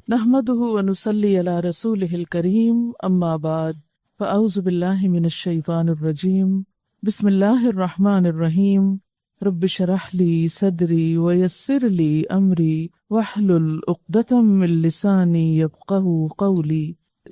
نحمده ونصلي على رسوله الكريم اما بعد فاعوذ بالله من الشيطان الرجيم بسم الله الرحمن الرحيم رب اشرح لي صدري ويسر لي امري واحلل عقدة من لساني يفقهوا قولي۔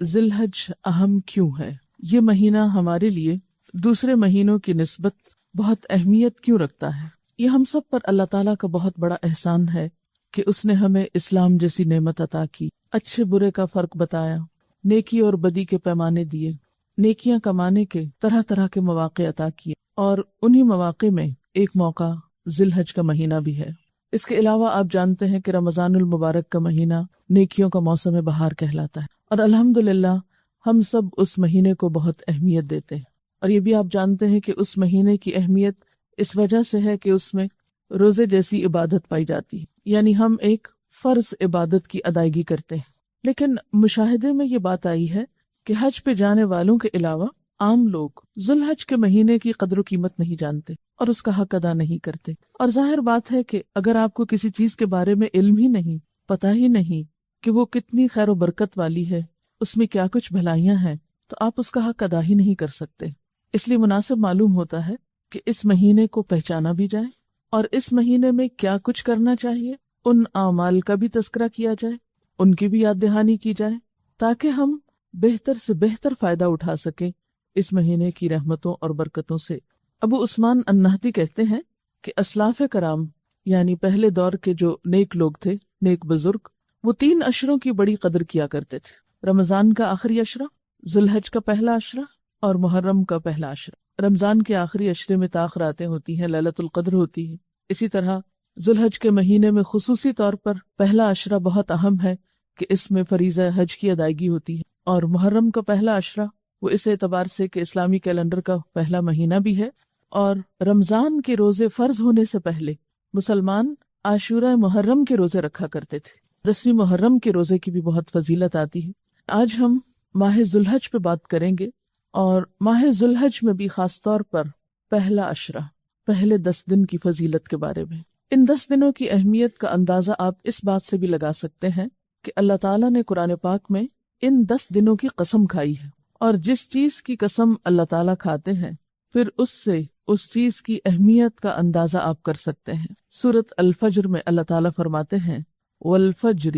ذی الحج اہم کیوں ہے؟ یہ مہینہ ہمارے لیے دوسرے مہینوں کی نسبت بہت اہمیت کیوں رکھتا ہے؟ یہ ہم سب پر اللہ تعالیٰ کا بہت بڑا احسان ہے کہ اس نے ہمیں اسلام جیسی نعمت عطا کی، اچھے برے کا فرق بتایا، نیکی اور بدی کے پیمانے دیے، نیکیاں کمانے کے طرح طرح کے مواقع عطا کیے، اور انہی مواقع میں ایک موقع ذی الحج کا مہینہ بھی ہے۔ اس کے علاوہ آپ جانتے ہیں کہ رمضان المبارک کا مہینہ نیکیوں کا موسم بہار کہلاتا ہے، اور الحمدللہ ہم سب اس مہینے کو بہت اہمیت دیتے ہیں۔ اور یہ بھی آپ جانتے ہیں کہ اس مہینے کی اہمیت اس وجہ سے ہے کہ اس میں روزے جیسی عبادت پائی جاتی ہے، یعنی ہم ایک فرض عبادت کی ادائیگی کرتے ہیں۔ لیکن مشاہدے میں یہ بات آئی ہے کہ حج پہ جانے والوں کے علاوہ عام لوگ ذی الحج کے مہینے کی قدر و قیمت نہیں جانتے اور اس کا حق ادا نہیں کرتے۔ اور ظاہر بات ہے کہ اگر آپ کو کسی چیز کے بارے میں علم ہی نہیں، پتہ ہی نہیں کہ وہ کتنی خیر و برکت والی ہے، اس میں کیا کچھ بھلائیاں ہیں، تو آپ اس کا حق ادا ہی نہیں کر سکتے۔ اس لیے مناسب معلوم ہوتا ہے کہ اس مہینے کو پہچانا بھی جائے، اور اس مہینے میں کیا کچھ کرنا چاہیے، ان اعمال کا بھی تذکرہ کیا جائے، ان کی بھی یاد دہانی کی جائے، تاکہ ہم بہتر سے بہتر فائدہ اٹھا سکیں اس مہینے کی رحمتوں اور برکتوں سے۔ ابو عثمان النہدی کہتے ہیں کہ اسلاف کرام یعنی پہلے دور کے جو نیک لوگ تھے، نیک بزرگ، وہ 3 عشروں کی بڑی قدر کیا کرتے تھے: رمضان کا آخری عشرہ، ذی الحج کا پہلا عشرہ، اور محرم کا پہلا عشرہ۔ رمضان کے آخری عشرے میں تاخراتیں ہوتی ہیں، لیلۃ القدر ہوتی ہے۔ اسی طرح ذی الحج کے مہینے میں خصوصی طور پر پہلا عشرہ بہت اہم ہے کہ اس میں فریضہ حج کی ادائیگی ہوتی ہے، اور محرم کا پہلا عشرہ وہ اس اعتبار سے کہ اسلامی کیلنڈر کا پہلا مہینہ بھی ہے، اور رمضان کے روزے فرض ہونے سے پہلے مسلمان عاشورہ محرم کے روزے رکھا کرتے تھے۔ 10ویں محرم کے روزے کی بھی بہت فضیلت آتی ہے۔ آج ہم ماہ ذی الحج پہ بات کریں گے، اور ماہ ذی الحج میں بھی خاص طور پر پہلا عشرہ، پہلے 10 دن کی فضیلت کے بارے میں۔ ان 10 دنوں کی اہمیت کا اندازہ آپ اس بات سے بھی لگا سکتے ہیں کہ اللہ تعالیٰ نے قرآن پاک میں ان 10 دنوں کی قسم کھائی ہے، اور جس چیز کی قسم اللہ تعالیٰ کھاتے ہیں پھر اس سے اس چیز کی اہمیت کا اندازہ آپ کر سکتے ہیں۔ سورۃ الفجر میں اللہ تعالیٰ فرماتے ہیں والفجر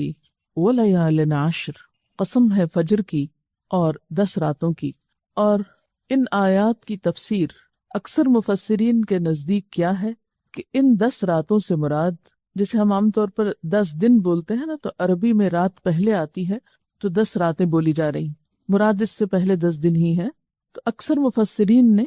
ولیال عشر، قسم ہے فجر کی اور 10 راتوں کی۔ اور ان آیات کی تفسیر اکثر مفسرین کے نزدیک کیا ہے کہ ان 10 راتوں سے مراد، جسے ہم عام طور پر 10 دن بولتے ہیں نا، تو عربی میں رات پہلے آتی ہے تو 10 راتیں بولی جا رہی، مراد اس سے پہلے 10 دن ہی ہے۔ تو اکثر مفسرین نے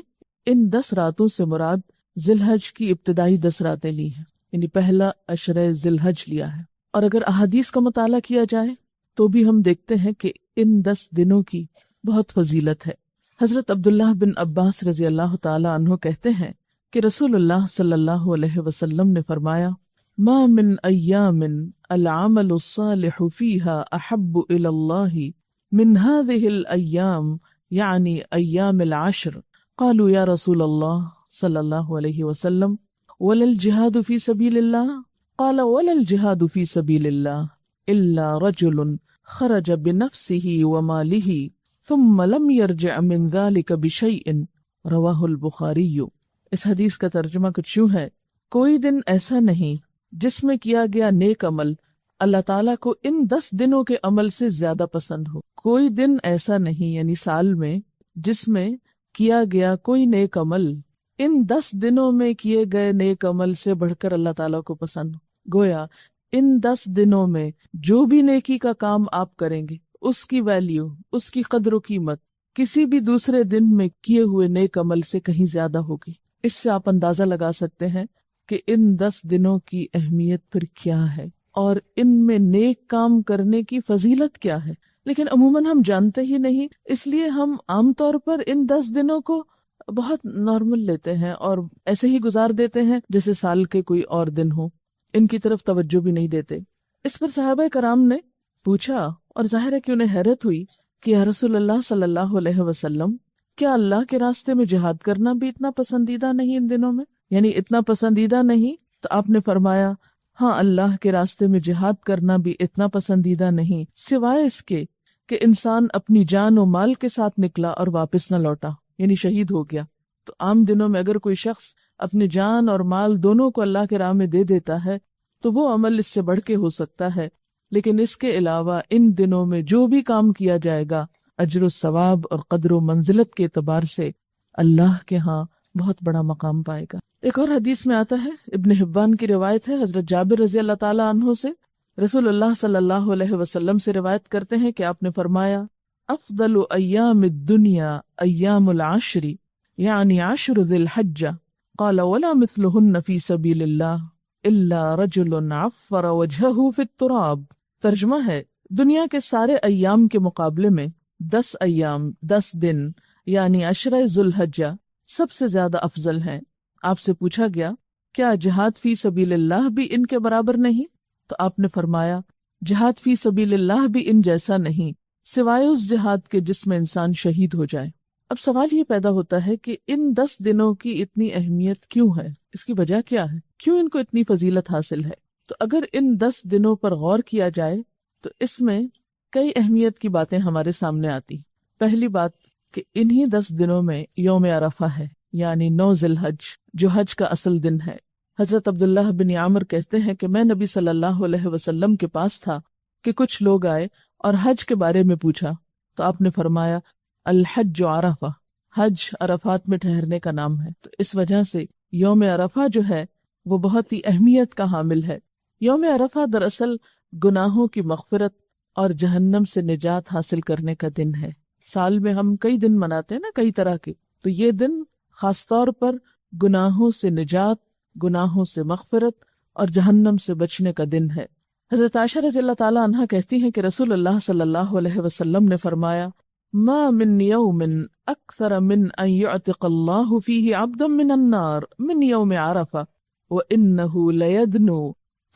ان 10 راتوں سے مراد ذی الحج کی ابتدائی 10 راتیں لی ہیں، یعنی پہلا عشرہ ذی الحج لیا ہے۔ اور اگر احادیث کا مطالعہ کیا جائے تو بھی ہم دیکھتے ہیں کہ ان 10 دنوں کی بہت فضیلت ہے۔ حضرت عبداللہ بن عباس رضی اللہ تعالی عنہ کہتے ہیں کہ رسول اللہ صلی اللہ علیہ وسلم نے فرمایا ما من ایام العمل الصالح فیہا احب الی اللہ من هذه الایام یعنی ایام العشر۔ قالوا یا رسول اللہ صلی اللہ علیہ وسلم ولا الجہاد فی سبیل اللہ؟ قال ولا الجہاد فی سبیل اللہ الا رجل خرج بنفسه وماله ثم لم يرجع من ذلك بشيء رواہ البخاری۔ اس حدیث کا ترجمہ کچھ یوں ہے، کوئی دن ایسا نہیں جس میں کیا گیا نیک عمل اللہ تعالیٰ کو ان 10 دنوں کے عمل سے زیادہ پسند ہو۔ کوئی دن ایسا نہیں یعنی سال میں جس میں کیا گیا کوئی نیک عمل ان 10 دنوں میں کیے گئے نیک عمل سے بڑھ کر اللہ تعالیٰ کو پسند ہو۔ گویا ان 10 دنوں میں جو بھی نیکی کا کام آپ کریں گے اس کی ویلیو، اس کی قدر و قیمت کسی بھی دوسرے دن میں کیے ہوئے نیک عمل سے کہیں زیادہ ہوگی۔ اس سے آپ اندازہ لگا سکتے ہیں کہ ان 10 دنوں کی اہمیت پھر کیا ہے اور ان میں نیک کام کرنے کی فضیلت کیا ہے۔ لیکن عموماً ہم جانتے ہی نہیں، اس لیے ہم عام طور پر ان 10 دنوں کو بہت نارمل لیتے ہیں اور ایسے ہی گزار دیتے ہیں جیسے سال کے کوئی اور دن ہو، ان کی طرف توجہ بھی نہیں دیتے۔ اس پر صحابہ کرام نے پوچھا، اور ظاہر ہے کہ انہیں حیرت ہوئی کہ یا رسول اللہ صلی اللہ علیہ وسلم، کیا اللہ کے راستے میں جہاد کرنا بھی اتنا پسندیدہ نہیں ان دنوں میں؟ یعنی اتنا پسندیدہ نہیں؟ تو آپ نے فرمایا ہاں اللہ کے راستے میں جہاد کرنا بھی اتنا پسندیدہ نہیں سوائے اس کے کہ انسان اپنی جان و مال کے ساتھ نکلا اور واپس نہ لوٹا، یعنی شہید ہو گیا۔ تو عام دنوں میں اگر کوئی شخص اپنی جان اور مال دونوں کو اللہ کے راہ میں دے دیتا ہے تو وہ عمل اس سے بڑھ کے ہو سکتا ہے، لیکن اس کے علاوہ ان دنوں میں جو بھی کام کیا جائے گا اجر و ثواب اور قدر و منزلت کے اعتبار سے اللہ کے ہاں بہت بڑا مقام پائے گا۔ ایک اور حدیث میں آتا ہے، ابن حبان کی روایت ہے، حضرت جابر رضی اللہ تعالیٰ عنہ سے، رسول اللہ صلی اللہ علیہ وسلم سے روایت کرتے ہیں کہ آپ نے فرمایا افضل ایام الدنیا ایام العشر یعنی عشر ذی الحجہ قال ولا مثلہن فی سبیل اللہ الا رجل عفر وجہہ فی التراب۔ ترجمہ ہے، دنیا کے سارے ایام کے مقابلے میں 10 ایام 10 دن یعنی عشرہ ذی الحجہ سب سے زیادہ افضل ہیں۔ آپ سے پوچھا گیا کیا جہاد فی سبیل اللہ بھی ان کے برابر نہیں؟ تو آپ نے فرمایا جہاد فی سبیل اللہ بھی ان جیسا نہیں سوائے اس جہاد کے جس میں انسان شہید ہو جائے۔ اب سوال یہ پیدا ہوتا ہے کہ ان 10 دنوں کی اتنی اہمیت کیوں ہے؟ اس کی وجہ کیا ہے؟ کیوں ان کو اتنی فضیلت حاصل ہے؟ تو اگر ان 10 دنوں پر غور کیا جائے تو اس میں کئی اہمیت کی باتیں ہمارے سامنے آتی۔ پہلی بات کہ انہی 10 دنوں میں یوم عرفہ ہے، یعنی 9 ذی الحج، جو حج کا اصل دن ہے۔ حضرت عبداللہ بن عامر کہتے ہیں کہ میں نبی صلی اللہ علیہ وسلم کے پاس تھا کہ کچھ لوگ آئے اور حج کے بارے میں پوچھا تو آپ نے فرمایا الحج عرفہ، حج عرفات میں ٹھہرنے کا نام ہے۔ تو اس وجہ سے یوم عرفہ جو ہے وہ بہت ہی اہمیت کا حامل ہے۔ یوم عرفہ دراصل گناہوں کی مغفرت اور جہنم سے نجات حاصل کرنے کا دن ہے۔ سال میں ہم کئی دن مناتے ہیں نا، کئی طرح کے، تو یہ دن خاص طور پر گناہوں سے نجات، گناہوں سے مغفرت اور جہنم سے بچنے کا دن ہے۔ حضرت عائشہ رضی اللہ تعالی عنہا کہتی ہیں کہ رسول اللہ صلی اللہ علیہ وسلم نے فرمایا ما من یوم اکثر من ان یعتق اللہ فیہ عبدا من النار من یوم عرفہ وانہ لیدنو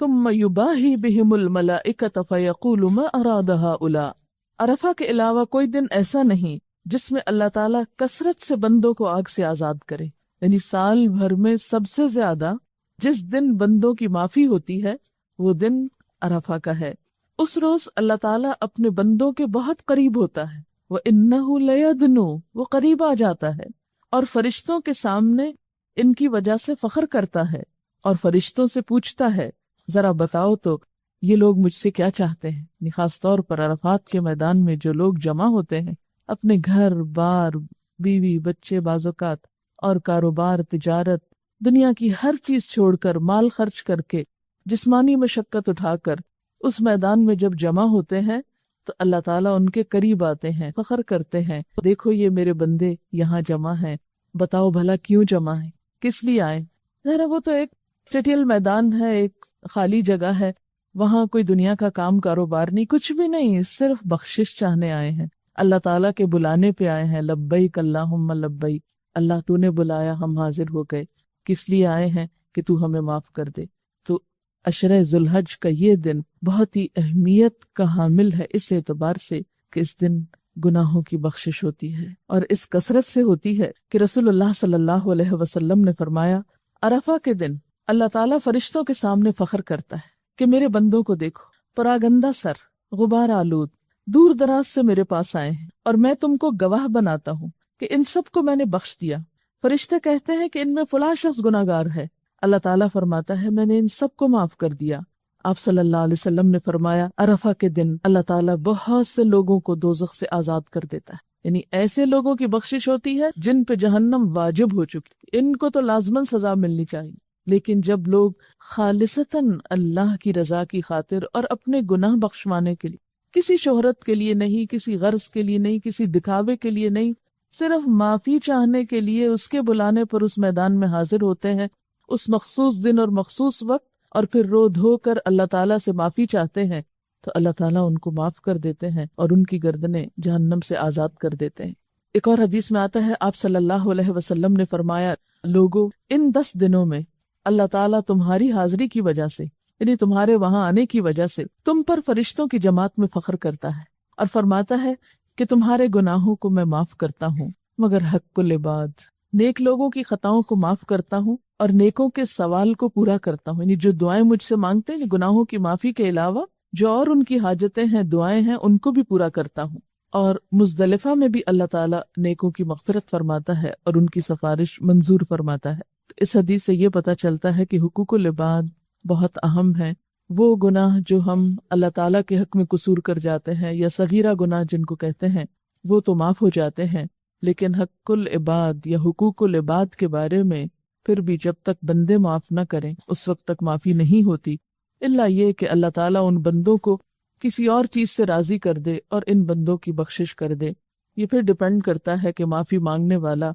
ثم یباہی بہم الملائکۃ فیقول ما اراد ہؤلاء۔ عرفہ کے علاوہ کوئی دن ایسا نہیں جس میں اللہ تعالیٰ کثرت سے بندوں کو آگ سے آزاد کرے، یعنی سال بھر میں سب سے زیادہ جس دن بندوں کی معافی ہوتی ہے وہ دن عرفہ کا ہے۔ اس روز اللہ تعالیٰ اپنے بندوں کے بہت قریب ہوتا ہے، وَإِنَّهُ لَيَدْنُو، وہ قریب آ جاتا ہے اور فرشتوں کے سامنے ان کی وجہ سے فخر کرتا ہے اور فرشتوں سے پوچھتا ہے ذرا بتاؤ تو یہ لوگ مجھ سے کیا چاہتے ہیں۔ خاص طور پر عرفات کے میدان میں جو لوگ جمع ہوتے ہیں اپنے گھر بار، بیوی بچے، بعض اوقات اور کاروبار، تجارت، دنیا کی ہر چیز چھوڑ کر، مال خرچ کر کے، جسمانی مشقت اٹھا کر اس میدان میں جب جمع ہوتے ہیں تو اللہ تعالیٰ ان کے قریب آتے ہیں، فخر کرتے ہیں، دیکھو یہ میرے بندے یہاں جمع ہیں، بتاؤ بھلا کیوں جمع ہیں، کس لیے آئے؟ ذرا وہ تو ایک چٹیل میدان ہے، ایک خالی جگہ ہے، وہاں کوئی دنیا کا کام کاروبار نہیں، کچھ بھی نہیں، صرف بخشش چاہنے آئے ہیں، اللہ تعالیٰ کے بلانے پہ آئے ہیں، لبیک اللہم لبیک، اللہ تو نے بلایا ہم حاضر ہو گئے، کس لیے آئے ہیں کہ تو ہمیں معاف کر دے۔ تو عشرہ ذی الحج کا یہ دن بہت ہی اہمیت کا حامل ہے اس اعتبار سے کہ اس دن گناہوں کی بخشش ہوتی ہے، اور اس کثرت سے ہوتی ہے کہ رسول اللہ صلی اللہ علیہ وسلم نے فرمایا عرفہ کے دن اللہ تعالیٰ فرشتوں کے سامنے فخر کرتا ہے کہ میرے بندوں کو دیکھو، پراگندہ سر، غبار آلود، دور دراز سے میرے پاس آئے ہیں اور میں تم کو گواہ بناتا ہوں کہ ان سب کو میں نے بخش دیا۔ فرشتے کہتے ہیں کہ ان میں فلاں شخص گناہگار ہے، اللہ تعالیٰ فرماتا ہے میں نے ان سب کو معاف کر دیا۔ آپ صلی اللہ علیہ وسلم نے فرمایا عرفہ کے دن اللہ تعالیٰ بہت سے لوگوں کو دوزخ سے آزاد کر دیتا ہے، یعنی ایسے لوگوں کی بخشش ہوتی ہے جن پہ جہنم واجب ہو چکی، ان کو تو لازماً سزا ملنی چاہیے، لیکن جب لوگ خالصتاً اللہ کی رضا کی خاطر اور اپنے گناہ بخشوانے کے لیے، کسی شہرت کے لیے نہیں، کسی غرض کے لیے نہیں، کسی دکھاوے کے لیے نہیں، صرف معافی چاہنے کے لیے اس کے بلانے پر اس میدان میں حاضر ہوتے ہیں اس مخصوص دن اور مخصوص وقت، اور پھر رو دھو کر اللہ تعالیٰ سے معافی چاہتے ہیں تو اللہ تعالیٰ ان کو معاف کر دیتے ہیں اور ان کی گردنیں جہنم سے آزاد کر دیتے ہیں۔ ایک اور حدیث میں آتا ہے آپ صلی اللہ علیہ وسلم نے فرمایا لوگو ان 10 دنوں میں اللہ تعالیٰ تمہاری حاضری کی وجہ سے، یعنی تمہارے وہاں آنے کی وجہ سے تم پر فرشتوں کی جماعت میں فخر کرتا ہے اور فرماتا ہے کہ تمہارے گناہوں کو میں معاف کرتا ہوں مگر حق العباد، نیک لوگوں کی خطاؤں کو معاف کرتا ہوں اور نیکوں کے سوال کو پورا کرتا ہوں. یعنی جو دعائیں مجھ سے مانگتے ہیں گناہوں کی معافی کے علاوہ جو اور ان کی حاجتیں ہیں دعائیں ہیں ان کو بھی پورا کرتا ہوں. اور مزدلفہ میں بھی اللہ تعالیٰ نیکوں کی مغفرت فرماتا ہے اور ان کی سفارش منظور فرماتا ہے. تو اس حدیث سے یہ پتہ چلتا ہے کہ حقوق العباد بہت اہم ہے. وہ گناہ جو ہم اللہ تعالیٰ کے حق میں قصور کر جاتے ہیں یا صغیرہ گناہ جن کو کہتے ہیں وہ تو معاف ہو جاتے ہیں، لیکن حق العباد یا حقوق العباد کے بارے میں پھر بھی جب تک بندے معاف نہ کریں اس وقت تک معافی نہیں ہوتی، الا یہ کہ اللہ تعالیٰ ان بندوں کو کسی اور چیز سے راضی کر دے اور ان بندوں کی بخشش کر دے. یہ پھر ڈیپینڈ کرتا ہے کہ معافی مانگنے والا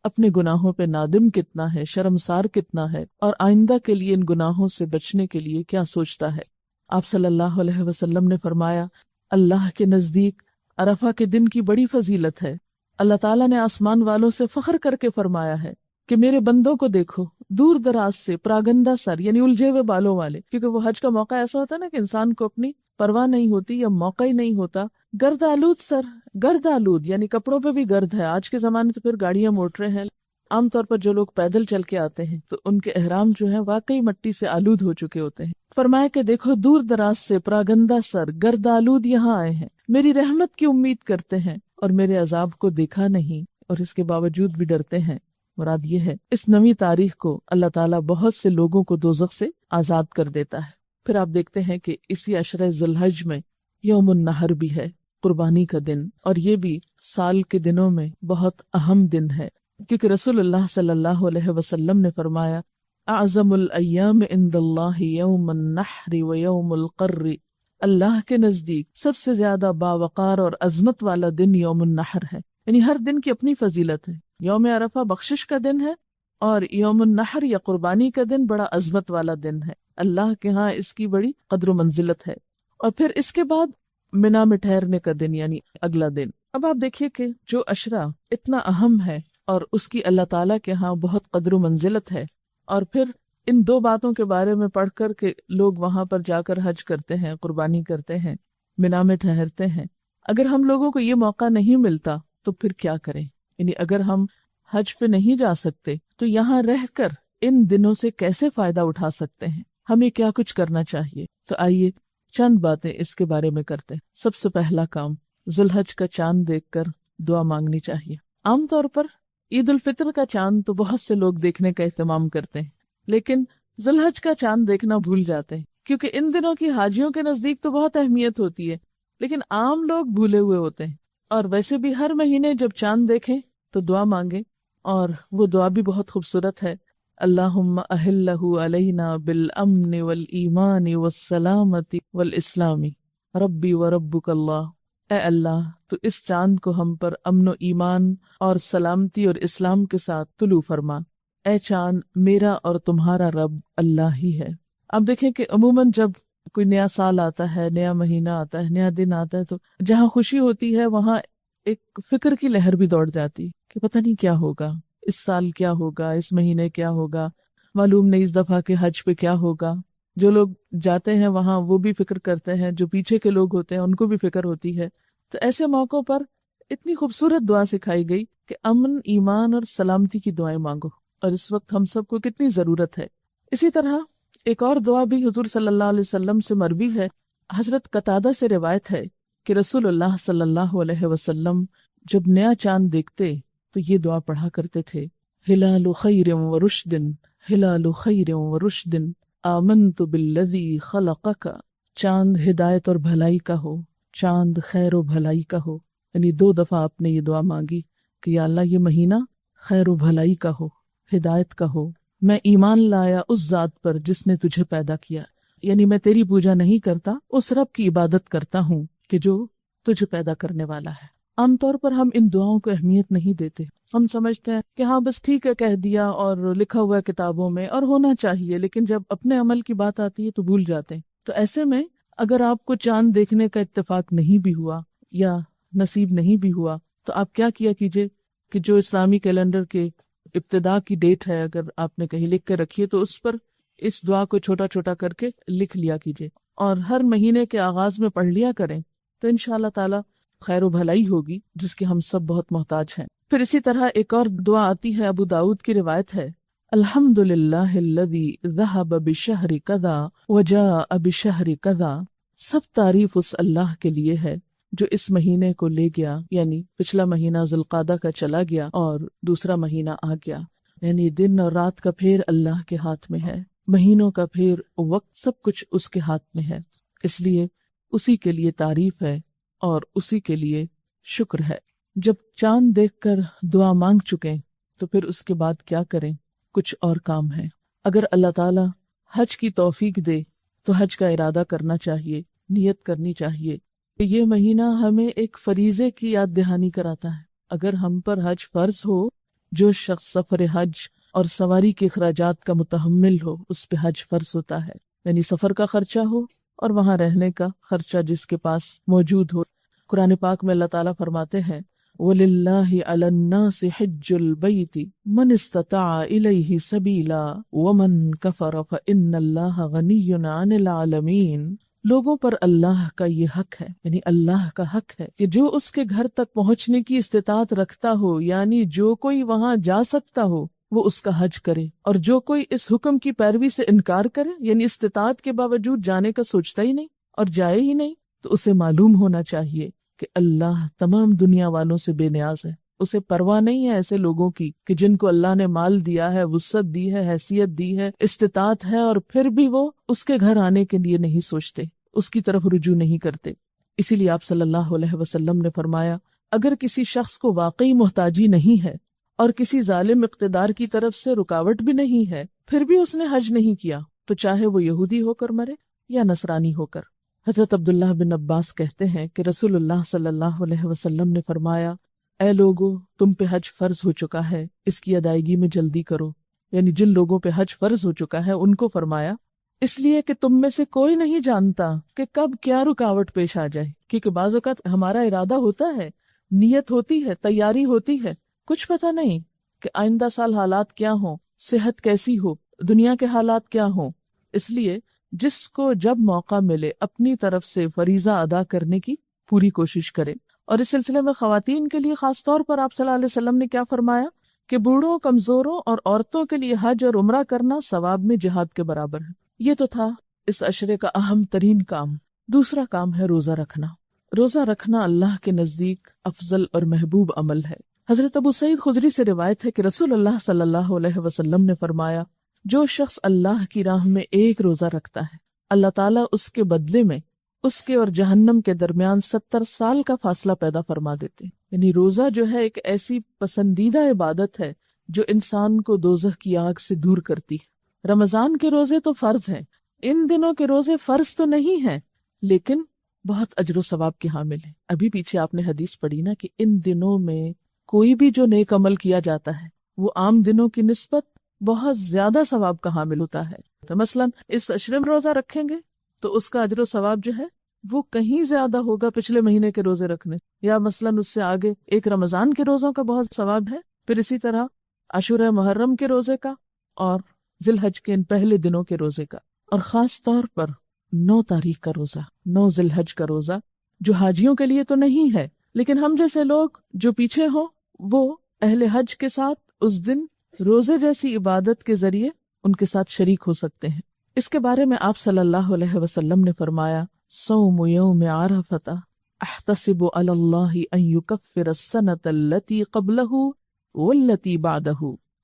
اپنے گناہوں پہ نادم کتنا ہے، شرمسار کتنا ہے، اور آئندہ کے لیے ان گناہوں سے بچنے کے لیے کیا سوچتا ہے. آپ صلی اللہ علیہ وسلم نے فرمایا، اللہ کے نزدیک عرفہ کے دن کی بڑی فضیلت ہے. اللہ تعالیٰ نے آسمان والوں سے فخر کر کے فرمایا ہے کہ میرے بندوں کو دیکھو، دور دراز سے، پراگندہ سر یعنی الجھے ہوئے بالوں والے، کیونکہ وہ حج کا موقع ایسا ہوتا ہے نا کہ انسان کو اپنی پرواہ نہیں ہوتی یا موقع ہی نہیں ہوتا. گرد آلود سر، گرد آلود یعنی کپڑوں پہ بھی گرد ہے. آج کے زمانے تو پھر گاڑیاں موٹریں ہیں. عام طور پر جو لوگ پیدل چل کے آتے ہیں تو ان کے احرام جو ہیں واقعی مٹی سے آلود ہو چکے ہوتے ہیں. فرمایا کہ دیکھو دور دراز سے پراگندہ سر گرد آلود یہاں آئے ہیں، میری رحمت کی امید کرتے ہیں اور میرے عذاب کو دیکھا نہیں اور اس کے باوجود بھی ڈرتے ہیں. مراد یہ ہے اس نویں تاریخ کو اللہ تعالیٰ بہت سے لوگوں کو دوزخ سے آزاد کر دیتا ہے. پھر آپ دیکھتے ہیں کہ اسی عشرہ ذی الحج میں یوم النحر بھی ہے، قربانی کا دن، اور یہ بھی سال کے دنوں میں بہت اہم دن ہے، کیونکہ رسول اللہ صلی اللہ علیہ وسلم نے فرمایا اعظم الایام عند اللہ یوم النحر و یوم القر. اللہ کے نزدیک سب سے زیادہ باوقار اور عظمت والا دن یوم النحر ہے. یعنی ہر دن کی اپنی فضیلت ہے. یوم عرفہ بخشش کا دن ہے اور یوم النحر یا قربانی کا دن بڑا عظمت والا دن ہے. اللہ کے ہاں اس کی بڑی قدر و منزلت ہے. اور پھر اس کے بعد منا میں ٹھہرنے کا دن یعنی اگلا دن. اب آپ دیکھیے کہ جو عشرہ اتنا اہم ہے اور اس کی اللہ تعالیٰ کے ہاں بہت قدر و منزلت ہے، اور پھر ان دو باتوں کے بارے میں پڑھ کر کے لوگ وہاں پر جا کر حج کرتے ہیں، قربانی کرتے ہیں، منا میں ٹھہرتے ہیں. اگر ہم لوگوں کو یہ موقع نہیں ملتا تو پھر کیا کریں؟ یعنی اگر ہم حج پہ نہیں جا سکتے تو یہاں رہ کر ان دنوں سے کیسے فائدہ اٹھا سکتے ہیں؟ ہمیں کیا کچھ کرنا چاہیے؟ تو آئیے چند باتیں اس کے بارے میں کرتے ہیں. سب سے پہلا کام، ذوالحج کا چاند دیکھ کر دعا مانگنی چاہیے. عام طور پر عید الفطر کا چاند تو بہت سے لوگ دیکھنے کا اہتمام کرتے ہیں، لیکن ذوالحج کا چاند دیکھنا بھول جاتے ہیں، کیونکہ ان دنوں کی حاجیوں کے نزدیک تو بہت اہمیت ہوتی ہے، لیکن عام لوگ بھولے ہوئے ہوتے ہیں. اور ویسے بھی ہر مہینے جب چاند دیکھیں تو دعا مانگیں، اور وہ دعا بھی بہت خوبصورت ہے. اللہم اہلہ علینا بالامن والایمان والسلامت والاسلام ربی وربک اللہ. اے اللہ تو اس چاند کو ہم پر امن و ایمان اور سلامتی اور اسلام کے ساتھ طلوع فرما. اے چاند میرا اور تمہارا رب اللہ ہی ہے. اب دیکھیں کہ عموماً جب کوئی نیا سال آتا ہے، نیا مہینہ آتا ہے، نیا دن آتا ہے، تو جہاں خوشی ہوتی ہے وہاں ایک فکر کی لہر بھی دوڑ جاتی کہ پتہ نہیں کیا ہوگا، اس سال کیا ہوگا، اس مہینے کیا ہوگا، معلوم نہیں اس دفعہ کے حج پہ کیا ہوگا. جو لوگ جاتے ہیں وہاں وہ بھی فکر کرتے ہیں، جو پیچھے کے لوگ ہوتے ہیں ان کو بھی فکر ہوتی ہے. تو ایسے موقعوں پر اتنی خوبصورت دعا سکھائی گئی کہ امن، ایمان اور سلامتی کی دعائیں مانگو، اور اس وقت ہم سب کو کتنی ضرورت ہے. اسی طرح ایک اور دعا بھی حضور صلی اللہ علیہ وسلم سے مروی ہے. حضرت قتادہ سے روایت ہے کہ رسول اللہ صلی اللہ علیہ وسلم جب نیا چاند دیکھتے تو یہ دعا پڑھا کرتے تھے، ہلال خیر و رشد، ہلال خیر و رشد، آمنت بالذی خلقک. چاند ہدایت اور بھلائی کا ہو، چاند خیر و بھلائی کا ہو. یعنی 2 دفعہ آپ نے یہ دعا مانگی کہ یا اللہ یہ مہینہ خیر و بھلائی کا ہو، ہدایت کا ہو. میں ایمان لایا اس ذات پر جس نے تجھے پیدا کیا. یعنی میں تیری پوجا نہیں کرتا، اس رب کی عبادت کرتا ہوں کہ جو تجھے پیدا کرنے والا ہے. عام طور پر ہم ان دعاؤں کو اہمیت نہیں دیتے. ہم سمجھتے ہیں کہ ہاں بس ٹھیک ہے کہہ دیا اور لکھا ہوا ہے کتابوں میں اور ہونا چاہیے، لیکن جب اپنے عمل کی بات آتی ہے تو بھول جاتے ہیں. تو ایسے میں اگر آپ کو چاند دیکھنے کا اتفاق نہیں بھی ہوا یا نصیب نہیں بھی ہوا تو آپ کیا کیجئے کہ جو اسلامی کیلنڈر کے ابتدا کی ڈیٹ ہے اگر آپ نے کہیں لکھ کے رکھی ہے تو اس پر اس دعا کو چھوٹا چھوٹا کر کے لکھ لیا کیجئے، اور ہر مہینے کے آغاز میں پڑھ لیا کریں. تو انشاءاللہ تعالی خیر و بھلائی ہوگی جس کے ہم سب بہت محتاج ہیں۔ پھر اسی طرح ایک اور دعا آتی ہے، ابو داؤد کی روایت ہے، الحمدللہ الذی ذہب بشہر کذا وجاء بشہر کذا، سب تعریف اس اللہ کے لیے ہے جو اس مہینے کو لے گیا، یعنی پچھلا مہینہ ذوالقعدہ کا چلا گیا اور دوسرا مہینہ آ گیا، یعنی دن اور رات کا پھیر اللہ کے ہاتھ میں ہے، مہینوں کا پھیر، وقت، سب کچھ اس کے ہاتھ میں ہے، اس لیے اسی کے لیے تعریف ہے اور اسی کے لیے شکر ہے۔ جب چاند دیکھ کر دعا مانگ چکے تو پھر اس کے بعد کیا کریں؟ کچھ اور کام ہے۔ اگر اللہ تعالی حج کی توفیق دے تو حج کا ارادہ کرنا چاہیے، نیت کرنی چاہیے۔ یہ مہینہ ہمیں ایک فریضے کی یاد دہانی کراتا ہے۔ اگر ہم پر حج فرض ہو، جو شخص سفر حج اور سواری کے اخراجات کا متحمل ہو اس پہ حج فرض ہوتا ہے، یعنی سفر کا خرچہ ہو اور وہاں رہنے کا خرچہ جس کے پاس موجود ہو۔ قرآن پاک میں اللہ تعالیٰ فرماتے ہیں وَلِلَّهِ عَلَى النَّاسِ حِجُّ الْبَيْتِ مَنِ اسْتَطَاعَ إِلَيْهِ سَبِيلًا وَمَنْ كَفَرَ فَإِنَّ اللَّهَ غَنِيٌّ عَنِ الْعَالَمِينَ۔ لوگوں پر اللہ کا یہ حق ہے، یعنی اللہ کا حق ہے کہ جو اس کے گھر تک پہنچنے کی استطاعت رکھتا ہو، یعنی جو کوئی وہاں جا سکتا ہو وہ اس کا حج کرے، اور جو کوئی اس حکم کی پیروی سے انکار کرے، یعنی استطاعت کے باوجود جانے کا سوچتا ہی نہیں اور جائے ہی نہیں، تو اسے معلوم ہونا چاہیے کہ اللہ تمام دنیا والوں سے بے نیاز ہے۔ اسے پرواہ نہیں ہے ایسے لوگوں کی کہ جن کو اللہ نے مال دیا ہے، وسعت دی ہے، حیثیت دی ہے، استطاعت ہے، اور پھر بھی وہ اس کے گھر آنے کے لیے نہیں سوچتے، اس کی طرف رجوع نہیں کرتے۔ اسی لیے آپ صلی اللہ علیہ وسلم نے فرمایا اگر کسی شخص کو واقعی محتاجی نہیں ہے اور کسی ظالم اقتدار کی طرف سے رکاوٹ بھی نہیں ہے، پھر بھی اس نے حج نہیں کیا، تو چاہے وہ یہودی ہو کر مرے یا نصرانی ہو کر۔ حضرت عبداللہ بن عباس کہتے ہیں کہ رسول اللہ صلی اللہ علیہ وسلم نے فرمایا اے لوگو، تم پہ حج فرض ہو چکا ہے، اس کی ادائیگی میں جلدی کرو، یعنی جن لوگوں پہ حج فرض ہو چکا ہے ان کو فرمایا، اس لیے کہ تم میں سے کوئی نہیں جانتا کہ کب کیا رکاوٹ پیش آ جائے، کیونکہ بعض اوقات ہمارا ارادہ ہوتا ہے، نیت ہوتی ہے، تیاری ہوتی ہے، کچھ پتہ نہیں کہ آئندہ سال حالات کیا ہوں، صحت کیسی ہو، دنیا کے حالات کیا ہوں۔ اس لیے جس کو جب موقع ملے اپنی طرف سے فریضہ ادا کرنے کی پوری کوشش کرے۔ اور اس سلسلے میں خواتین کے لیے خاص طور پر آپ صلی اللہ علیہ وسلم نے کیا فرمایا کہ بوڑھوں، کمزوروں اور عورتوں کے لیے حج اور عمرہ کرنا ثواب میں جہاد کے برابر ہے۔ یہ تو تھا اس عشرے کا اہم ترین کام۔ دوسرا کام ہے روزہ رکھنا۔ روزہ رکھنا اللہ کے نزدیک افضل اور محبوب عمل ہے۔ حضرت ابو سعید خدری سے روایت ہے کہ رسول اللہ صلی اللہ علیہ وسلم نے فرمایا جو شخص اللہ کی راہ میں ایک روزہ رکھتا ہے، اللہ تعالیٰ اس کے بدلے میں اس کے اور جہنم کے درمیان 70 سال کا فاصلہ پیدا فرما دیتے۔ یعنی روزہ جو ہے ایک ایسی پسندیدہ عبادت ہے جو انسان کو دوزخ کی آگ سے دور کرتی ہے۔ رمضان کے روزے تو فرض ہیں، ان دنوں کے روزے فرض تو نہیں ہیں لیکن بہت اجر و ثواب کے حامل ہیں۔ ابھی پیچھے آپ نے حدیث پڑھی نا کہ ان دنوں میں کوئی بھی جو نیک عمل کیا جاتا ہے وہ عام دنوں کی نسبت بہت زیادہ ثواب کا حامل ہوتا ہے۔ تو مثلا اس عشرے میں روزہ رکھیں گے تو اس کا اجر و ثواب جو ہے وہ کہیں زیادہ ہوگا پچھلے مہینے کے روزے رکھنے، یا مثلا اس سے آگے ایک رمضان کے روزوں کا بہت ثواب ہے، پھر اسی طرح عاشورہ محرم کے روزے کا اور ذی الحج کے ان پہلے دنوں کے روزے کا، اور خاص طور پر 9 تاریخ کا روزہ، 9 ذی الحج کا روزہ، جو حاجیوں کے لیے تو نہیں ہے لیکن ہم جیسے لوگ جو پیچھے ہوں وہ اہل حج کے ساتھ اس دن روزے جیسی عبادت کے ذریعے ان کے ساتھ شریک ہو سکتے ہیں۔ اس کے بارے میں آپ صلی اللہ علیہ وسلم نے فرمایا صوم یوم عرفہ احتسب علی اللہ ان یکفر السنۃ التي قبلہ والتي بعدہ۔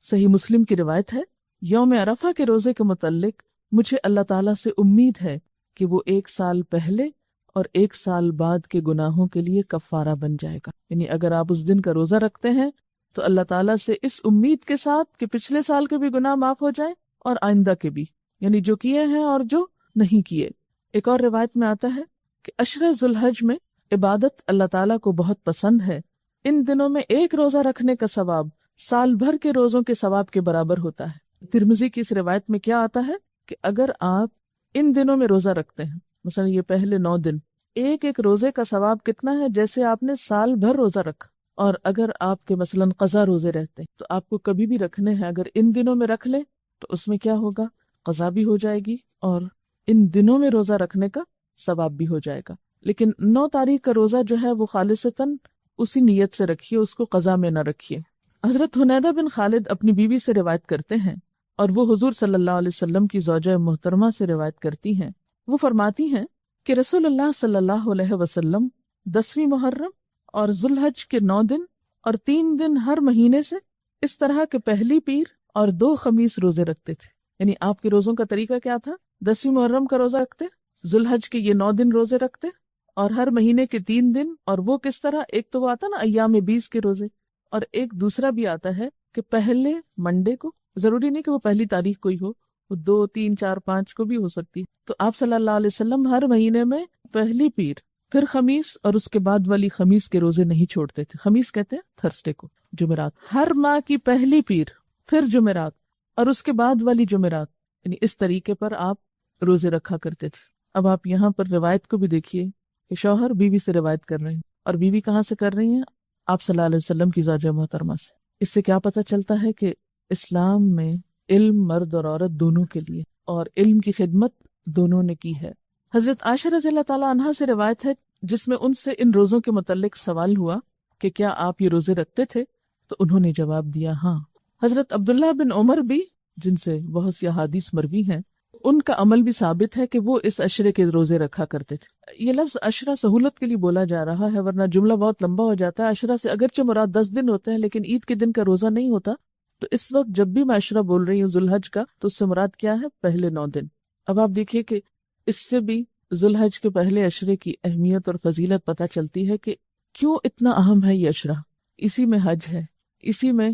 صحیح مسلم کی روایت ہے، یوم عرفہ کے روزے کے متعلق مجھے اللہ تعالیٰ سے امید ہے کہ وہ 1 سال پہلے اور 1 سال بعد کے گناہوں کے لیے کفارہ بن جائے گا۔ یعنی اگر آپ اس دن کا روزہ رکھتے ہیں تو اللہ تعالیٰ سے اس امید کے ساتھ کہ پچھلے سال کے بھی گناہ معاف ہو جائیں اور آئندہ کے بھی، یعنی جو کیے ہیں اور جو نہیں کیے۔ ایک اور روایت میں آتا ہے کہ عشرہ ذی الحج میں عبادت اللہ تعالیٰ کو بہت پسند ہے، ان دنوں میں ایک روزہ رکھنے کا ثواب سال بھر کے روزوں کے ثواب کے برابر ہوتا ہے۔ ترمذی کی اس روایت میں کیا آتا ہے کہ اگر آپ ان دنوں میں روزہ رکھتے ہیں، مثلا یہ پہلے 9 دن، ایک ایک روزے کا ثواب کتنا ہے جیسے آپ نے سال بھر روزہ رکھا۔ اور اگر آپ کے مثلا قضا روزے رہتے ہیں تو آپ کو کبھی بھی رکھنے ہیں، اگر ان دنوں میں رکھ لیں تو اس میں کیا ہوگا، قضا بھی ہو جائے گی اور ان دنوں میں روزہ رکھنے کا ثواب بھی ہو جائے گا۔ لیکن 9 تاریخ کا روزہ جو ہے وہ خالصتاً اسی نیت سے رکھیے، اس کو قضا میں نہ رکھیے۔ حضرت حنیدہ بن خالد اپنی بیوی سے روایت کرتے ہیں اور وہ حضور صلی اللہ علیہ وسلم کی زوجہ محترمہ سے روایت کرتی ہیں، وہ فرماتی ہیں کہ رسول اللہ صلی اللہ علیہ وسلم 10ویں محرم اور ذوالحج کے 9 دن اور 3 دن ہر مہینے سے اس طرح کے پہلی پیر اور 2 خمیس روزے رکھتے تھے۔ یعنی آپ کے روزوں کا طریقہ کیا تھا؟ 10ویں محرم کا روزہ رکھتے، ذوالحج کے یہ 9 دن روزے رکھتے اور ہر مہینے کے 3 دن، اور وہ کس طرح؟ ایک تو وہ آتا نا ایام 20 کے روزے، اور ایک دوسرا بھی آتا ہے کہ پہلے منڈے کو، ضروری نہیں کہ وہ پہلی تاریخ کو ہی ہو، وہ 2، 3، 4، 5 کو بھی ہو سکتی۔ تو آپ صلی اللہ علیہ وسلم ہر مہینے میں پہلی پیر، پھر خمیس اور اس کے بعد والی خمیس کے روزے نہیں چھوڑتے تھے۔ خمیس کہتے ہیں تھرسڈے کو، جمعرات، ہر ماہ کی پہلی پیر، پھر جمعرات اور اس کے بعد والی جمعرات، یعنی اس طریقے پر آپ روزے رکھا کرتے تھے۔ اب آپ یہاں پر روایت کو بھی دیکھیے کہ شوہر بیوی سے روایت کر رہے ہیں، اور بیوی کہاں سے کر رہی ہیں؟ آپ صلی اللہ علیہ وسلم کی زوجہ محترمہ سے۔ اس سے کیا پتہ چلتا ہے کہ اسلام میں علم مرد اور عورت دونوں کے لیے، اور علم کی خدمت دونوں نے کی ہے۔ حضرت عائشہ رضی اللہ تعالیٰ عنہا سے روایت ہے جس میں ان سے ان روزوں کے متعلق سوال ہوا کہ کیا آپ یہ روزے رکھتے تھے؟ تو انہوں نے جواب دیا ہاں۔ حضرت عبداللہ بن عمر بھی، جن سے بہت سی احادیث مروی ہیں، ان کا عمل بھی ثابت ہے کہ وہ اس عشرے کے روزے رکھا کرتے تھے۔ یہ لفظ عشرہ سہولت کے لیے بولا جا رہا ہے، ورنہ جملہ بہت لمبا ہو جاتا ہے۔ عشرہ سے اگرچہ مراد 10 دن ہوتے ہیں، لیکن عید کے دن کا روزہ نہیں ہوتا، تو اس وقت جب بھی میں عشرہ بول رہی ہوں ذوالحج کا، تو اس سے مراد کیا ہے؟ پہلے 9 دن۔ اب آپ دیکھیے کہ اس سے بھی ذوالحج کے پہلے عشرے کی اہمیت اور فضیلت پتہ چلتی ہے کہ کیوں اتنا اہم ہے یہ عشرہ۔ اسی میں حج ہے، اسی میں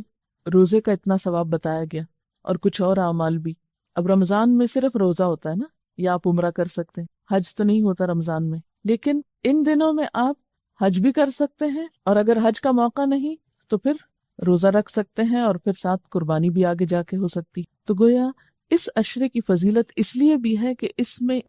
روزے کا اتنا ثواب بتایا گیا، اور کچھ اور اعمال بھی۔ اب رمضان میں صرف روزہ ہوتا ہے نا، یا آپ عمرہ کر سکتے ہیں، حج تو نہیں ہوتا رمضان میں، لیکن ان دنوں میں آپ حج بھی کر سکتے ہیں، اور اگر حج کا موقع نہیں تو پھر روزہ رکھ سکتے ہیں، اور پھر ساتھ قربانی بھی آگے جا کے ہو سکتی۔ تو گویا اس عشرے کی فضیلت اس لیے بھی ہے کہ اس میں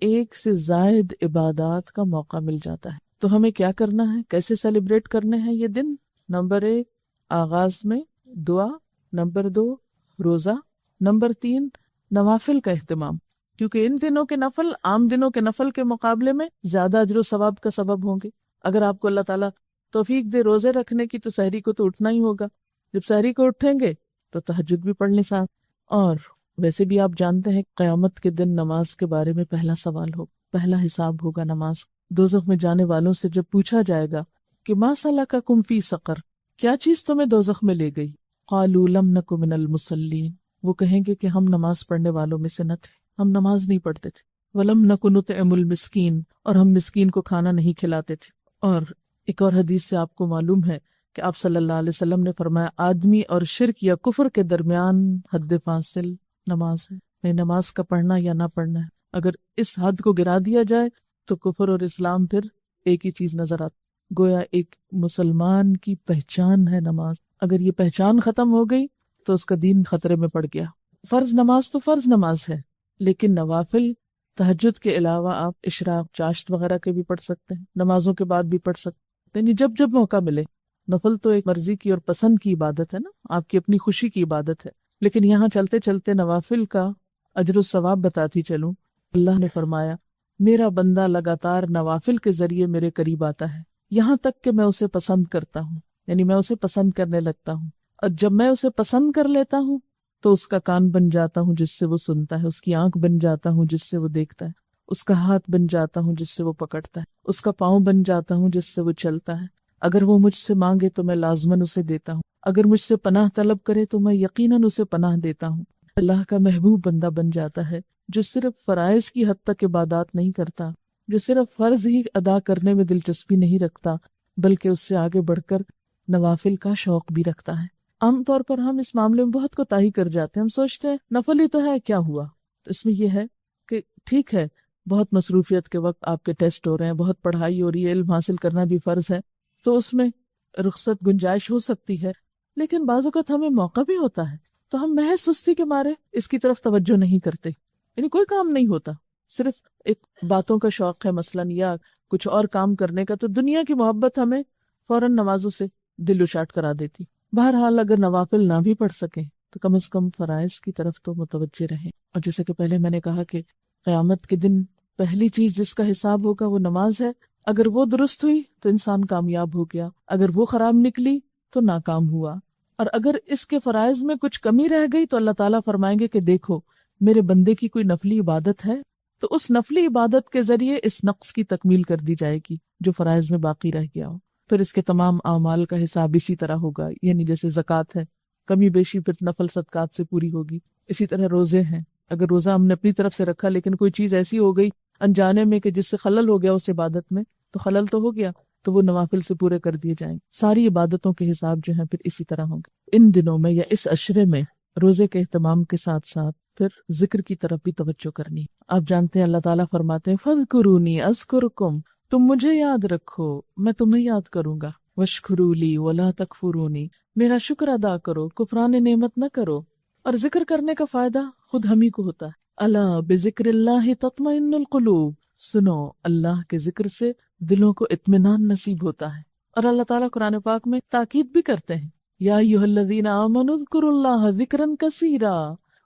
ایک سے زائد عبادات کا موقع مل جاتا ہے۔ تو ہمیں کیا کرنا ہے، کیسے سیلیبریٹ کرنے ہیں یہ دن؟ نمبر 1 آغاز میں دعا، نمبر 2 روزہ، نمبر 3 نوافل کا اہتمام، کیونکہ ان دنوں کے نفل عام دنوں کے نفل کے مقابلے میں زیادہ اجر و ثواب کا سبب ہوں گے۔ اگر آپ کو اللہ تعالیٰ توفیق دے روزے رکھنے کی تو سحری کو تو اٹھنا ہی ہوگا، جب سحری کو اٹھیں گے تو تہجد بھی پڑھ لیں ساتھ۔ اور ویسے بھی آپ جانتے ہیں قیامت کے دن نماز کے بارے میں پہلا سوال ہوگا، پہلا حساب ہوگا نماز۔ دوزخ میں جانے والوں سے جب پوچھا جائے گا کہ ما سلککم فی سقر، کیا چیز تمہیں دوزخ میں لے گئی؟ قالوا لم نک من المصلین، وہ کہیں گے کہ ہم نماز پڑھنے والوں میں سے نہ تھے، ہم نماز نہیں پڑھتے تھے۔ ولم نک نطعم المسکین، اور ہم مسکین کو کھانا نہیں کھلاتے تھے۔ اور ایک اور حدیث سے آپ کو معلوم ہے کہ آپ صلی اللہ علیہ وسلم نے فرمایا آدمی اور شرک یا کفر کے درمیان حد فاصل نماز ہے، نماز کا پڑھنا یا نہ پڑھنا ہے۔ اگر اس حد کو گرا دیا جائے تو کفر اور اسلام پھر ایک ہی چیز نظر آتی۔ گویا ایک مسلمان کی پہچان ہے نماز، اگر یہ پہچان ختم ہو گئی تو اس کا دین خطرے میں پڑ گیا۔ فرض نماز تو فرض نماز ہے، لیکن نوافل تہجد کے علاوہ آپ اشراق، چاشت وغیرہ کے بھی پڑھ سکتے ہیں، نمازوں کے بعد بھی پڑھ سکتے ہیں، یعنی جب جب موقع ملے۔ نفل تو ایک مرضی کی اور پسند کی عبادت ہے نا، آپ کی اپنی خوشی کی عبادت ہے، لیکن یہاں چلتے چلتے نوافل کا اجر و ثواب بتاتی چلوں۔ اللہ نے فرمایا میرا بندہ لگاتار نوافل کے ذریعے میرے قریب آتا ہے، یہاں تک کہ میں اسے پسند کرتا ہوں، یعنی میں اسے پسند کرنے لگتا ہوں، اور جب میں اسے پسند کر لیتا ہوں تو اس کا کان بن جاتا ہوں جس سے وہ سنتا ہے، اس کی آنکھ بن جاتا ہوں جس سے وہ دیکھتا ہے، اس کا ہاتھ بن جاتا ہوں جس سے وہ پکڑتا ہے، اس کا پاؤں بن جاتا ہوں جس سے وہ چلتا ہے۔ اگر وہ مجھ سے مانگے تو میں لازماً اسے دیتا ہوں، اگر مجھ سے پناہ طلب کرے تو میں یقیناً اسے پناہ دیتا ہوں۔ اللہ کا محبوب بندہ بن جاتا ہے جو صرف فرائض کی حد تک عبادات نہیں کرتا، جو صرف فرض ہی ادا کرنے میں دلچسپی نہیں رکھتا، بلکہ اس سے آگے بڑھ کر نوافل کا شوق بھی رکھتا ہے۔ عام طور پر ہم اس معاملے میں بہت کوتاہی کر جاتے ہیں، ہم سوچتے ہیں نفل ہی تو ہے، کیا ہوا؟ تو اس میں یہ ہے کہ ٹھیک ہے، بہت مصروفیت کے وقت آپ کے ٹیسٹ ہو رہے ہیں، بہت پڑھائی ہو رہی ہے، علم حاصل کرنا بھی فرض ہے، تو اس میں رخصت گنجائش ہو سکتی ہے، لیکن بعض اوقات ہمیں موقع بھی ہوتا ہے تو ہم محض سستی کے مارے اس کی طرف توجہ نہیں کرتے، یعنی کوئی کام نہیں ہوتا، صرف ایک باتوں کا شوق ہے مثلاً، یا کچھ اور کام کرنے کا، تو دنیا کی محبت ہمیں فوراً نمازوں سے دل اچاٹ کرا دیتی۔ بہرحال اگر نوافل نہ بھی پڑھ سکیں تو کم از کم فرائض کی طرف تو متوجہ رہیں۔ اور جیسے کہ پہلے میں نے کہا کہ قیامت کے دن پہلی چیز جس کا حساب ہوگا وہ نماز ہے، اگر وہ درست ہوئی تو انسان کامیاب ہو گیا، اگر وہ خراب نکلی تو ناکام ہوا۔ اور اگر اس کے فرائض میں کچھ کمی رہ گئی تو اللہ تعالیٰ فرمائیں گے کہ دیکھو میرے بندے کی کوئی نفلی عبادت ہے، تو اس نفلی عبادت کے ذریعے اس نقص کی تکمیل کر دی جائے گی جو فرائض میں باقی رہ گیا ہو۔ پھر اس کے تمام اعمال کا حساب اسی طرح ہوگا، یعنی جیسے زکوٰۃ ہے، کمی بیشی پھر نفل صدقات سے پوری ہوگی۔ اسی طرح روزے ہیں، اگر روزہ ہم نے اپنی طرف سے رکھا لیکن کوئی چیز ایسی ہو گئی انجانے میں کہ جس سے خلل ہو گیا اس عبادت میں، تو خلل تو ہو گیا، تو وہ نوافل سے پورے کر دیے جائیں گے۔ ساری عبادتوں کے حساب جو ہیں پھر اسی طرح ہوں گے۔ ان دنوں میں یا اس عشرے میں روزے کے اہتمام کے ساتھ ساتھ پھر ذکر کی طرف بھی توجہ کرنی۔ آپ جانتے ہیں اللہ تعالیٰ فرماتے ہیں فَاذْكُرُونِي أَذْكُرْكُمْ، تم مجھے یاد رکھو میں تمہیں یاد کروں گا، وَاشْكُرُوا لِي وَلَا تَكْفُرُونِي، میرا شکر ادا کرو، کفران نعمت نہ کرو۔ اور ذکر کرنے کا فائدہ خود ہم ہی کو ہوتا ہے۔ الا بذکر اللہ تطمئن القلوب، سنو اللہ کے ذکر سے دلوں کو اطمینان نصیب ہوتا ہے۔ اور اللہ تعالیٰ قرآن پاک میں تاکید بھی کرتے ہیں، یا ایھا الذین آمنوا اذکروا اللہ ذکرا کثیرا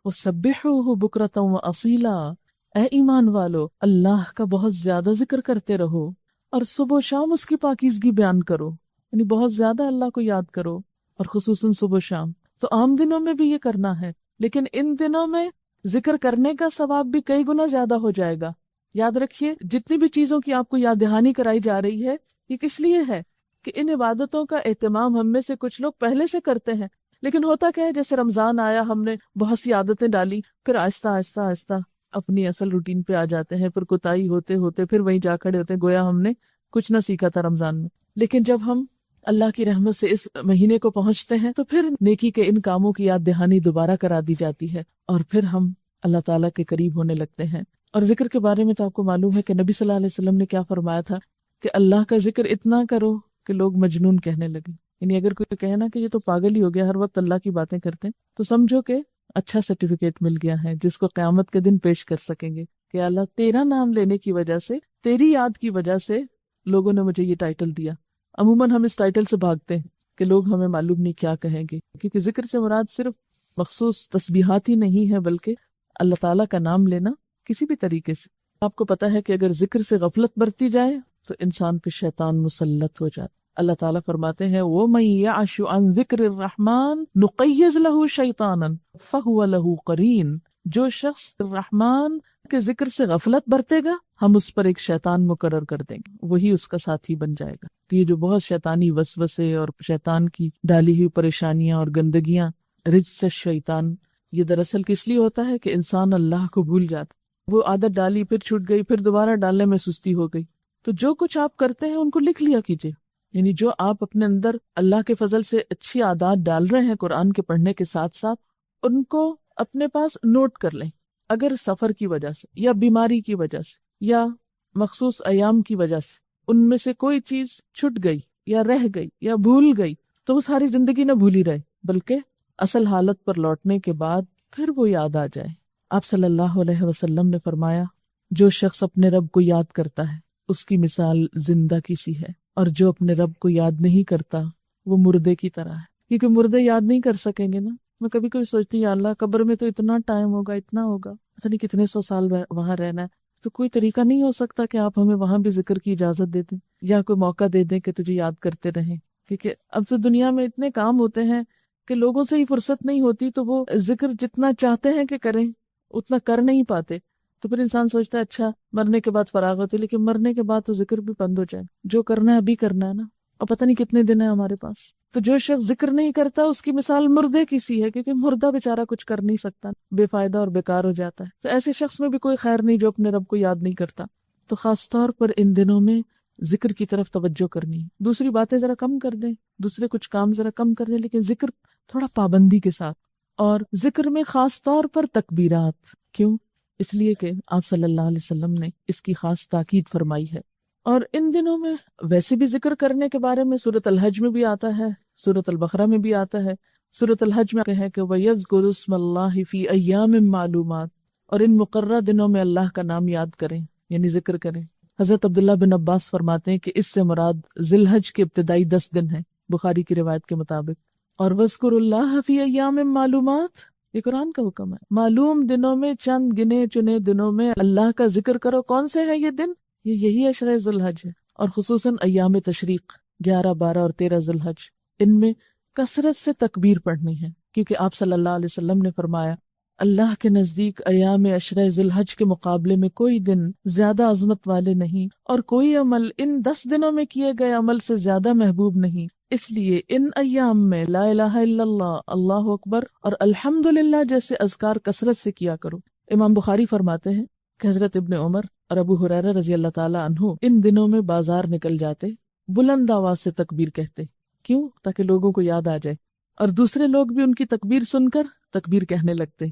وسبحوہ بکرۃ واصیلا، اے ایمان والو اللہ کا بہت زیادہ ذکر کرتے رہو اور صبح و شام اس کی پاکیزگی بیان کرو، یعنی بہت زیادہ اللہ کو یاد کرو، اور خصوصاً صبح و شام۔ تو عام دنوں میں بھی یہ کرنا ہے، لیکن ان دنوں میں ذکر کرنے کا ثواب بھی کئی گنا زیادہ ہو جائے گا۔ یاد رکھیے جتنی بھی چیزوں کی آپ کو یاد دہانی کرائی جا رہی ہے، یہ کس لیے ہے کہ ان عبادتوں کا اہتمام ہم میں سے کچھ لوگ پہلے سے کرتے ہیں، لیکن ہوتا کیا ہے جیسے رمضان آیا، ہم نے بہت سی عادتیں ڈالی، پھر آہستہ آہستہ آہستہ اپنی اصل روٹین پہ آ جاتے ہیں، پھر کوتاہی ہوتے ہوتے پھر وہیں جا کھڑے ہوتے ہیں گویا ہم نے کچھ نہ سیکھا تھا رمضان میں۔ لیکن جب ہم اللہ کی رحمت سے اس مہینے کو پہنچتے ہیں تو پھر نیکی کے ان کاموں کی یاد دہانی دوبارہ کرا دی جاتی ہے، اور پھر ہم اللہ تعالیٰ کے قریب ہونے لگتے ہیں۔ اور ذکر کے بارے میں تو آپ کو معلوم ہے کہ نبی صلی اللہ علیہ وسلم نے کیا فرمایا تھا کہ اللہ کا ذکر اتنا کرو کہ لوگ مجنون کہنے لگے، یعنی اگر کوئی کہے نا کہ یہ تو پاگل ہی ہو گیا، ہر وقت اللہ کی باتیں کرتے ہیں، تو سمجھو کہ اچھا سرٹیفکیٹ مل گیا ہے جس کو قیامت کے دن پیش کر سکیں گے کہ اللہ تیرا نام لینے کی وجہ سے، تیری یاد کی وجہ سے لوگوں نے مجھے یہ ٹائٹل دیا۔ عموماً ہم اس ٹائٹل سے بھاگتے ہیں کہ لوگ ہمیں معلوم نہیں کیا کہیں گے، کیونکہ ذکر سے مراد صرف مخصوص تسبیحات ہی نہیں ہے بلکہ اللہ تعالیٰ کا نام لینا کسی بھی طریقے سے۔ آپ کو پتا ہے کہ اگر ذکر سے غفلت برتی جائے تو انسان پہ شیطان مسلط ہو جاتا۔ اللہ تعالیٰ فرماتے ہیں وَمَن يَعْشُ عَن ذِكْرِ الرَّحْمَنِ نُقَيِّضْ لَهُ شَيْطَانًا فَهُوَ لَهُ قَرِينٌ، جو شخص رحمان کے ذکر سے غفلت برتے گا ہم اس پر ایک شیطان مقرر کر دیں گے، وہی اس کا ساتھی بن جائے گا۔ تو یہ جو بہت شیطانی وسوسے اور شیطان کی ڈالی ہوئی پریشانیاں اور گندگیاں، رجس الشیطان، یہ دراصل کس لیے ہوتا ہے کہ انسان اللہ کو بھول جاتا، وہ عادت ڈالی پھر چھوٹ گئی، پھر دوبارہ ڈالنے میں سستی ہو گئی۔ تو جو کچھ آپ کرتے ہیں ان کو لکھ لیا کیجیے، یعنی جو آپ اپنے اندر اللہ کے فضل سے اچھی عادات ڈال رہے ہیں قرآن کے پڑھنے کے ساتھ ساتھ، ان کو اپنے پاس نوٹ کر لیں۔ اگر سفر کی وجہ سے یا بیماری کی وجہ سے یا مخصوص ایام کی وجہ سے ان میں سے کوئی چیز چھٹ گئی یا رہ گئی یا بھول گئی تو وہ ساری زندگی نہ بھولی رہے، بلکہ اصل حالت پر لوٹنے کے بعد پھر وہ یاد آ جائے۔ آپ صلی اللہ علیہ وسلم نے فرمایا جو شخص اپنے رب کو یاد کرتا ہے اس کی مثال زندہ کی سی ہے، اور جو اپنے رب کو یاد نہیں کرتا وہ مردے کی طرح ہے، کیونکہ مردے یاد نہیں کر سکیں گے نا۔ میں کبھی کبھی سوچتی یا اللہ قبر میں تو اتنا ٹائم ہوگا، اتنا ہوگا، پتہ نہیں کتنے 100 سال وہاں رہنا ہے، تو کوئی طریقہ نہیں ہو سکتا کہ آپ ہمیں وہاں بھی ذکر کی اجازت دے دیں یا کوئی موقع دے دیں کہ تجھے یاد کرتے رہیں، کیونکہ اب تو دنیا میں اتنے کام ہوتے ہیں کہ لوگوں سے ہی فرصت نہیں ہوتی، تو وہ ذکر جتنا چاہتے ہیں کہ کریں اتنا کر نہیں پاتے۔ تو پھر انسان سوچتا ہے اچھا مرنے کے بعد فراغ ہوتے، لیکن مرنے کے بعد تو ذکر بھی بند ہو جائے، جو کرنا ہے ابھی کرنا ہے نا، اور پتہ نہیں کتنے دن ہیں ہمارے پاس۔ تو جو شخص ذکر نہیں کرتا اس کی مثال مردے کی سی ہے، کیونکہ مردہ بیچارہ کچھ کر نہیں سکتا، بے فائدہ اور بیکار ہو جاتا ہے۔ تو ایسے شخص میں بھی کوئی خیر نہیں جو اپنے رب کو یاد نہیں کرتا۔ تو خاص طور پر ان دنوں میں ذکر کی طرف توجہ کرنی ہے، دوسری باتیں ذرا کم کر دیں، دوسرے کچھ کام ذرا کم کر دیں، لیکن ذکر تھوڑا پابندی کے ساتھ، اور ذکر میں خاص طور پر تکبیرات۔ کیوں؟ اس لیے کہ آپ صلی اللہ علیہ وسلم نے اس کی خاص تاکید فرمائی ہے۔ اور ان دنوں میں ویسے بھی ذکر کرنے کے بارے میں سورۃ الحج میں بھی آتا ہے، سورۃ البقرہ میں بھی آتا ہے۔ سورۃ الحج میں ہے کہ وَيَذْكُرُ اسْمَ اللَّهِ فِي أَيَّامٍ مَّعْلُومَاتٍ، اور ان مقررہ دنوں میں اللہ کا نام یاد کریں، یعنی ذکر کریں۔ حضرت عبداللہ بن عباس فرماتے ہیں کہ اس سے مراد ذی الحج کے ابتدائی 10 دن ہیں بخاری کی روایت کے مطابق۔ اور وَاذْكُرُوا اللَّهَ فِي أَيَّامٍ مَّعْلُومَاتٍ، یہ قرآن کا حکم ہے، معلوم دنوں میں، چند گنے چنے دنوں میں اللہ کا ذکر کرو۔ کون سے ہیں یہ دن؟ یہی عشرہ ذی الحج ہے۔ اور خصوصاً ایام تشریق 11، 12 اور 13 ذی الحج، ان میں کثرت سے تکبیر پڑھنی ہے، کیونکہ آپ صلی اللہ علیہ وسلم نے فرمایا اللہ کے نزدیک ایام عشرہ ذی الحج کے مقابلے میں کوئی دن زیادہ عظمت والے نہیں، اور کوئی عمل ان 10 دنوں میں کیے گئے عمل سے زیادہ محبوب نہیں، اس لیے ان ایام میں لا الہ الا اللہ، اللہ اکبر اور الحمدللہ جیسے اذکار کثرت سے کیا کرو۔ امام بخاری فرماتے ہیں کہ حضرت ابن عمر اور ابو ہریرہ رضی اللہ تعالی عنہ ان دنوں میں بازار نکل جاتے، بلند آواز سے تکبیر کہتے، کیوں؟ تاکہ لوگوں کو یاد آ جائے، اور دوسرے لوگ بھی ان کی تکبیر سن کر تکبیر کہنے لگتے۔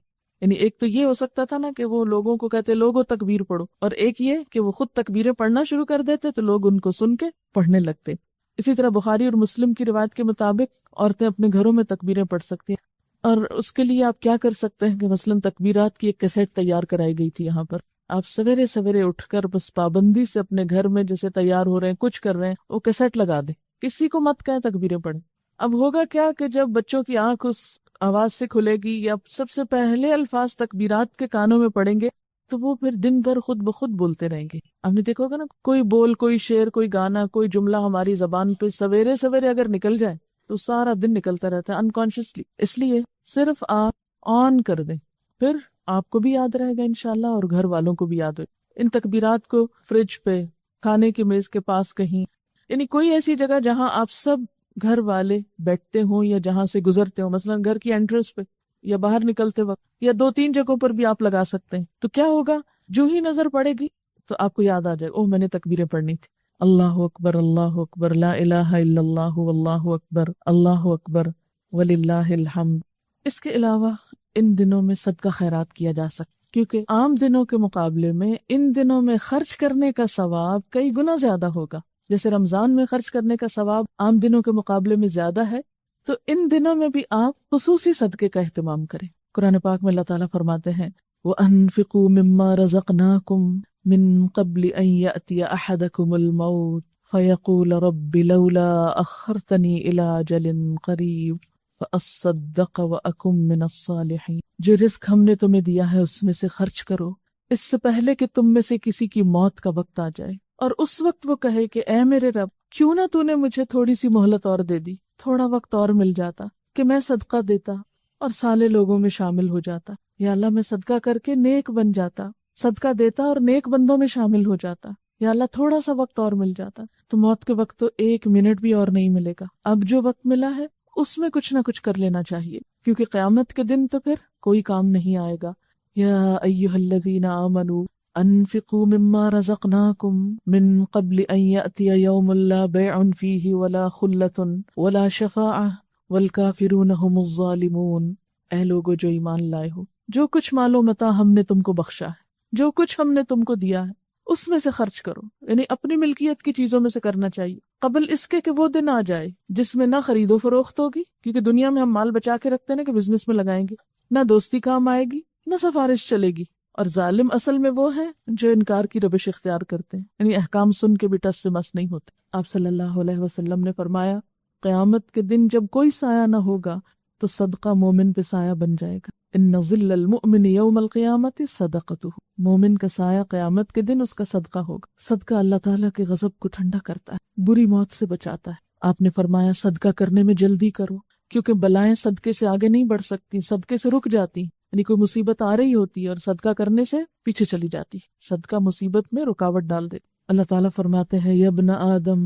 یعنی ایک تو یہ ہو سکتا تھا نا کہ وہ لوگوں کو کہتے لوگوں تکبیر پڑھو، اور ایک یہ کہ وہ خود تکبیریں پڑھنا شروع کر دیتے تو لوگ ان کو سن کے پڑھنے لگتے۔ اسی طرح بخاری اور مسلم کی روایت کے مطابق عورتیں اپنے گھروں میں تکبیریں پڑھ سکتی ہیں، اور اس کے لیے آپ کیا کر سکتے ہیں کہ مثلاً تکبیرات کی ایک کیسٹ تیار کرائی گئی تھی یہاں پر، آپ سویرے سویرے اٹھ کر بس پابندی سے اپنے گھر میں جیسے تیار ہو رہے ہیں کچھ کر رہے ہیں وہ کیسٹ لگا دیں، کسی کو مت کہیں تکبیریں پڑھیں۔ اب ہوگا کیا کہ جب بچوں کی آنکھ اس آواز سے کھلے گی یا سب سے پہلے الفاظ تکبیرات کے کانوں میں پڑیں گے تو وہ پھر دن بھر خود بخود بولتے رہیں گے۔ آپ نے دیکھا ہوگا نا، کوئی بول، کوئی شعر، کوئی گانا، کوئی جملہ ہماری زبان پہ سویرے سویرے اگر نکل جائے تو سارا دن نکلتا رہتا ہے انکانشیسلی۔ اس لیے صرف آپ آن کر دیں، پھر آپ کو بھی یاد رہے گا انشاءاللہ اور گھر والوں کو بھی یاد ہو۔ ان تکبیرات کو فریج پہ، کھانے کی میز کے پاس کہیں، یعنی کوئی ایسی جگہ جہاں آپ سب گھر والے بیٹھتے ہوں یا جہاں سے گزرتے ہوں، مثلا گھر کی انٹرنس پہ یا باہر نکلتے وقت، یا 2-3 جگہوں پر بھی آپ لگا سکتے ہیں۔ تو کیا ہوگا، جو ہی نظر پڑے گی تو آپ کو یاد آ جائے اوہ میں نے تکبیریں پڑھنی تھی، اللہ اکبر، اللہ اکبر، لا الہ الا اللہ، واللہ اکبر، اللہ اکبر، وللہ الحمد۔ اس کے علاوہ ان دنوں میں صدقہ خیرات کیا جا سکتا، کیونکہ عام دنوں کے مقابلے میں ان دنوں میں خرچ کرنے کا ثواب کئی گنا زیادہ ہوگا۔ جیسے رمضان میں خرچ کرنے کا ثواب عام دنوں کے مقابلے میں زیادہ ہے، تو ان دنوں میں بھی آپ خصوصی صدقے کا اہتمام کریں۔ قرآن پاک میں اللہ تعالیٰ فرماتے ہیں وَأَنفِقُوا مِمَّا رَزَقْنَاكُمْ مِن قَبْلِ أَن يَأْتِيَ أَحَدَكُمُ الْمَوْتُ فَيَقُولَ رَبِّ لَوْلَا أَخَّرْتَنِي إِلَىٰ أَجَلٍ قَرِيبٍ فَأَصَّدَّقَ وَأَكُن مِّنَ الصَّالِحِينَ۔ جو رزق ہم نے تمہیں دیا ہے اس میں سے خرچ کرو، اس سے پہلے کہ تم میں سے کسی کی موت کا وقت آ جائے، اور اس وقت وہ کہے کہ اے میرے رب، کیوں نہ تو نے مجھے تھوڑی سی مہلت اور دے دی، تھوڑا وقت اور مل جاتا کہ میں صدقہ دیتا اور صالح لوگوں میں شامل ہو جاتا، یا اللہ میں صدقہ کر کے نیک بن جاتا، صدقہ دیتا اور نیک بندوں میں شامل ہو جاتا، یا اللہ تھوڑا سا وقت اور مل جاتا۔ تو موت کے وقت تو 1 منٹ بھی اور نہیں ملے گا، اب جو وقت ملا ہے اس میں کچھ نہ کچھ کر لینا چاہیے، کیونکہ قیامت کے دن تو پھر کوئی کام نہیں آئے گا۔ یا ایھا الذین آمنوا انفقوا مما رزقناکم من قبل ان یأتی یوم لا بیع فیہ ولا خلۃ ولا شفاعۃ والکافرون هم الظالمون۔ اے لوگو جو ایمان لائے ہو، جو کچھ مال و متاع ہم نے تم کو بخشا ہے، جو کچھ ہم نے تم کو دیا ہے، اس میں سے خرچ کرو، یعنی اپنی ملکیت کی چیزوں میں سے کرنا چاہیے، قبل اس کے کہ وہ دن آ جائے جس میں نہ خرید و فروخت ہوگی، کیونکہ دنیا میں ہم مال بچا کے رکھتے ہیں کہ بزنس میں لگائیں گے، نہ دوستی کام آئے گی، نہ سفارش چلے گی، اور ظالم اصل میں وہ ہیں جو انکار کی روش اختیار کرتے ہیں، یعنی احکام سن کے بھی ٹس سے مس نہیں ہوتے۔ آپ صلی اللہ علیہ وسلم نے فرمایا قیامت کے دن جب کوئی سایہ نہ ہوگا تو صدقہ مومن پہ سایہ بن جائے گا۔ ان ظل المؤمن یوم القیامت صدقتہ، مومن کا سایہ قیامت کے دن اس کا صدقہ ہوگا۔ صدقہ اللہ تعالیٰ کے غضب کو ٹھنڈا کرتا ہے، بری موت سے بچاتا ہے۔ آپ نے فرمایا صدقہ کرنے میں جلدی کرو، کیونکہ بلائیں صدقے سے آگے نہیں بڑھ سکتی، صدقے سے رک جاتی، یعنی کوئی مصیبت آ رہی ہوتی ہے اور صدقہ کرنے سے پیچھے چلی جاتی، صدقہ مصیبت میں رکاوٹ ڈال دیتی۔ اللہ تعالیٰ فرماتے ہیں یا ابن آدم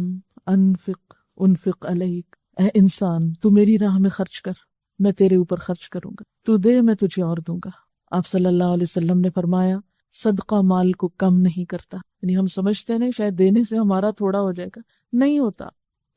انفق علیک، اے انسان تو میری راہ میں خرچ کر، میں تیرے اوپر خرچ کروں گا، تو دے میں تجھے اور دوں گا۔ آپ صلی اللہ علیہ وسلم نے فرمایا صدقہ مال کو کم نہیں کرتا، یعنی ہم سمجھتے ہیں شاید دینے سے ہمارا تھوڑا ہو جائے گا، نہیں ہوتا،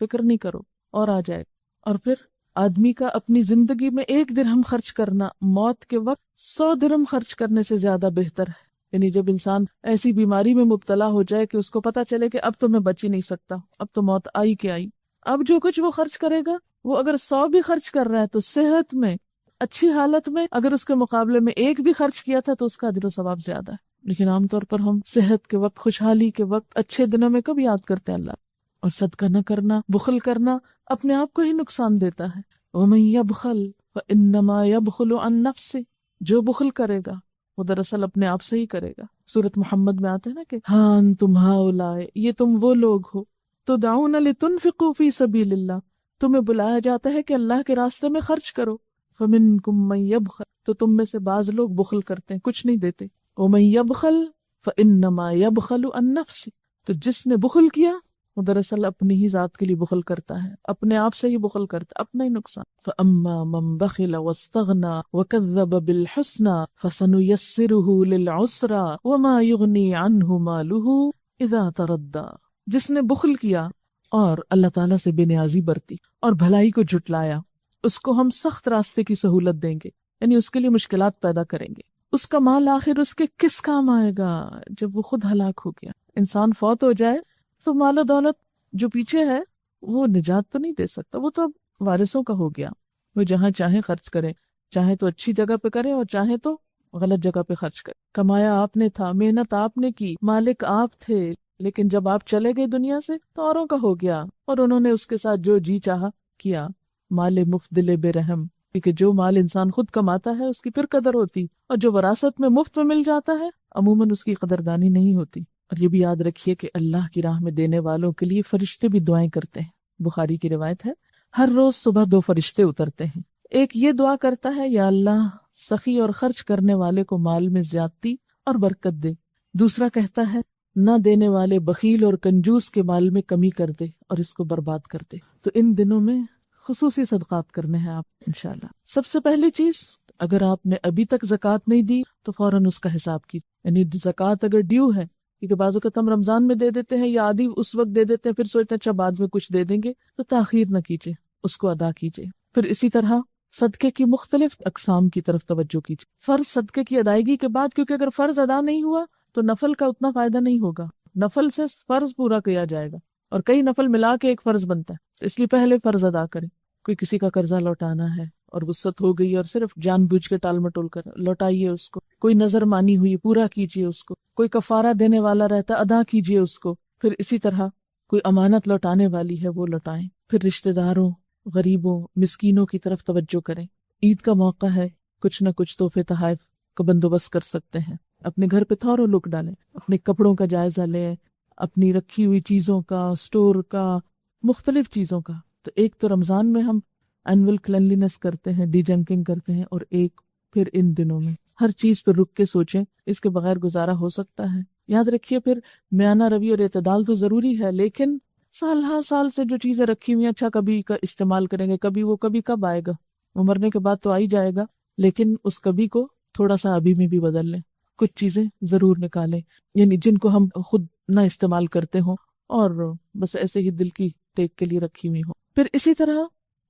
فکر نہیں کرو اور آ جائے گا۔ اور پھر آدمی کا اپنی زندگی میں 1 درہم خرچ کرنا موت کے وقت 100 درہم خرچ کرنے سے زیادہ بہتر ہے۔ یعنی جب انسان ایسی بیماری میں مبتلا ہو جائے کہ اس کو پتا چلے کہ اب تو میں بچ ہی نہیں سکتا، اب تو موت آئی کہ آئی، اب جو کچھ وہ خرچ کرے گا، وہ اگر 100 بھی خرچ کر رہا ہے تو صحت میں، اچھی حالت میں، اگر اس کے مقابلے میں 1 بھی خرچ کیا تھا تو اس کا اجر و ثواب زیادہ ہے۔ لیکن عام طور پر ہم صحت کے وقت، خوشحالی کے وقت، اچھے دنوں میں کب یاد کرتے ہیں اللہ؟ اور صدقہ نہ کرنا، بخل کرنا اپنے آپ کو ہی نقصان دیتا ہے۔ وَمَن يَبْخَلْ فَإِنَّمَا يَبْخُلُ عَن نَفْسِهِ، جو بخل کرے گا وہ دراصل اپنے آپ سے ہی کرے گا۔ سورۃ محمد میں آتا ہے نا کہ ہاں انتم ہؤلاء، یہ تم وہ لوگ ہو تدعون لتنفقوا فی سبیل اللہ، تمہیں بلایا جاتا ہے کہ اللہ کے راستے میں خرچ کرو. فمنکم من یبخل، تو تم میں سے بعض لوگ بخل کرتے ہیں، کچھ نہیں دیتے. ومن یبخل فانما یبخل عن نفسہ، تو جس نے بخل کیا وہ دراصل اپنی ہی ذات کے لیے بخل کرتا ہے، اپنے آپ سے ہی بخل کرتا ہے، اپنا ہی نقصان. فاما من بخل واستغنى وكذب بالحسنى فسنيسره للعسرى وما يغني عنه ماله اذا تردى، جس نے بخل کیا اور اللہ تعالیٰ سے بے نیازی برتی اور بھلائی کو جھٹلایا، اس کو ہم سخت راستے کی سہولت دیں گے، یعنی اس کے لیے مشکلات پیدا کریں گے. اس کا مال آخر اس کے کس کام آئے گا جب وہ خود ہلاک ہو گیا؟ انسان فوت ہو جائے تو مال و دولت جو پیچھے ہے وہ نجات تو نہیں دے سکتا، وہ تو اب وارثوں کا ہو گیا. وہ جہاں چاہیں خرچ کرے، چاہے تو اچھی جگہ پہ کرے اور چاہے تو غلط جگہ پہ خرچ کرے. کمایا آپ نے تھا، محنت آپ نے کی، مالک آپ تھے، لیکن جب آپ چلے گئے دنیا سے تو اوروں کا ہو گیا اور انہوں نے اس کے ساتھ جو جی چاہا کیا. مال مفت دل بے رحم، کیونکہ جو مال انسان خود کماتا ہے اس کی پھر قدر ہوتی، اور جو وراثت میں مفت میں مل جاتا ہے عموماً اس کی قدردانی نہیں ہوتی. اور یہ بھی یاد رکھیے کہ اللہ کی راہ میں دینے والوں کے لیے فرشتے بھی دعائیں کرتے ہیں. بخاری کی روایت ہے، ہر روز صبح 2 فرشتے اترتے ہیں. ایک یہ دعا کرتا ہے، یا اللہ سخی اور خرچ کرنے والے کو مال میں زیادتی اور برکت دے. دوسرا کہتا ہے، نہ دینے والے بخیل اور کنجوس کے مال میں کمی کر دے اور اس کو برباد کر دے. تو ان دنوں میں خصوصی صدقات کرنے ہیں آپ انشاءاللہ. سب سے پہلی چیز، اگر آپ نے ابھی تک زکوٰۃ نہیں دی تو فوراً اس کا حساب کیجیے. یعنی زکوٰۃ اگر ڈیو ہے، کیونکہ بعض اوقات ہم رمضان میں دے دیتے ہیں یا آدھی اس وقت دے دیتے ہیں، پھر سوچتے ہیں اچھا بعد میں کچھ دے دیں گے، تو تاخیر نہ کیجیے، اس کو ادا کیجیے. پھر اسی طرح صدقے کی مختلف اقسام کی طرف توجہ کیجیے. فرض صدقے کی ادائیگی کے بعد، کیونکہ اگر فرض ادا نہیں ہوا تو نفل کا اتنا فائدہ نہیں ہوگا، نفل سے فرض پورا کیا جائے گا اور کئی نفل ملا کے ایک فرض بنتا ہے. اس لیے پہلے فرض ادا کریں. کوئی کسی کا قرضہ لوٹانا ہے اور وسعت ہو گئی اور صرف جان بوجھ کے ٹال مٹول کر لوٹائیے اس کو. کوئی نظر مانی ہوئی پورا کیجیے اس کو. کوئی کفارہ دینے والا رہتا ادا کیجیے اس کو. پھر اسی طرح کوئی امانت لوٹانے والی ہے وہ لوٹائیں. پھر رشتہ داروں، غریبوں، مسکینوں کی طرف توجہ کریں. عید کا موقع ہے، کچھ نہ کچھ تحفے تحائف کا بندوبست کر سکتے ہیں. اپنے گھر پہ تھوڑا لک ڈالیں، اپنے کپڑوں کا جائزہ لیں، اپنی رکھی ہوئی چیزوں کا، سٹور کا، مختلف چیزوں کا. تو ایک تو رمضان میں ہم اینول کلینلینس کرتے ہیں، ڈی جنکنگ کرتے ہیں، اور ایک پھر ان دنوں میں ہر چیز پہ رک کے سوچیں، اس کے بغیر گزارا ہو سکتا ہے. یاد رکھیے پھر میانہ روی اور اعتدال تو ضروری ہے، لیکن سال ہر سال سے جو چیزیں رکھی ہوئی ہیں، اچھا کبھی کا استعمال کریں گے، کبھی کب آئے گا، وہ مرنے کے بعد تو آ ہی جائے گا، لیکن اس کبھی کو تھوڑا سا ابھی میں بھی بدل لیں. کچھ چیزیں ضرور نکالیں، یعنی جن کو ہم خود نہ استعمال کرتے ہوں اور بس ایسے ہی دل کی ٹیک کے لیے رکھی ہوئی ہوں. پھر اسی طرح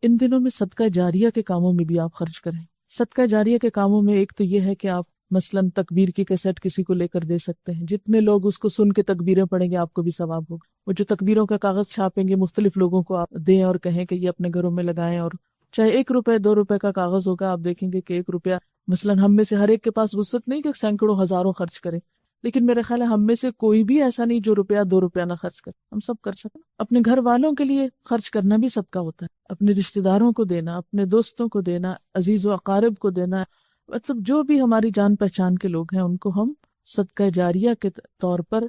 ان دنوں میں صدقہ جاریہ کے کاموں میں بھی آپ خرچ کریں. صدقہ جاریہ کے کاموں میں ایک تو یہ ہے کہ آپ مثلاً تکبیر کی کیسٹ کسی کو لے کر دے سکتے ہیں. جتنے لوگ اس کو سن کے تکبیریں پڑھیں گے آپ کو بھی ثواب ہوگا. وہ جو تکبیروں کا کاغذ چھاپیں گے مختلف لوگوں کو آپ دیں اور کہیں کہ یہ اپنے گھروں میں لگائیں، اور چاہے 1 روپے 2 روپے کا کاغذ ہوگا، آپ دیکھیں گے کہ 1 روپیہ مثلاً ہم میں سے ہر ایک کے پاس وسعت نہیں کہ سینکڑوں ہزاروں خرچ کرے، لیکن میرے خیال ہے ہم میں سے کوئی بھی ایسا نہیں جو 1 2 روپیہ نہ خرچ کرے. ہم سب کر سکیں. اپنے گھر والوں کے لیے خرچ کرنا بھی صدقہ ہوتا ہے. اپنے رشتہ داروں کو دینا، اپنے دوستوں کو دینا، عزیز و اقارب کو دینا، مطلب جو بھی ہماری جان پہچان کے لوگ ہیں ان کو ہم صدقہ جاریہ کے طور پر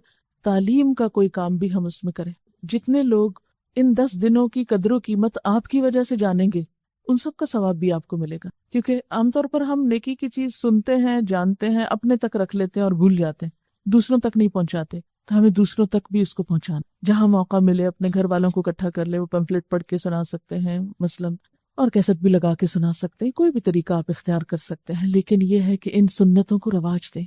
تعلیم کا کوئی کام بھی ہم اس میں کریں. جتنے لوگ ان 10 دنوں کی قدر و قیمت آپ کی وجہ سے جانیں گے ان سب کا ثواب بھی آپ کو ملے گا. کیونکہ عام طور پر ہم نیکی کی چیز سنتے ہیں، جانتے ہیں، اپنے تک رکھ لیتے ہیں اور بھول جاتے ہیں، دوسروں تک نہیں پہنچاتے. تو ہمیں دوسروں تک بھی اس کو پہنچانا. جہاں موقع ملے اپنے گھر والوں کو اکٹھا کر لے، وہ پمفلٹ پڑھ کے سنا سکتے ہیں مثلاً، اور کیسٹ بھی لگا کے سنا سکتے ہیں. کوئی بھی طریقہ آپ اختیار کر سکتے ہیں، لیکن یہ ہے کہ ان سنتوں کو رواج دیں،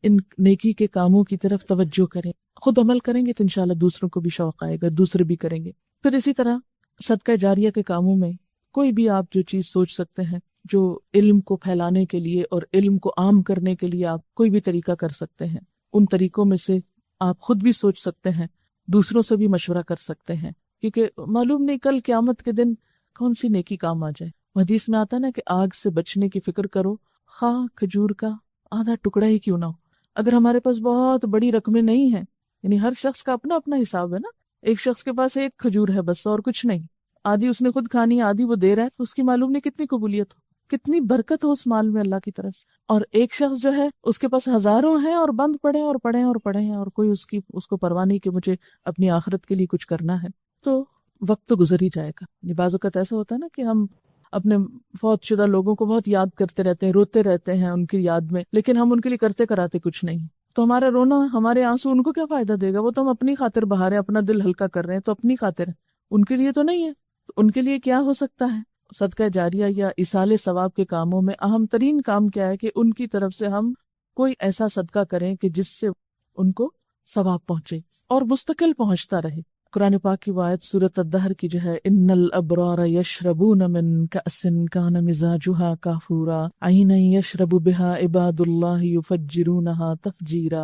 ان نیکی کے کاموں کی طرف توجہ کریں. خود عمل کریں گے تو انشاءاللہ دوسروں کو بھی شوق آئے گا، دوسرے بھی کریں گے. پھر اسی طرح صدقہ جاریہ کے کاموں میں کوئی بھی آپ جو چیز سوچ سکتے ہیں جو علم کو پھیلانے کے لیے اور علم کو عام کرنے کے لیے آپ کوئی بھی طریقہ کر سکتے ہیں. ان طریقوں میں سے آپ خود بھی سوچ سکتے ہیں، دوسروں سے بھی مشورہ کر سکتے ہیں، کیونکہ معلوم نہیں کل قیامت کے دن کون سی نیکی کام آ جائے. حدیث میں آتا نا کہ آگ سے بچنے کی فکر کرو، خواہ کھجور کا آدھا ٹکڑا ہی کیوں نہ ہو. اگر ہمارے پاس بہت بڑی رقمیں نہیں ہیں، یعنی ہر شخص کا اپنا اپنا حساب ہے نا، ایک شخص کے پاس 1 کھجور ہے بس اور کچھ نہیں، آدھی اس نے خود کھانی، آدھی وہ دے رہا ہے، تو اس کی معلوم نہیں کتنی قبولیت ہو. کتنی برکت ہو اس مال میں اللہ کی طرف سے. اور ایک شخص جو ہے اس کے پاس ہزاروں ہیں اور بند پڑے اور پڑے اور پڑے ہیں، اور کوئی اس کو پرواہ نہیں کہ مجھے اپنی آخرت کے لیے کچھ کرنا ہے. تو وقت تو گزر ہی جائے گا. بعض اوقات ایسا ہوتا ہے نا کہ ہم اپنے فوت شدہ لوگوں کو بہت یاد کرتے رہتے ہیں، روتے رہتے ہیں ان کی یاد میں، لیکن ہم ان کے لیے کرتے کراتے کچھ نہیں. تو ہمارا رونا، ہمارے آنسو ان کو کیا فائدہ دے گا؟ وہ تو ہم اپنی خاطر بہا رہے ہیں، اپنا دل ہلکا کر رہے ہیں، تو اپنی خاطر ہے، ان کے لیے تو نہیں ہے. تو ان کے لیے کیا ہو سکتا ہے؟ صدقہ جاریہ یا ایصال ثواب کے کاموں میں اہم ترین کام کیا ہے کہ ان کی طرف سے ہم کوئی ایسا صدقہ کریں کہ جس سے ان کو ثواب پہنچے اور مستقل پہنچتا رہے. قرآن پاک کی آیت سورۃ الدہر کی جو ہے، ان الابرار یشربون من کأس کان مزاجها کافورا عینا یشرب بها عباد اللہ یفجرونها تفجیرا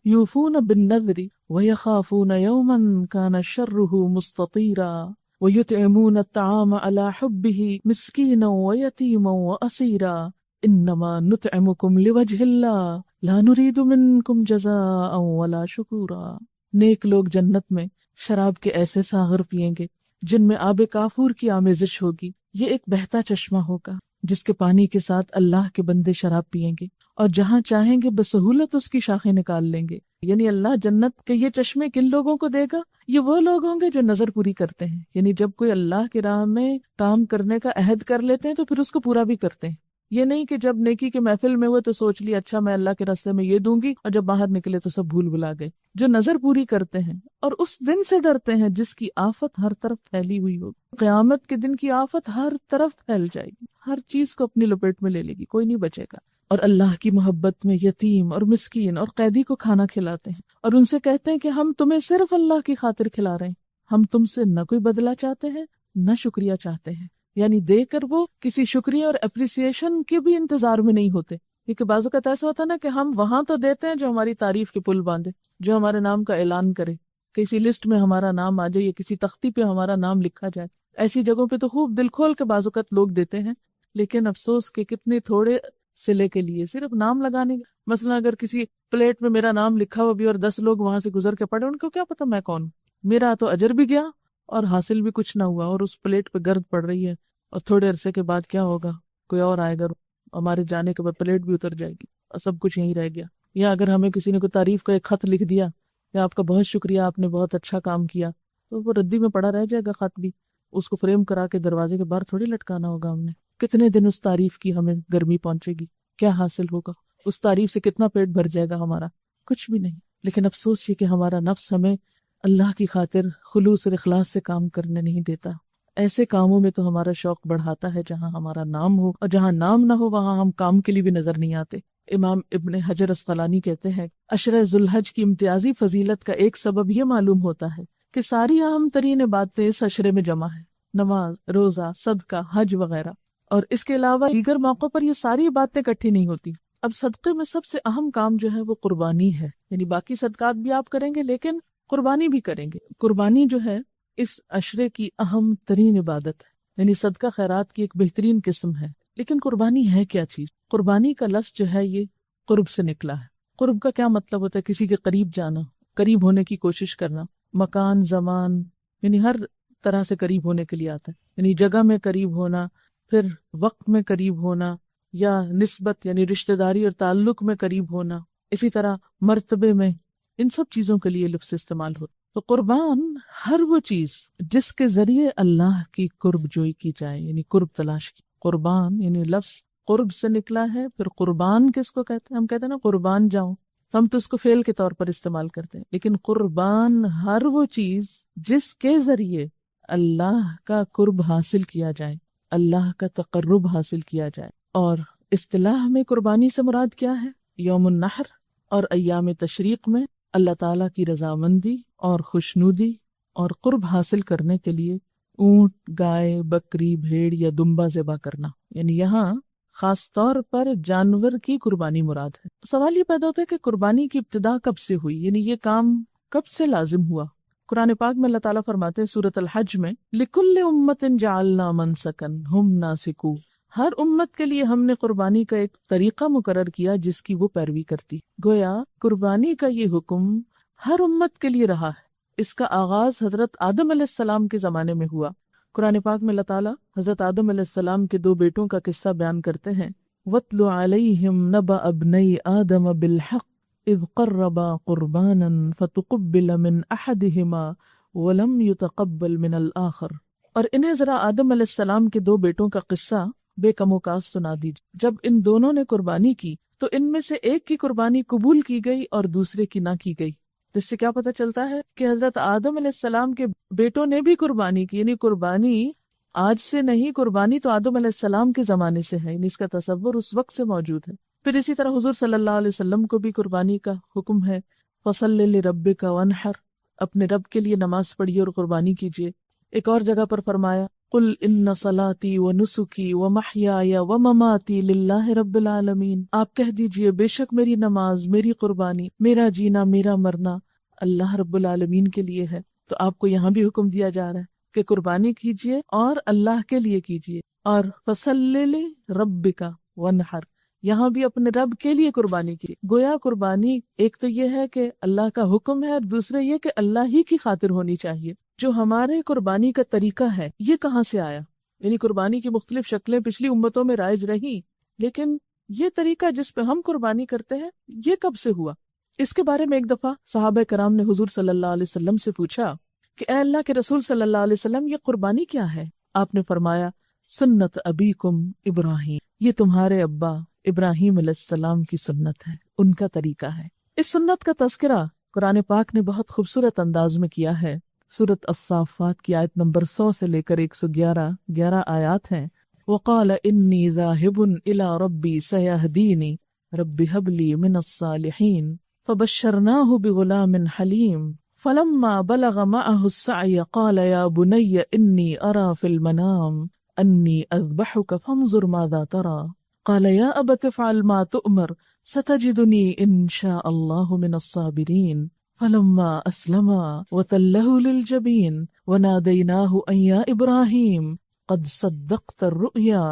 یوفون بالنذر ویخافون یوما کان شرہ مستطیرا وَيُطْعِمُونَ الطَّعَامَ عَلَى حُبِّهِ مِسْكِينًا وَيَتِيمًا وَأَسِيرًا إِنَّمَا نُطْعِمُكُمْ لِوَجْهِ اللَّهِ لَا نُرِيدُ مِنكُمْ جَزَاءً وَلَا شُكُورًا. نیک لوگ جنت میں شراب کے ایسے ساغر پیئیں گے جن میں آب کافور کی آمیزش ہوگی. یہ ایک بہتا چشمہ ہوگا جس کے پانی کے ساتھ اللہ کے بندے شراب پیئیں گے اور جہاں چاہیں گے بسہولت اس کی شاخیں نکال لیں گے. یعنی اللہ جنت کے یہ چشمے کن لوگوں کو دے گا؟ یہ وہ لوگ ہوں گے جو نظر پوری کرتے ہیں. یعنی جب کوئی اللہ کی راہ میں کام کرنے کا عہد کر لیتے ہیں تو پھر اس کو پورا بھی کرتے ہیں. یہ نہیں کہ جب نیکی کے محفل میں ہوئے تو سوچ لیا اچھا میں اللہ کے راستے میں یہ دوں گی، اور جب باہر نکلے تو سب بھول بھلا گئے. جو نظر پوری کرتے ہیں اور اس دن سے ڈرتے ہیں جس کی آفت ہر طرف پھیلی ہوئی ہوگی. قیامت کے دن کی آفت ہر طرف پھیل جائے گی، ہر چیز کو اپنی لپیٹ میں لے لے گی، کوئی نہیں بچے گا. اور اللہ کی محبت میں یتیم اور مسکین اور قیدی کو کھانا کھلاتے ہیں اور ان سے کہتے ہیں کہ ہم تمہیں صرف اللہ کی خاطر کھلا رہے ہیں، ہم تم سے نہ کوئی بدلہ چاہتے ہیں نہ شکریہ چاہتے ہیں. یعنی دے کر وہ کسی شکریہ اور اپریسیشن کے بھی انتظار میں نہیں ہوتے. کیونکہ بعض اوقات ایسا ہوتا ہے نا کہ ہم وہاں تو دیتے ہیں جو ہماری تعریف کے پل باندھے، جو ہمارے نام کا اعلان کرے، کسی لسٹ میں ہمارا نام آ جائے یا کسی تختی پہ ہمارا نام لکھا جائے. ایسی جگہوں پہ تو خوب دل کھول کے بعض اوقات لوگ دیتے ہیں، لیکن افسوس کہ کتنے تھوڑے صلے کے لیے صرف نام لگانے کا. مثلا اگر کسی پلیٹ میں میرا نام لکھا ہوا بھی اور 10 لوگ وہاں سے گزر کے پڑے، ان کو کیا پتا میں کون ہوں؟ میرا تو اجر بھی گیا اور حاصل بھی کچھ نہ ہوا، اور اس پلیٹ پہ گرد پڑ رہی ہے. اور تھوڑے عرصے کے بعد کیا ہوگا؟ کوئی اور آئے گا، ہمارے جانے کے بعد پلیٹ بھی اتر جائے گی اور سب کچھ یہیں رہ گیا. یا اگر ہمیں کسی نے کوئی تعریف کا ایک خط لکھ دیا کہ آپ کا بہت شکریہ، آپ نے بہت اچھا کام کیا، تو وہ ردی میں پڑا رہ جائے گا خط بھی. اس کو فریم کرا کے دروازے کے باہر تھوڑی لٹکانا ہوگا ہم نے. کتنے دن اس تعریف کی ہمیں گرمی پہنچے گی؟ کیا حاصل ہوگا؟ اس تعریف سے کتنا پیٹ بھر جائے گا ہمارا؟ کچھ بھی نہیں. لیکن افسوس یہ کہ ہمارا نفس ہمیں اللہ کی خاطر خلوص اور اخلاص سے کام کرنے نہیں دیتا. ایسے کاموں میں تو ہمارا شوق بڑھاتا ہے جہاں ہمارا نام ہو، اور جہاں نام نہ ہو وہاں ہم کام کے لیے بھی نظر نہیں آتے. امام ابن حجر اسقلانی کہتے ہیں عشرہ ذوالحج کی امتیازی فضیلت کا ایک سبب یہ معلوم ہوتا ہے کہ ساری اہم ترین باتیں اس عشرے میں جمع ہیں: نماز، روزہ، صدقہ، حج وغیرہ. اور اس کے علاوہ دیگر موقعوں پر یہ ساری باتیں اکٹھی نہیں ہوتی. اب صدقے میں سب سے اہم کام جو ہے وہ قربانی ہے. یعنی باقی صدقات بھی آپ کریں گے لیکن قربانی بھی کریں گے. قربانی جو ہے اس عشرے کی اہم ترین عبادت ہے، یعنی صدقہ خیرات کی ایک بہترین قسم ہے. لیکن قربانی ہے کیا چیز؟ قربانی کا لفظ جو ہے یہ قرب سے نکلا ہے. قرب کا کیا مطلب ہوتا ہے؟ کسی کے قریب جانا، قریب ہونے کی کوشش کرنا. مکان، زمان، یعنی ہر طرح سے قریب ہونے کے لیے آتا ہے. یعنی جگہ میں قریب ہونا، پھر وقت میں قریب ہونا، یا نسبت یعنی رشتہ داری اور تعلق میں قریب ہونا، اسی طرح مرتبے میں، ان سب چیزوں کے لیے لفظ استعمال ہوتا. تو قربان ہر وہ چیز جس کے ذریعے اللہ کی قرب جوئی کی جائے، یعنی قرب تلاش کی. قربان یعنی لفظ قرب سے نکلا ہے. پھر قربان کس کو کہتے ہیں؟ ہم کہتے ہیں نا قربان جاؤں، ہم تو اس کو فعل کے طور پر استعمال کرتے ہیں. لیکن قربان ہر وہ چیز جس کے ذریعے اللہ کا قرب حاصل کیا جائے، اللہ کا تقرب حاصل کیا جائے. اور اصطلاح میں قربانی سے مراد کیا ہے؟ یوم النحر اور ایام تشریق میں اللہ تعالیٰ کی رضامندی اور خوشنودی اور قرب حاصل کرنے کے لیے اونٹ، گائے، بکری، بھیڑ یا دمبا ذبح کرنا. یعنی یہاں خاص طور پر جانور کی قربانی مراد ہے. سوال یہ پیدا ہوتا ہے کہ قربانی کی ابتدا کب سے ہوئی؟ یعنی یہ کام کب سے لازم ہوا؟ قرآن پاک میں اللہ تعالیٰ فرماتے ہیں سورۃ الحج میں، لِكُلِّ أُمَّةٍ جَعَلْنَا مَنْسَكًا هُمْ نَاسِكُوهُ. ہر امت کے لیے ہم نے قربانی کا ایک طریقہ مقرر کیا جس کی وہ پیروی کرتی. گویا قربانی کا یہ حکم ہر امت کے لیے رہا ہے. اس کا آغاز حضرت آدم علیہ السلام کے زمانے میں ہوا. قرآن پاک میں اللہ تعالیٰ حضرت آدم علیہ السلام کے 2 بیٹوں کا قصہ بیان کرتے ہیں. وَاتْلُ عَلَيْهِمْ نَبَأَ ابْنَيْ آدَمَ بِالْحَقِّ إِذْ قَرَّبَا قُرْبَانًا فَتُقُبِّلَ مِنْ أَحَدِهِمَا وَلَمْ يُتَقَبَّلْ مِنَ الْآخَرِ. اور انہیں ذرا آدم علیہ السلام کے 2 بیٹوں کا قصہ بے کم و کاس سنا دیجیے. جب ان دونوں نے قربانی کی تو ان میں سے ایک کی قربانی قبول کی گئی اور دوسرے کی نہ کی گئی. جس سے کیا پتہ چلتا ہے کہ حضرت آدم علیہ السلام کے بیٹوں نے بھی قربانی کی. یعنی قربانی آج سے نہیں، قربانی تو آدم علیہ السلام کے زمانے سے ہے، یعنی اس کا تصور اس وقت سے موجود ہے. پھر اسی طرح حضور صلی اللہ علیہ وسلم کو بھی قربانی کا حکم ہے. فَصَلِّ لِرَبِّكَ وَانْحَرْ، اپنے رب کے لیے نماز پڑھیے اور قربانی کیجیے. ایک اور جگہ پر فرمایا قُلْ إِنَّ صَلَاتِي وَنُسُكِي وَمَحْيَايَ وَمَمَاتِي لِلَّهِ رَبِّ الْعَالَمِينَ. آپ کہہ دیجئے بے شک میری نماز، میری قربانی، میرا جینا، میرا مرنا اللہ رب العالمین کے لیے ہے. تو آپ کو یہاں بھی حکم دیا جا رہا ہے کہ قربانی کیجئے اور اللہ کے لیے کیجئے. اور فَصَلِّ لِرَبِّكَ وَانْحَرْ، یہاں بھی اپنے رب کے لیے قربانی کی. گویا قربانی ایک تو یہ ہے کہ اللہ کا حکم ہے، اور دوسرے یہ کہ اللہ ہی کی خاطر ہونی چاہیے. جو ہمارے قربانی کا طریقہ ہے یہ کہاں سے آیا؟ یعنی قربانی کی مختلف شکلیں پچھلی امتوں میں رائج رہیں، لیکن یہ طریقہ جس پہ ہم قربانی کرتے ہیں یہ کب سے ہوا؟ اس کے بارے میں ایک دفعہ صحابہ کرام نے حضور صلی اللہ علیہ وسلم سے پوچھا کہ اے اللہ کے رسول صلی اللہ علیہ وسلم، یہ قربانی کیا ہے؟ آپ نے فرمایا سنت ابیکم ابراہیم، یہ تمہارے ابا ابراہیم علیہ السلام کی سنت ہے، ان کا طریقہ ہے. اس سنت کا تذکرہ قرآن پاک نے بہت خوبصورت انداز میں کیا ہے. سورۃ الصافات کی آیت نمبر 100 سے لے کر 111 آیات ہیں. وَقَالَ إِنِّي ذَاهِبٌ إِلَىٰ رَبِّي سَيَهْدِينِ رَبِّ هَبْ لِي مِنَ الصَّالِحِينَ فَبَشَّرْنَاهُ بِغُلَامٍ حَلِيمٍ فَلَمَّا بَلَغَ مَعَهُ السَّعْيَ قَالَ يَا بُنَيَّ إِنِّي أَرَىٰ فِي الْمَنَامِ أَنِّي أَذْبَحُكَ فَانظُرْ مَاذَا تَرَىٰ قَالَ يَا أَبَتِ افْعَلْ مَا تُؤْمَرُ سَتَجِدُنِي إِن شَاءَ اللَّهُ مِنَ الصَّابِرِينَ فَلَمَّا أَسْلَمَا وَتَلَّهُ لِلْجَبِينِ وَنَادَيْنَاهُ أَن يَا إِبْرَاهِيمُ قَدْ صَدَّقْتَ الرُّؤْيَا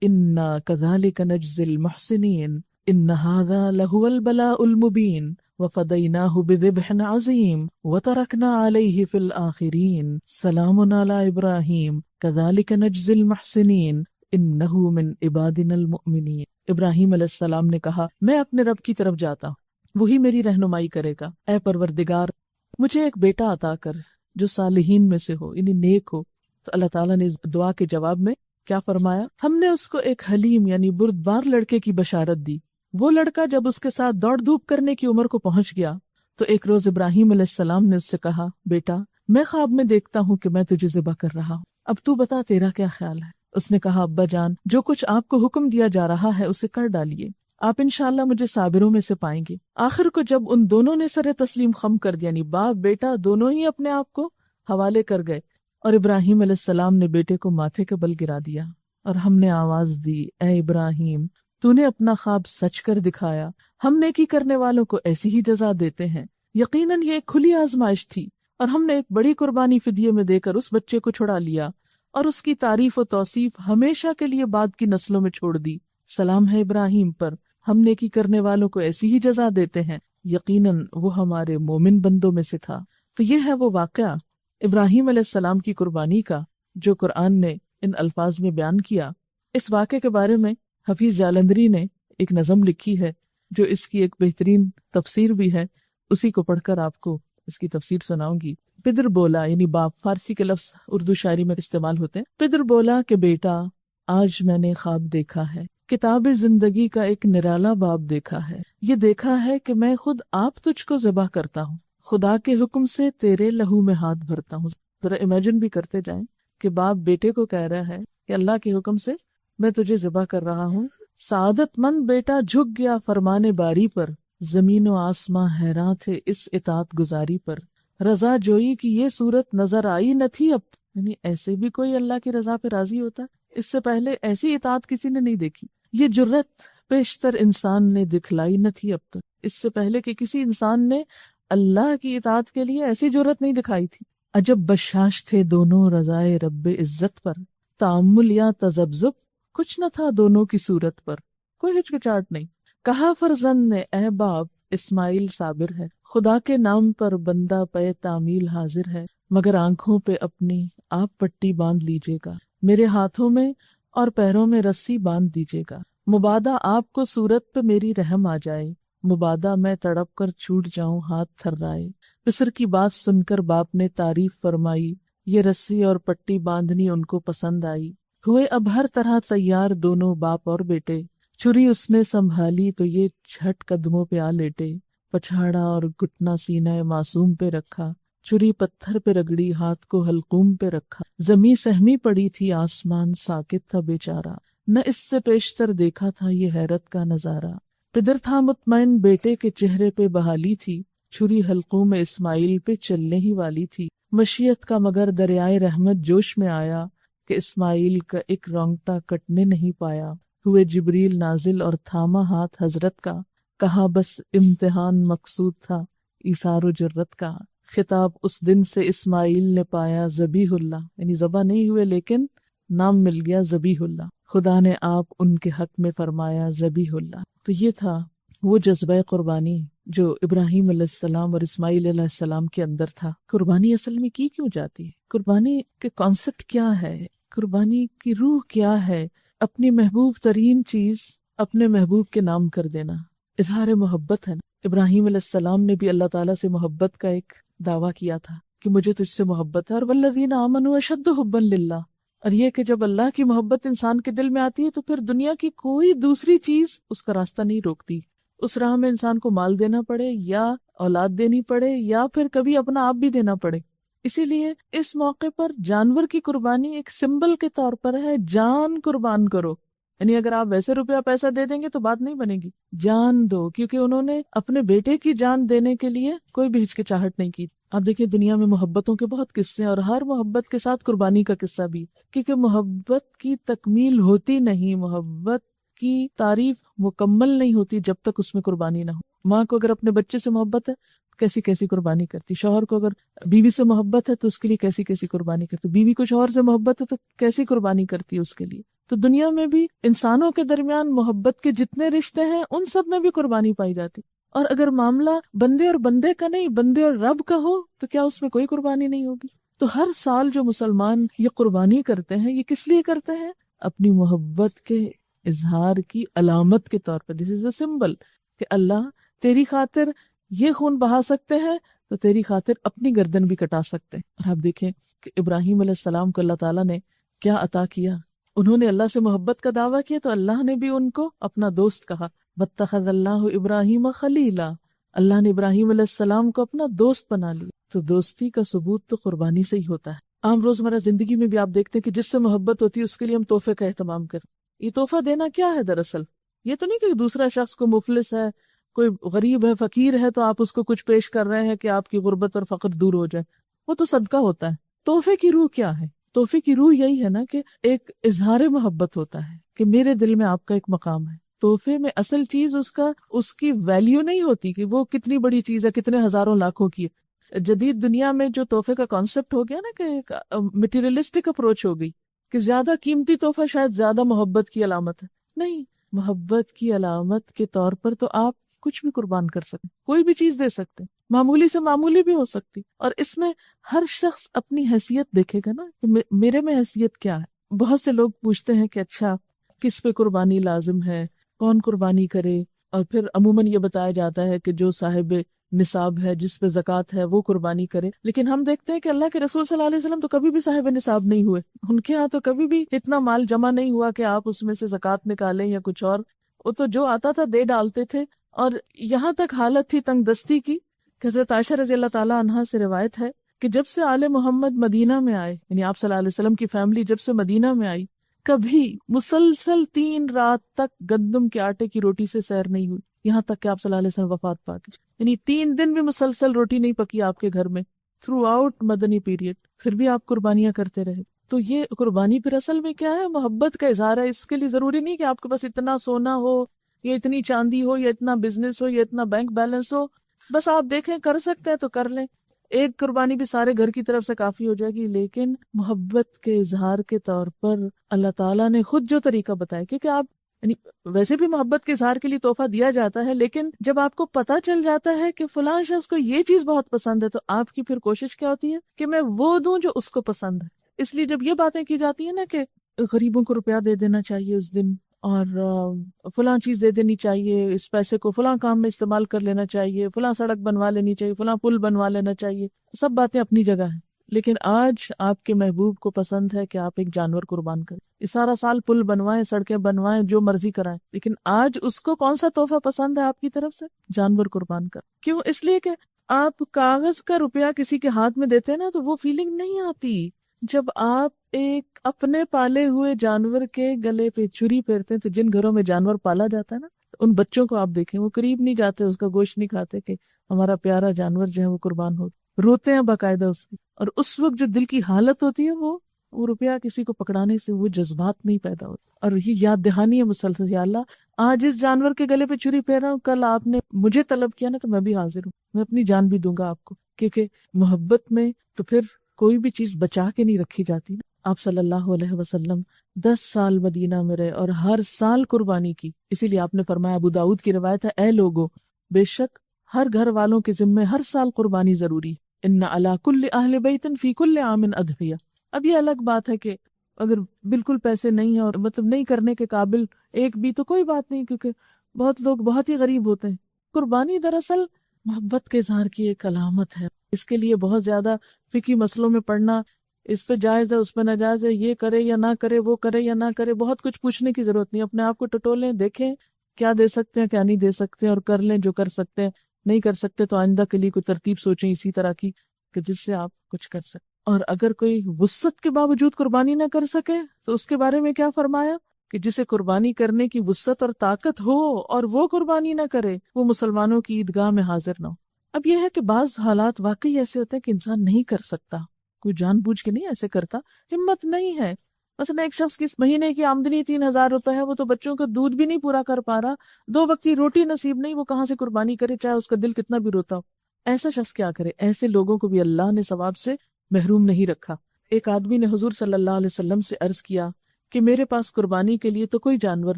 إِنَّا كَذَلِكَ نَجْزِي الْمُحْسِنِينَ إِنَّ هَذَا لَهُوَ الْبَلَاءُ الْمُبِينُ وَفَدَيْنَاهُ بِذِبْحٍ عَظِيمٍ وَتَرَكْنَا عَلَيْهِ فِي الْآخِرِينَ سَلَامٌ عَلَىٰ إِبْرَاهِيمَ كَذَلِكَ نَجْزِي الْمُحْسِنِينَ إِنَّهُ مِنْ عِبَادِنَا الْمُؤْمِنِينَ. ابراہیم علیہ السلام نے کہا میں اپنے رب کی طرف جاتا ہوں، وہی میری رہنمائی کرے گا. اے پروردگار، مجھے ایک بیٹا عطا کر جو صالحین میں سے ہو، یعنی نیک ہو. تو اللہ تعالیٰ نے دعا کے جواب میں کیا فرمایا؟ ہم نے اس کو ایک حلیم یعنی بردبار لڑکے کی بشارت دی. وہ لڑکا جب اس کے ساتھ دوڑ دھوپ کرنے کی عمر کو پہنچ گیا تو ایک روز ابراہیم علیہ السلام نے اس سے کہا بیٹا، میں خواب میں دیکھتا ہوں کہ میں تجھے ذبح کر رہا ہوں، اب تو بتا تیرا کیا خیال ہے؟ اس نے کہا ابا جان، جو کچھ آپ کو حکم دیا جا رہا ہے اسے کر ڈالیے، آپ انشاءاللہ مجھے صابروں میں سے پائیں گے. آخر کو جب ان دونوں نے سر تسلیم خم کر دیا، یعنی باپ بیٹا دونوں ہی اپنے آپ کو حوالے کر گئے، اور ابراہیم علیہ السلام نے بیٹے کو ماتھے کے بل گرا دیا اور ہم نے آواز دی اے ابراہیم، تو نے اپنا خواب سچ کر دکھایا، ہم نیکی کرنے والوں کو ایسی ہی جزا دیتے ہیں. یقیناً یہ ایک کھلی آزمائش تھی اور ہم نے ایک بڑی قربانی فدیے میں دے کر اس بچے کو چھڑا لیا اور اس کی تعریف و توصیف ہمیشہ کے لیے بعد کی نسلوں میں چھوڑ دی. سلام ہے ابراہیم پر، ہم نیکی کرنے والوں کو ایسی ہی جزا دیتے ہیں، یقیناً وہ ہمارے مومن بندوں میں سے تھا. تو یہ ہے وہ واقعہ ابراہیم علیہ السلام کی قربانی کا جو قرآن نے ان الفاظ میں بیان کیا. اس واقعے کے بارے میں حفیظ جالندری نے ایک نظم لکھی ہے جو اس کی ایک بہترین تفسیر بھی ہے، اسی کو پڑھ کر آپ کو اس کی تفسیر سناؤں گی. پدر بولا یعنی باپ، فارسی کے لفظ اردو شاعری میں استعمال ہوتے ہیں. پدر بولا کہ بیٹا آج میں نے خواب دیکھا ہے، کتاب زندگی کا ایک نرالا باب دیکھا ہے. یہ دیکھا ہے کہ میں خود آپ تجھ کو ذبح کرتا ہوں، خدا کے حکم سے تیرے لہو میں ہاتھ بھرتا ہوں. ذرا امیجن بھی کرتے جائیں کہ باپ بیٹے کو کہہ رہا ہے کہ اللہ کے حکم سے میں تجھے ذبح کر رہا ہوں. سعادت مند بیٹا جھک گیا فرمانے باری پر، زمین و آسماں حیراں تھے اس اطاعت گزاری پر. رضا جوئی کی یہ صورت نظر آئی نہ تھی اب، یعنی ایسے بھی کوئی اللہ کی رضا پہ راضی ہوتا ہے؟ اس سے پہلے ایسی اطاعت کسی نے نہیں دیکھی. یہ جرت پیشتر انسان نے دکھلائی نہ تھی اب تک، اس سے پہلے کہ کسی انسان نے اللہ کی اطاعت کے لیے ایسی جرت نہیں دکھائی تھی. عجب بشاش تھے دونوں رضائے رب عزت پر، تأمل یا تذبذب کچھ نہ تھا دونوں کی صورت پر، کوئی ہچکچاہٹ نہیں. کہا فرزند نے اے باپ اسماعیل صابر ہے، خدا کے نام پر بندہ پے تعمیل حاضر ہے. مگر آنکھوں پہ اپنی آپ پٹی باندھ لیجیے گا، میرے ہاتھوں میں اور پیروں میں رسی باندھ دیجیے گا، مبادا آپ کو صورت پہ میری رحم آ جائے، مبادا میں تڑپ کر چھوٹ جاؤں ہاتھ تھرائے۔ پسر کی بات سن کر باپ نے تعریف فرمائی، یہ رسی اور پٹی باندھنی ان کو پسند آئی۔ ہوئے اب ہر طرح تیار دونوں باپ اور بیٹے، چھری اس نے سنبھالی تو یہ جھٹ قدموں پہ آ لیٹے، پچھاڑا اور گھٹنا سینہ معصوم پہ رکھا، چھری پتھر پہ رگڑی ہاتھ کو حلقوم پہ رکھا، زمیں سہمی پڑی تھی آسمان ساکت تھا بیچارہ، نہ اس سے پیشتر دیکھا تھا یہ حیرت کا نظارہ۔ پدر تھا مطمئن بیٹے کے چہرے پہ بحالی تھی، چھری حلقوم میں اسماعیل پہ چلنے ہی والی تھی، مشیت کا مگر دریائے رحمت جوش میں آیا کہ اسماعیل کا ایک رونگٹا کٹنے نہیں پایا۔ ہوئے جبریل نازل اور تھاما ہاتھ حضرت کا، کہا بس امتحان مقصود تھا ایثار و جرت کا، خطاب اس دن سے اسماعیل نے پایا ذبیح اللہ، یعنی ذبح نہیں ہوئے لیکن نام مل گیا ذبیح اللہ، خدا نے آپ ان کے حق میں فرمایا ذبیح اللہ۔ تو یہ تھا وہ جذبہ قربانی جو ابراہیم علیہ السلام اور اسماعیل علیہ السلام کے اندر تھا۔ قربانی اصل میں کی کیوں جاتی ہے؟ قربانی کے کانسیپٹ کیا ہے؟ قربانی کی روح کیا ہے؟ اپنی محبوب ترین چیز اپنے محبوب کے نام کر دینا، اظہار محبت ہے نا۔ ابراہیم علیہ السلام نے بھی اللہ تعالیٰ سے محبت کا ایک دعویٰ کیا تھا کہ مجھے تجھ سے محبت ہے، اور والذین آمنوا اشد حبا للہ، اور یہ کہ جب اللہ کی محبت انسان کے دل میں آتی ہے تو پھر دنیا کی کوئی دوسری چیز اس کا راستہ نہیں روکتی۔ اس راہ میں انسان کو مال دینا پڑے یا اولاد دینی پڑے یا پھر کبھی اپنا آپ بھی دینا پڑے۔ اسی لیے اس موقع پر جانور کی قربانی ایک سمبل کے طور پر ہے، جان قربان کرو، یعنی اگر آپ ویسے روپیہ پیسہ دے دیں گے تو بات نہیں بنے گی، جان دو، کیونکہ انہوں نے اپنے بیٹے کی جان دینے کے لیے کوئی بھی ہچکچاہٹ نہیں کی۔ آپ دیکھیں دنیا میں محبتوں کے بہت قصے ہیں، اور ہر محبت کے ساتھ قربانی کا قصہ بھی، کیونکہ محبت کی تکمیل ہوتی نہیں، محبت کی تعریف مکمل نہیں ہوتی جب تک اس میں قربانی نہ ہو۔ ماں کو اگر اپنے بچے سے محبت ہے کیسی کیسی قربانی کرتی، شوہر کو اگر بیوی سے محبت ہے تو اس کے لیے کیسی کیسی قربانی کرتی، بیوی کو شوہر سے محبت ہے تو کیسی قربانی کرتی ہے اس کے لیے۔ تو دنیا میں بھی انسانوں کے درمیان محبت کے جتنے رشتے ہیں ان سب میں بھی قربانی پائی جاتی، اور اگر معاملہ بندے اور بندے کا نہیں، بندے اور رب کا ہو تو کیا اس میں کوئی قربانی نہیں ہوگی؟ تو ہر سال جو مسلمان یہ قربانی کرتے ہیں یہ کس لیے کرتے ہیں؟ اپنی محبت کے اظہار کی علامت کے طور پر، دس از اے سمبل کہ اللہ تیری خاطر یہ خون بہا سکتے ہیں تو تیری خاطر اپنی گردن بھی کٹا سکتے ہیں۔ اور آپ دیکھیں کہ ابراہیم علیہ السلام کو اللہ تعالیٰ نے کیا عطا کیا، انہوں نے اللہ سے محبت کا دعویٰ کیا تو اللہ نے بھی ان کو اپنا دوست کہا، واتخذ اللہ ابراہیم خلیلا، اللہ نے ابراہیم علیہ السلام کو اپنا دوست بنا لیا۔ تو دوستی کا ثبوت تو قربانی سے ہی ہوتا ہے۔ عام روزمرہ زندگی میں بھی آپ دیکھتے ہیں کہ جس سے محبت ہوتی ہے اس کے لیے ہم تحفے کا اہتمام کرتے ہیں۔ یہ تحفہ دینا کیا ہے دراصل؟ یہ تو نہیں کہ دوسرا شخص کو مفلس ہے، کوئی غریب ہے، فقیر ہے تو آپ اس کو کچھ پیش کر رہے ہیں کہ آپ کی غربت اور فقر دور ہو جائے، وہ تو صدقہ ہوتا ہے۔ تحفے کی روح کیا ہے؟ تحفے کی روح یہی ہے نا کہ ایک اظہار محبت ہوتا ہے کہ میرے دل میں آپ کا ایک مقام ہے۔ تحفے میں اصل چیز اس کی ویلیو نہیں ہوتی کہ وہ کتنی بڑی چیز ہے، کتنے ہزاروں لاکھوں کی ہے۔ جدید دنیا میں جو تحفے کا کانسیپٹ ہو گیا نا کہ مٹیریلسٹک اپروچ ہو گئی کہ زیادہ قیمتی تحفہ شاید زیادہ محبت کی علامت ہے، نہیں، محبت کی علامت کے طور پر تو آپ کچھ بھی قربان کر سکتے، کوئی بھی چیز دے سکتے، معمولی سے معمولی بھی ہو سکتی، اور اس میں ہر شخص اپنی حیثیت دیکھے گا نا کہ میرے میں حیثیت کیا ہے۔ بہت سے لوگ پوچھتے ہیں کہ اچھا کس پہ قربانی لازم ہے، کون قربانی کرے، اور پھر عموماً یہ بتایا جاتا ہے کہ جو صاحب نصاب ہے، جس پہ زکوٰۃ ہے، وہ قربانی کرے، لیکن ہم دیکھتے ہیں کہ اللہ کے رسول صلی اللہ علیہ وسلم تو کبھی بھی صاحب نصاب نہیں ہوئے، ان کے ہاں تو کبھی بھی اتنا مال جمع نہیں ہوا کہ آپ اس میں سے زکوٰۃ نکالیں یا کچھ اور، وہ تو جو آتا تھا دے ڈالتے تھے۔ اور یہاں تک حالت تھی تنگ دستی کی کہ حضرت عائشہ رضی اللہ تعالیٰ عنہا سے روایت ہے کہ جب سے آل محمد مدینہ میں آئے، یعنی آپ صلی اللہ علیہ وسلم کی فیملی جب سے مدینہ میں آئی، کبھی مسلسل 3 رات تک گندم کے آٹے کی روٹی سے سیر نہیں ہوئی، یہاں تک کہ آپ صلی اللہ علیہ وسلم وفات پا گئے، یعنی 3 دن بھی مسلسل روٹی نہیں پکی آپ کے گھر میں تھرو آؤٹ مدنی پیریڈ، پھر بھی آپ قربانیاں کرتے رہے۔ تو یہ قربانی پھر اصل میں کیا ہے؟ محبت کا اظہار ہے۔ اس کے لیے ضروری نہیں کہ آپ کے پاس اتنا سونا ہو یا اتنی چاندی ہو یا اتنا بزنس ہو یا اتنا بینک بیلنس ہو، بس آپ دیکھیں کر سکتے ہیں تو کر لیں، ایک قربانی بھی سارے گھر کی طرف سے کافی ہو جائے گی۔ لیکن محبت کے اظہار کے طور پر اللہ تعالیٰ نے خود جو طریقہ بتایا، کیونکہ آپ یعنی ویسے بھی محبت کے اظہار کے لیے تحفہ دیا جاتا ہے، لیکن جب آپ کو پتا چل جاتا ہے کہ فلاں شخص کو یہ چیز بہت پسند ہے، تو آپ کی پھر کوشش کیا ہوتی ہے کہ میں وہ دوں جو اس کو پسند ہے۔ اس لیے جب یہ باتیں کی جاتی ہیں نا کہ غریبوں کو روپیہ دے دینا چاہیے اس دن، اور فلاں چیز دے دینی چاہیے، اس پیسے کو فلاں کام میں استعمال کر لینا چاہیے، فلاں سڑک بنوا لینی چاہیے، فلاں پل بنوا لینا چاہیے، سب باتیں اپنی جگہ ہیں، لیکن آج آپ کے محبوب کو پسند ہے کہ آپ ایک جانور قربان کریں۔ یہ سارا سال پل بنوائیں، سڑکیں بنوائیں، جو مرضی کرائیں، لیکن آج اس کو کون سا تحفہ پسند ہے آپ کی طرف سے؟ جانور قربان کر۔ کیوں؟ اس لیے کہ آپ کاغذ کا روپیہ کسی کے ہاتھ میں دیتے ہیں نا، تو وہ فیلنگ نہیں آتی جب آپ ایک اپنے پالے ہوئے جانور کے گلے پہ چھری پھیرتے ہیں۔ تو جن گھروں میں جانور پالا جاتا ہے نا، ان بچوں کو آپ دیکھیں، وہ قریب نہیں جاتے، اس کا گوشت نہیں کھاتے کہ ہمارا پیارا جانور جو ہے وہ قربان ہو، روتے ہیں باقاعدہ اس کی۔ اور اس وقت جو دل کی حالت ہوتی ہے، وہ روپیہ کسی کو پکڑانے سے وہ جذبات نہیں پیدا ہوتے، اور یہ یاد دہانی ہے مسلسل، یا اللہ آج اس جانور کے گلے پہ چھری پھیر رہا ہوں، کل آپ نے مجھے طلب کیا نا تو میں بھی حاضر ہوں، میں اپنی جان بھی دوں گا آپ کو، کیونکہ محبت میں تو پھر کوئی بھی چیز بچا کے نہیں رکھی جاتی نا۔ آپ صلی اللہ علیہ وسلم 10 سال مدینہ میں رہے اور ہر سال قربانی کی، اسی لیے آپ نے فرمایا، ابو داؤد کی روایت ہے، اے لوگو، بے شک ہر گھر والوں کے ذمے ہر سال قربانی ضروری، ان علی کل اہل بیت فی کل عام اضحیہ۔ اب یہ الگ بات ہے کہ اگر بالکل پیسے نہیں ہیں اور مطلب نہیں کرنے کے قابل ایک بھی، تو کوئی بات نہیں، کیونکہ بہت لوگ بہت ہی غریب ہوتے ہیں۔ قربانی دراصل محبت کے اظہار کی ایک علامت ہے، اس کے لیے بہت زیادہ فقہی مسئلوں میں پڑھنا، اس پہ جائز ہے، اس پہ ناجائز ہے، یہ کرے یا نہ کرے، وہ کرے یا نہ کرے، بہت کچھ پوچھنے کی ضرورت نہیں، اپنے آپ کو ٹٹولیں، دیکھیں کیا دے سکتے ہیں، کیا نہیں دے سکتے، اور کر لیں جو کر سکتے ہیں، نہیں کر سکتے تو آئندہ کے لیے کوئی ترتیب سوچیں اسی طرح کی کہ جس سے آپ کچھ کر سکیں۔ اور اگر کوئی وسعت کے باوجود قربانی نہ کر سکے تو اس کے بارے میں کیا فرمایا کہ جسے قربانی کرنے کی وسعت اور طاقت ہو اور وہ قربانی نہ کرے، وہ مسلمانوں کی عیدگاہ میں حاضر نہ ہو۔ اب یہ ہے کہ بعض حالات واقعی ایسے ہوتے ہیں کہ انسان نہیں کر سکتا، کوئی جان بوجھ کے نہیں ایسے کرتا، ہمت نہیں ہے۔ مثلا ایک شخص کی مہینے کی آمدنی 3000 روپے ہے، وہ تو بچوں کا دودھ بھی نہیں پورا کر پا رہا، 2 وقت کی روٹی نصیب نہیں، وہ کہاں سے قربانی کرے، چاہے اس کا دل کتنا بھی روتا ہو۔ ایسا شخص کیا کرے؟ ایسے لوگوں کو بھی اللہ نے ثواب سے محروم نہیں رکھا۔ ایک آدمی نے حضور صلی اللہ علیہ وسلم سے عرض کیا کہ میرے پاس قربانی کے لیے تو کوئی جانور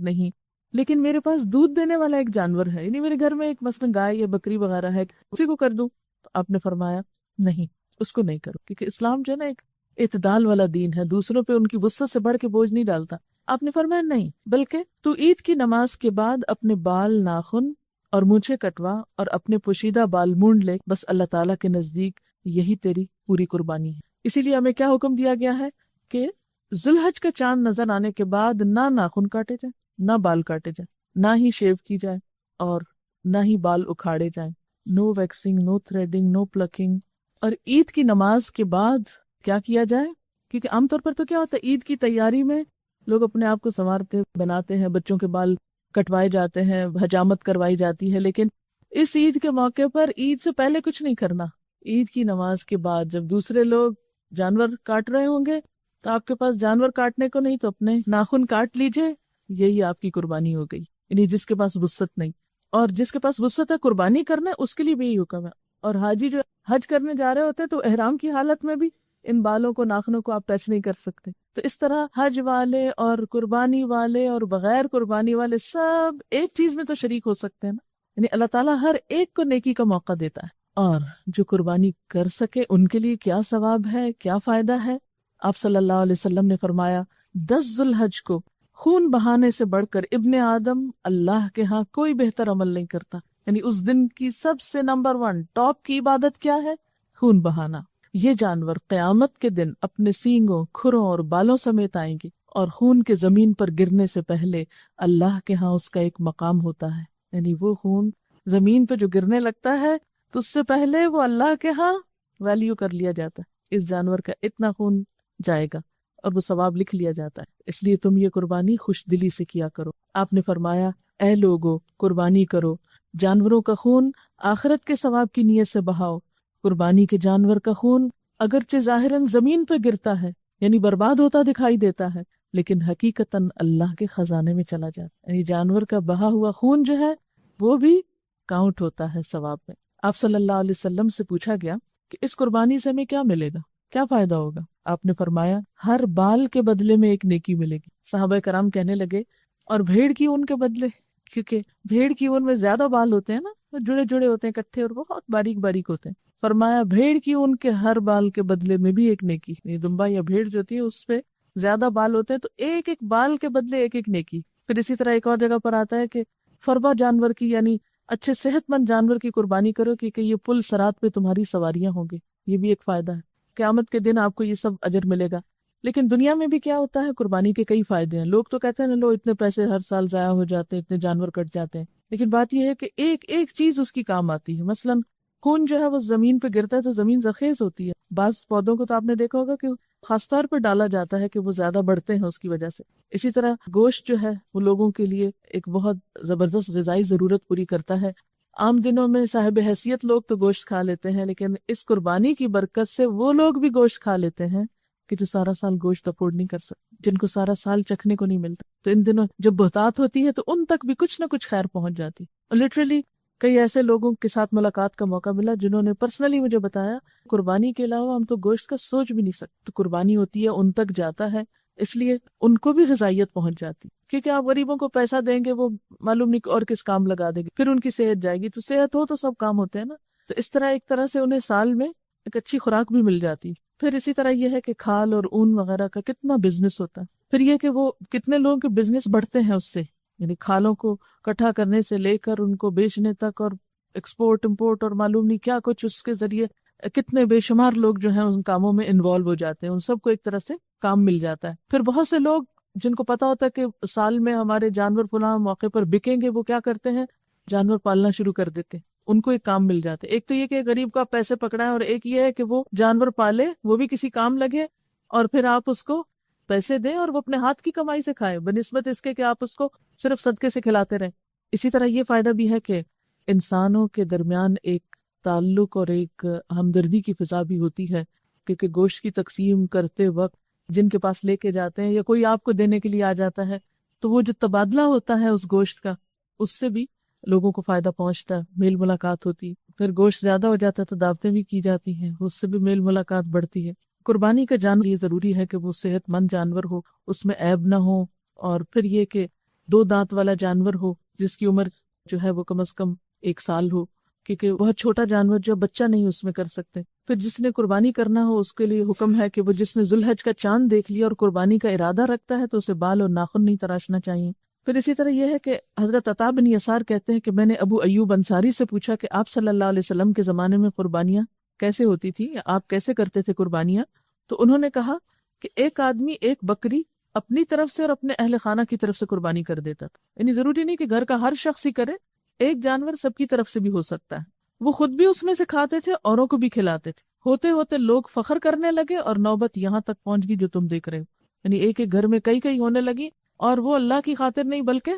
نہیں، لیکن میرے پاس دودھ دینے والا ایک جانور ہے، یعنی میرے گھر میں ایک مثلا گائے یا بکری وغیرہ ہے، اسی کو کر دوں؟ تو آپ نے فرمایا نہیں، اس کو نہیں کرو، کیونکہ اسلام جو ہے نا ایک اعتدال والا دین ہے، دوسروں پہ ان کی وسعت سے بڑھ کے بوجھ نہیں ڈالتا۔ آپ نے فرمایا نہیں، بلکہ تو عید کی نماز کے بعد اپنے بال، ناخن اور مونچھیں کٹوا اور اپنے پوشیدہ بال مونڈ لے، بس اللہ تعالیٰ کے نزدیک یہی تیری پوری قربانی ہے۔ اسی لیے ہمیں کیا حکم دیا گیا ہے کہ ذوالحج کا چاند نظر آنے کے بعد نہ ناخن کاٹے جائیں، نہ بال کاٹے جائیں، نہ ہی شیو کی جائے، اور نہ ہی بال اکھاڑے جائیں، نو ویکسنگ، نو تھریڈنگ، نو پلکنگ۔ اور عید کی نماز کے بعد کیا کیا جائے؟ کیونکہ عام طور پر تو کیا ہوتا ہے، عید کی تیاری میں لوگ اپنے آپ کو سنوارتے بناتے ہیں، بچوں کے بال کٹوائے جاتے ہیں، حجامت کروائی جاتی ہے، لیکن اس عید کے موقع پر عید سے پہلے کچھ نہیں کرنا۔ عید کی نماز کے بعد جب دوسرے لوگ جانور کاٹ رہے ہوں گے تو آپ کے پاس جانور کاٹنے کو نہیں، تو اپنے ناخن کاٹ لیجئے، یہی آپ کی قربانی ہو گئی۔ یعنی جس کے پاس وسعت نہیں، اور جس کے پاس وسعت ہے قربانی کرنا، اس کے لیے بھی یہی حکم ہے۔ اور حاجی جو حج کرنے جا رہے ہوتے ہیں تو احرام کی حالت میں بھی ان بالوں کو، ناخنوں کو آپ ٹچ نہیں کر سکتے۔ تو اس طرح حج والے اور قربانی والے اور بغیر قربانی والے سب ایک چیز میں تو شریک ہو سکتے ہیں نا، یعنی اللہ تعالیٰ ہر ایک کو نیکی کا موقع دیتا ہے، اور جو قربانی کر سکے ان کے لیے کیا ثواب ہے، کیا فائدہ ہے۔ آپ صلی اللہ علیہ وسلم نے فرمایا، 10 ذوالحج کو خون بہانے سے بڑھ کر ابن آدم اللہ کے ہاں کوئی بہتر عمل نہیں کرتا۔ یعنی اس دن کی سب سے نمبر 1 ٹاپ کی عبادت کیا ہے؟ خون بہانا۔ یہ جانور قیامت کے دن اپنے سینگوں، کھروں اور بالوں سمیت آئیں گے، اور خون کے زمین پر گرنے سے پہلے اللہ کے ہاں اس کا ایک مقام ہوتا ہے۔ یعنی وہ خون زمین پہ جو گرنے لگتا ہے تو اس سے پہلے وہ اللہ کے ہاں ویلیو کر لیا جاتا ہے، اس جانور کا اتنا خون جائے گا، اور وہ ثواب لکھ لیا جاتا ہے۔ اس لیے تم یہ قربانی خوش دلی سے کیا کرو۔ آپ نے فرمایا، اے لوگو، قربانی کرو، جانوروں کا خون آخرت کے ثواب کی نیت سے بہاؤ۔ قربانی کے جانور کا خون اگرچہ ظاہراً زمین پہ گرتا ہے، یعنی برباد ہوتا دکھائی دیتا ہے، لیکن حقیقتاً اللہ کے خزانے میں چلا جاتا ہے۔ یعنی جانور کا بہا ہوا خون جو ہے وہ بھی کاؤنٹ ہوتا ہے ثواب میں۔ آپ صلی اللہ علیہ وسلم سے پوچھا گیا کہ اس قربانی سے ہمیں کیا ملے گا، کیا فائدہ ہوگا؟ آپ نے فرمایا، ہر بال کے بدلے میں ایک نیکی ملے گی۔ صحابہ کرام کہنے لگے، اور بھیڑ کی اون کے بدلے، کیونکہ بھیڑ کی اون میں زیادہ بال ہوتے ہیں نا، وہ جڑے جڑے ہوتے ہیں اکٹھے اور بہت باریک باریک ہوتے ہیں، فرمایا بھیڑ کی اون کے ہر بال کے بدلے میں بھی ایک نیکی. یہ دمبا یا بھیڑ جو ہوتی ہے اس پہ زیادہ بال ہوتے ہیں تو ایک ایک بال کے بدلے ایک ایک نیکی. پھر اسی طرح ایک اور جگہ پر آتا ہے کہ فربا جانور کی یعنی اچھے صحت مند جانور کی قربانی کرو، کیونکہ یہ پل صراط پہ تمہاری سواریاں ہوں گے. یہ بھی ایک فائدہ ہے، قیامت کے دن آپ کو یہ سب اجر ملے گا. لیکن دنیا میں بھی کیا ہوتا ہے، قربانی کے کئی فائدے ہیں. لوگ تو کہتے ہیں نا لو اتنے پیسے ہر سال ضائع ہو جاتے ہیں، اتنے جانور کٹ جاتے ہیں، لیکن بات یہ ہے کہ ایک ایک چیز اس کی کام آتی ہے. مثلاً خون جو ہے وہ زمین پہ گرتا ہے تو زمین زرخیز ہوتی ہے. بعض پودوں کو تو آپ نے دیکھا ہوگا کہ خاص طور پر ڈالا جاتا ہے کہ وہ زیادہ بڑھتے ہیں اس کی وجہ سے. اسی طرح گوشت جو ہے وہ لوگوں کے لیے ایک بہت زبردست غذائی ضرورت پوری کرتا ہے. عام دنوں میں صاحب حیثیت لوگ تو گوشت کھا لیتے ہیں، لیکن اس قربانی کی برکت سے وہ لوگ بھی گوشت کھا لیتے ہیں کہ جو سارا سال گوشت افورڈ نہیں کر سکتے، جن کو سارا سال چکھنے کو نہیں ملتا. تو ان دنوں جب بہتات ہوتی ہے تو ان تک بھی کچھ نہ کچھ خیر پہنچ جاتی. اور لٹرلی کئی ایسے لوگوں کے ساتھ ملاقات کا موقع ملا جنہوں نے پرسنلی مجھے بتایا قربانی کے علاوہ ہم تو گوشت کا سوچ بھی نہیں سکتے. تو قربانی ہوتی ہے ان تک جاتا ہے، اس لیے ان کو بھی غذائیت پہنچ جاتی. کیونکہ آپ غریبوں کو پیسہ دیں گے وہ معلوم نہیں اور کس کام لگا دیں گے، پھر ان کی صحت جائے گی. تو صحت ہو تو سب کام ہوتے ہیں نا. تو اس طرح ایک طرح سے انہیں سال میں ایک اچھی خوراک بھی مل جاتی. پھر اسی طرح یہ ہے کہ کھال اور اون وغیرہ کا کتنا بزنس ہوتا ہے. پھر یہ کہ وہ کتنے لوگوں کے بزنس بڑھتے ہیں اس سے، یعنی کھالوں کو اکٹھا کرنے سے لے کر ان کو بیچنے تک اور ایکسپورٹ امپورٹ اور معلوم نہیں کیا کچھ، اس کے ذریعے کتنے بے شمار لوگ جو ہیں ان کاموں میں انوالو ہو جاتے ہیں. ان سب کو ایک طرح سے کام مل جاتا ہے. پھر بہت سے لوگ جن کو پتا ہوتا ہے کہ سال میں ہمارے جانور فلاں موقع پر بکیں گے، وہ کیا کرتے ہیں، جانور پالنا شروع کر دیتے ہیں. ان کو ایک کام مل جاتا ہے. ایک تو یہ کہ غریب کا پیسے پکڑائیں، اور ایک یہ ہے کہ وہ جانور پالے، وہ بھی کسی کام لگے، اور پھر آپ اس کو پیسے دیں اور وہ اپنے ہاتھ کی کمائی سے کھائے، بنسبت اس کے کہ آپ اس کو صرف صدقے سے کھلاتے رہیں. اسی طرح یہ فائدہ بھی ہے کہ انسانوں کے درمیان ایک تعلق اور ایک ہمدردی کی فضا بھی ہوتی ہے، کیونکہ گوشت کی تقسیم کرتے وقت جن کے پاس لے کے جاتے ہیں یا کوئی آپ کو دینے کے لیے آ جاتا ہے تو وہ جو تبادلہ ہوتا ہے اس گوشت کا، اس سے بھی لوگوں کو فائدہ پہنچتا ہے، میل ملاقات ہوتی. پھر گوشت زیادہ ہو جاتا ہے تو دعوتیں بھی کی جاتی ہیں، اس سے بھی میل ملاقات بڑھتی ہے. قربانی کا جانور یہ ضروری ہے کہ وہ صحت مند جانور ہو، اس میں عیب نہ ہو، اور پھر یہ کہ 2 دانت والا جانور ہو جس کی عمر جو ہے وہ کم از کم 1 سال ہو، کیونکہ بہت چھوٹا جانور جو بچہ نہیں اس میں کر سکتے. پھر جس نے قربانی کرنا ہو اس کے لیے حکم ہے کہ وہ جس نے ذوالحج کا چاند دیکھ لیا اور قربانی کا ارادہ رکھتا ہے تو اسے بال اور ناخن نہیں تراشنا چاہیے. پھر اسی طرح یہ ہے کہ حضرت عطا بن یسار کہتے ہیں کہ میں نے ابو ایوب انصاری سے پوچھا کہ آپ صلی اللہ علیہ وسلم کے زمانے میں قربانیاں کیسے ہوتی تھی، آپ کیسے کرتے تھے قربانیاں؟ تو انہوں نے کہا کہ ایک آدمی ایک بکری اپنی طرف سے اور اپنے اہل خانہ کی طرف سے قربانی کر دیتا تھا. یعنی ضروری نہیں کہ گھر کا ہر شخص ہی کرے، ایک جانور سب کی طرف سے بھی ہو سکتا ہے. وہ خود بھی اس میں سے کھاتے تھے، اوروں کو بھی کھلاتے تھے. ہوتے ہوتے لوگ فخر کرنے لگے اور نوبت یہاں تک پہنچ گئی جو تم دیکھ رہے ہو. یعنی ایک ایک گھر میں کئی کئی ہونے لگی، اور وہ اللہ کی خاطر نہیں بلکہ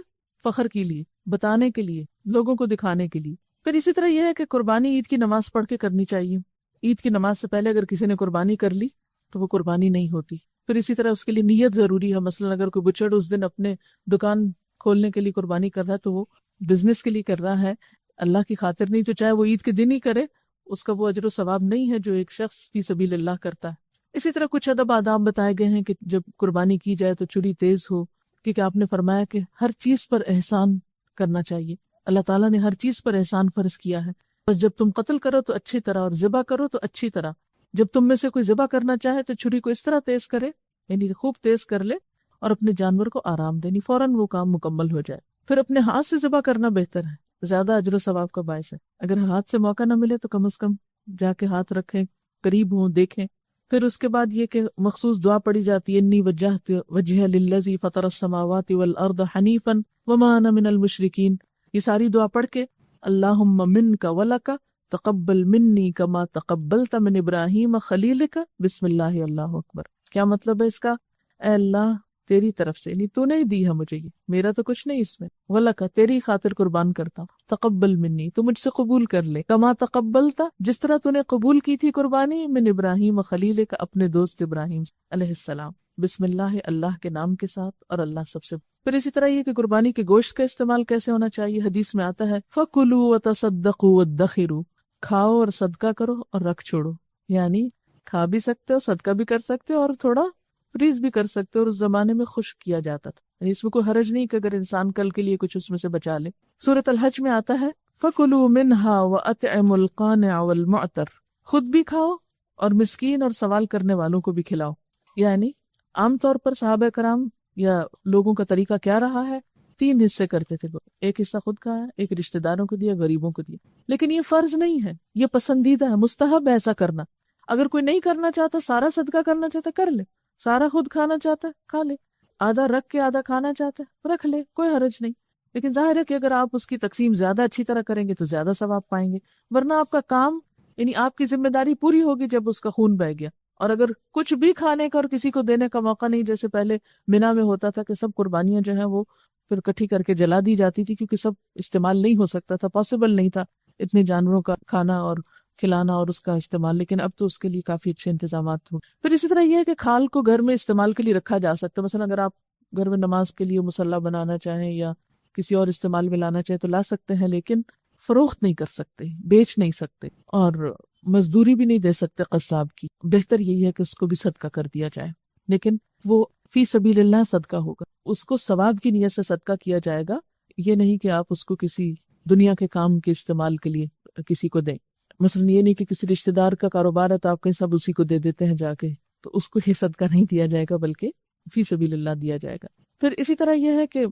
فخر کے لیے، بتانے کے لیے، لوگوں کو دکھانے کے لیے. پھر اسی طرح یہ ہے کہ قربانی عید کی نماز پڑھ کے کرنی چاہیے. عید کی نماز سے پہلے اگر کسی نے قربانی کر لی تو وہ قربانی نہیں ہوتی. پھر اسی طرح اس کے لیے نیت ضروری ہے. مثلا اگر کوئی بچڑ اس دن اپنے دکان کھولنے کے لیے قربانی کر رہا ہے تو وہ بزنس کے لیے کر رہا ہے، اللہ کی خاطر نہیں. تو چاہے وہ عید کے دن ہی کرے، اس کا وہ اجر و ثواب نہیں ہے جو ایک شخص فی سبیل اللہ کرتا ہے. اسی طرح کچھ ادب آداب بتائے گئے ہیں کہ جب قربانی کی جائے تو چھری تیز ہو، کیونکہ آپ نے فرمایا کہ ہر چیز پر احسان کرنا چاہیے. اللہ تعالیٰ نے ہر چیز پر احسان فرض کیا ہے. بس جب تم قتل کرو تو اچھی طرح، اور ذبح کرو تو اچھی طرح. جب تم میں سے کوئی ذبح کرنا چاہے تو چھری کو اس طرح تیز کرے، یعنی خوب تیز کر لے، اور اپنے جانور کو آرام دینی فوراً وہ کام مکمل ہو جائے. پھر اپنے ہاتھ سے ذبح کرنا بہتر ہے، زیادہ اجر و ثواب کا باعث ہے. اگر ہاتھ سے موقع نہ ملے تو کم از کم جا کے ہاتھ رکھیں، قریب ہوں، دیکھیں. پھر اس کے بعد یہ کہ مخصوص دعا پڑھی جاتی ہے، انی وجہت وجہ للذی فطر السماوات والارض حنیفا وما انا من المشرکین. یہ ساری دعا پڑھ کے اللہم منک ولک تقبل منی کما تقبلت من ابراہیم خلیلک بسم اللہ اللہ اکبر. کیا مطلب ہے اس کا؟ اے اللہ تیری طرف سے، یعنی تو نے دی ہے مجھے، یہ میرا تو کچھ نہیں اس میں، ولک تیری خاطر قربان کرتا ہوں، تقبل منی تو مجھ سے قبول کر لے، کما تقبلتا جس طرح تو نے قبول کی تھی قربانی، من ابراہیم خلیلک اپنے دوست ابراہیم علیہ السلام. بسم اللہ اللہ کے نام کے ساتھ، اور اللہ سب سے. پھر اسی طرح یہ کہ قربانی کے گوشت کا استعمال کیسے ہونا چاہیے. حدیث میں آتا ہے فَكُلُوا وَتَصَدَّقُوا وَادَّخِرُوا، کھاؤ اور صدقہ کرو اور رکھ چھوڑو. یعنی کھا بھی سکتے ہو، صدقہ بھی کر سکتے ہو، اور تھوڑا فریز بھی کر سکتے اور اس زمانے میں خشک کیا جاتا تھا، یعنی اس میں کوئی حرج نہیں کہ اگر انسان کل کے لیے کچھ اس میں سے بچا لے۔ سورۃ الحج میں آتا ہے فَكُلُوا مِنْهَا وَأَطْعِمُوا الْقَانِعَ وَالْمُعْتَرَ، خود بھی کھاؤ اور مسکین اور سوال کرنے والوں کو بھی کھلاؤ۔ یعنی عام طور پر صحابہ کرام یا لوگوں کا طریقہ کیا رہا ہے، 3 حصے کرتے تھے، ایک حصہ خود کھایا، ایک رشتہ داروں کو دیا، غریبوں کو دیا۔ لیکن یہ فرض نہیں ہے، یہ پسندیدہ ہے، مستحب ہے ایسا کرنا۔ اگر کوئی نہیں کرنا چاہتا، سارا صدقہ کرنا چاہتا کر لے، سارا خود کھانا چاہتا ہے کھا لے، آدھا رکھ کے آدھا کھانا چاہتا ہے رکھ لے، کوئی حرج نہیں۔ لیکن ظاہر ہے کہ اگر آپ اس کی تقسیم زیادہ اچھی طرح کریں گے تو زیادہ ثواب پائیں گے، ورنہ آپ کا کام یعنی آپ کی ذمہ داری پوری ہوگی جب اس کا خون بہہ گیا۔ اور اگر کچھ بھی کھانے کا اور کسی کو دینے کا موقع نہیں، جیسے پہلے مینا میں ہوتا تھا کہ سب قربانیاں جو ہیں وہ پھر اکٹھی کر کے جلا دی جاتی تھی، کیونکہ سب استعمال نہیں ہو سکتا تھا، پاسبل نہیں تھا اتنے جانوروں کا کھانا اور کھلانا اور اس کا استعمال، لیکن اب تو اس کے لیے کافی اچھے انتظامات ہو۔ پھر اسی طرح یہ ہے کہ کھال کو گھر میں استعمال کے لیے رکھا جا سکتا ہے، مثلا اگر آپ گھر میں نماز کے لیے مصلی بنانا چاہیں یا کسی اور استعمال میں لانا چاہیں تو لا سکتے ہیں، لیکن فروخت نہیں کر سکتے، بیچ نہیں سکتے، اور مزدوری بھی نہیں دے سکتے قصاب کی۔ بہتر یہی ہے کہ اس کو بھی صدقہ کر دیا جائے، لیکن وہ فی سبیل اللہ صدقہ ہوگا، اس کو ثواب کی نیت سے صدقہ کیا جائے گا، یہ نہیں کہ آپ اس کو کسی دنیا کے کام کے استعمال کے لیے کسی کو دیں۔ مثلا یہ نہیں کہ کسی رشتہ دار کا کاروبار ہے تو آپ کہیں سب اسی کو دے دیتے ہیں جا کے، تو اس کو یہ صدقہ نہیں دیا جائے گا بلکہ فی سبیل اللہ دیا جائے گا۔ پھر اسی طرح یہ ہے کہ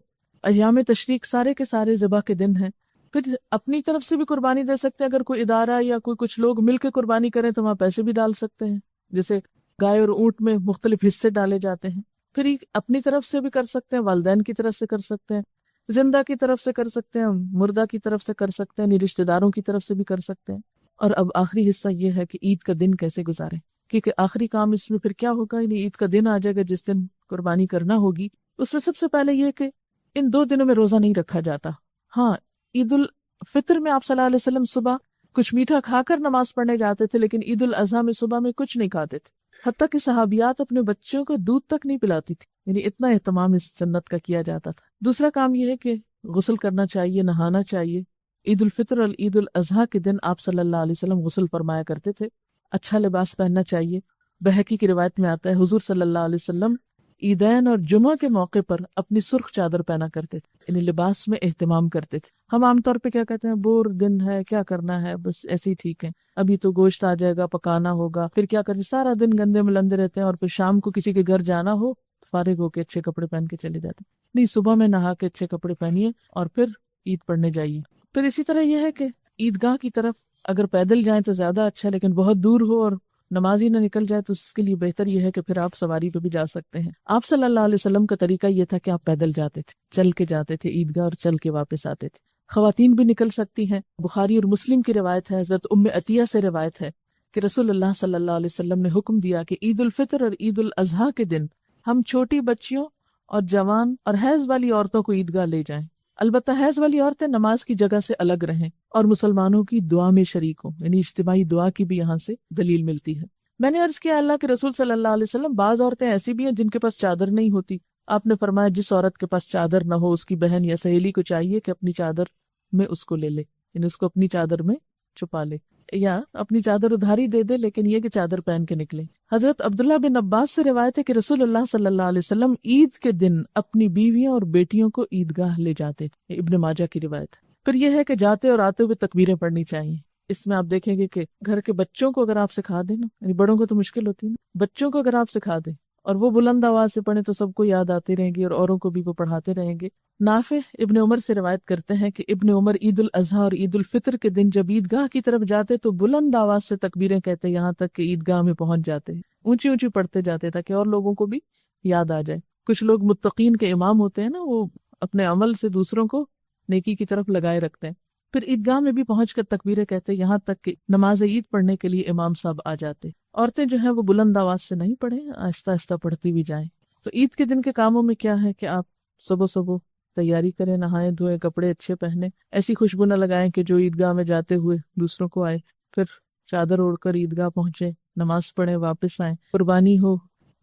ایام تشریق سارے کے سارے ذبح کے دن ہیں، پھر اپنی طرف سے بھی قربانی دے سکتے ہیں، اگر کوئی ادارہ یا کوئی کچھ لوگ مل کے قربانی کریں تو وہاں پیسے بھی ڈال سکتے ہیں، جیسے گائے اور اونٹ میں مختلف حصے ڈالے جاتے ہیں۔ پھر اپنی طرف سے بھی کر سکتے ہیں، والدین کی طرف سے کر سکتے ہیں، زندہ کی طرف سے کر سکتے ہیں، مردہ کی طرف سے کر سکتے ہیں، رشتہ داروں کی طرف سے بھی کر سکتے ہیں۔ اور اب آخری حصہ یہ ہے کہ عید کا دن کیسے گزاریں، کیونکہ آخری کام اس میں پھر کیا ہوگا، یعنی عید کا دن آ جائے گا جس دن قربانی کرنا ہوگی۔ اس میں سب سے پہلے یہ کہ ان 2 دنوں میں روزہ نہیں رکھا جاتا۔ ہاں، عید الفطر میں آپ صلی اللہ علیہ وسلم صبح کچھ میٹھا کھا کر نماز پڑھنے جاتے تھے، لیکن عید الاضحیٰ میں صبح میں کچھ نہیں کھاتے تھے، حتیٰ کہ صحابیات اپنے بچوں کو دودھ تک نہیں پلاتی تھی، یعنی اتنا اہتمام اس سنت کا کیا جاتا تھا۔ دوسرا کام یہ ہے کہ غسل کرنا چاہیے، نہانا چاہیے۔ عید الفطر اور عید الاضحیٰ کے دن آپ صلی اللہ علیہ وسلم غسل فرمایا کرتے تھے، اچھا لباس پہننا چاہیے۔ بہقی کی روایت میں آتا ہے حضور صلی اللہ علیہ وسلم عیدین اور جمعہ کے موقع پر اپنی سرخ چادر پہنا کرتے تھے، یعنی لباس میں اہتمام کرتے تھے۔ ہم عام طور پہ کیا کہتے ہیں، بور دن ہے، کیا کرنا ہے، بس ایسے ہی ٹھیک ہے، ابھی تو گوشت آ جائے گا، پکانا ہوگا، پھر کیا کرتے سارا دن گندے ملندے رہتے ہیں، اور پھر شام کو کسی کے گھر جانا ہو فارغ ہو کے اچھے کپڑے پہن کے چلے جاتے ہیں۔ نہیں، صبح میں نہا کے اچھے کپڑے پہنیے اور پھر عید پڑھنے جائیے۔ پھر اسی طرح یہ ہے کہ عیدگاہ کی طرف اگر پیدل جائیں تو زیادہ اچھا، لیکن بہت دور ہو اور نماز ہی نہ نکل جائے تو اس کے لیے بہتر یہ ہے کہ پھر آپ سواری پہ بھی جا سکتے ہیں۔ آپ صلی اللہ علیہ وسلم کا طریقہ یہ تھا کہ آپ پیدل جاتے تھے، چل کے جاتے تھے عیدگاہ اور چل کے واپس آتے تھے۔ خواتین بھی نکل سکتی ہیں، بخاری اور مسلم کی روایت ہے، حضرت ام عطیہ سے روایت ہے کہ رسول اللہ صلی اللہ علیہ وسلم نے حکم دیا کہ عید الفطر اور عید الاضحیٰ کے دن ہم چھوٹی بچیوں اور جوان اور حیض والی عورتوں کو عیدگاہ لے جائیں، البتہ حیض والی عورتیں نماز کی جگہ سے الگ رہیں اور مسلمانوں کی دعا میں شریک ہوں، یعنی اجتماعی دعا کی بھی یہاں سے دلیل ملتی ہے۔ میں نے عرض کیا اللہ کے رسول صلی اللہ علیہ وسلم، بعض عورتیں ایسی بھی ہیں جن کے پاس چادر نہیں ہوتی، آپ نے فرمایا جس عورت کے پاس چادر نہ ہو اس کی بہن یا سہیلی کو چاہیے کہ اپنی چادر میں اس کو لے لے، یعنی اس کو اپنی چادر میں چھپا لے یا اپنی چادر ادھاری دے دے، لیکن یہ کہ چادر پہن کے نکلے۔ حضرت عبداللہ بن عباس سے روایت ہے کہ رسول اللہ صلی اللہ علیہ وسلم عید کے دن اپنی بیویوں اور بیٹیوں کو عیدگاہ لے جاتے تھے، ابن ماجہ کی روایت۔ پھر یہ ہے کہ جاتے اور آتے ہوئے تکبیریں پڑھنی چاہیے۔ اس میں آپ دیکھیں گے کہ گھر کے بچوں کو اگر آپ سکھا دیں نا، یعنی بڑوں کو تو مشکل ہوتی ہے نا، بچوں کو اگر آپ سکھا دیں اور وہ بلند آواز سے پڑھیں تو سب کو یاد آتی رہیں گی اور اوروں کو بھی وہ پڑھاتے رہیں گے۔ نافع ابن عمر سے روایت کرتے ہیں کہ ابن عمر عید الاضحیٰ اور عید الفطر کے دن جب عیدگاہ کی طرف جاتے تو بلند آواز سے تکبیریں کہتے یہاں تک کہ عیدگاہ میں پہنچ جاتے، اونچی اونچی پڑھتے جاتے تاکہ اور لوگوں کو بھی یاد آ جائے۔ کچھ لوگ متقین کے امام ہوتے ہیں نا، وہ اپنے عمل سے دوسروں کو نیکی کی طرف لگائے رکھتے ہیں۔ پھر عیدگاہ میں بھی پہنچ کر تکبیریں کہتے یہاں تک کہ نماز عید پڑھنے کے لیے امام صاحب آ جاتے۔ عورتیں جو ہیں وہ بلند آواز سے نہیں پڑھیں، آہستہ آہستہ پڑھتی بھی جائیں۔ تو عید کے دن کے کاموں میں کیا ہے کہ آپ صبح صبح تیاری کریں، نہائیں دھوئیں، کپڑے اچھے پہنیں، ایسی خوشبو نہ لگائیں کہ جو عیدگاہ میں جاتے ہوئے دوسروں کو آئے۔ پھر چادر اوڑھ کر عیدگاہ پہنچے، نماز پڑھیں، واپس آئیں۔ قربانی ہو،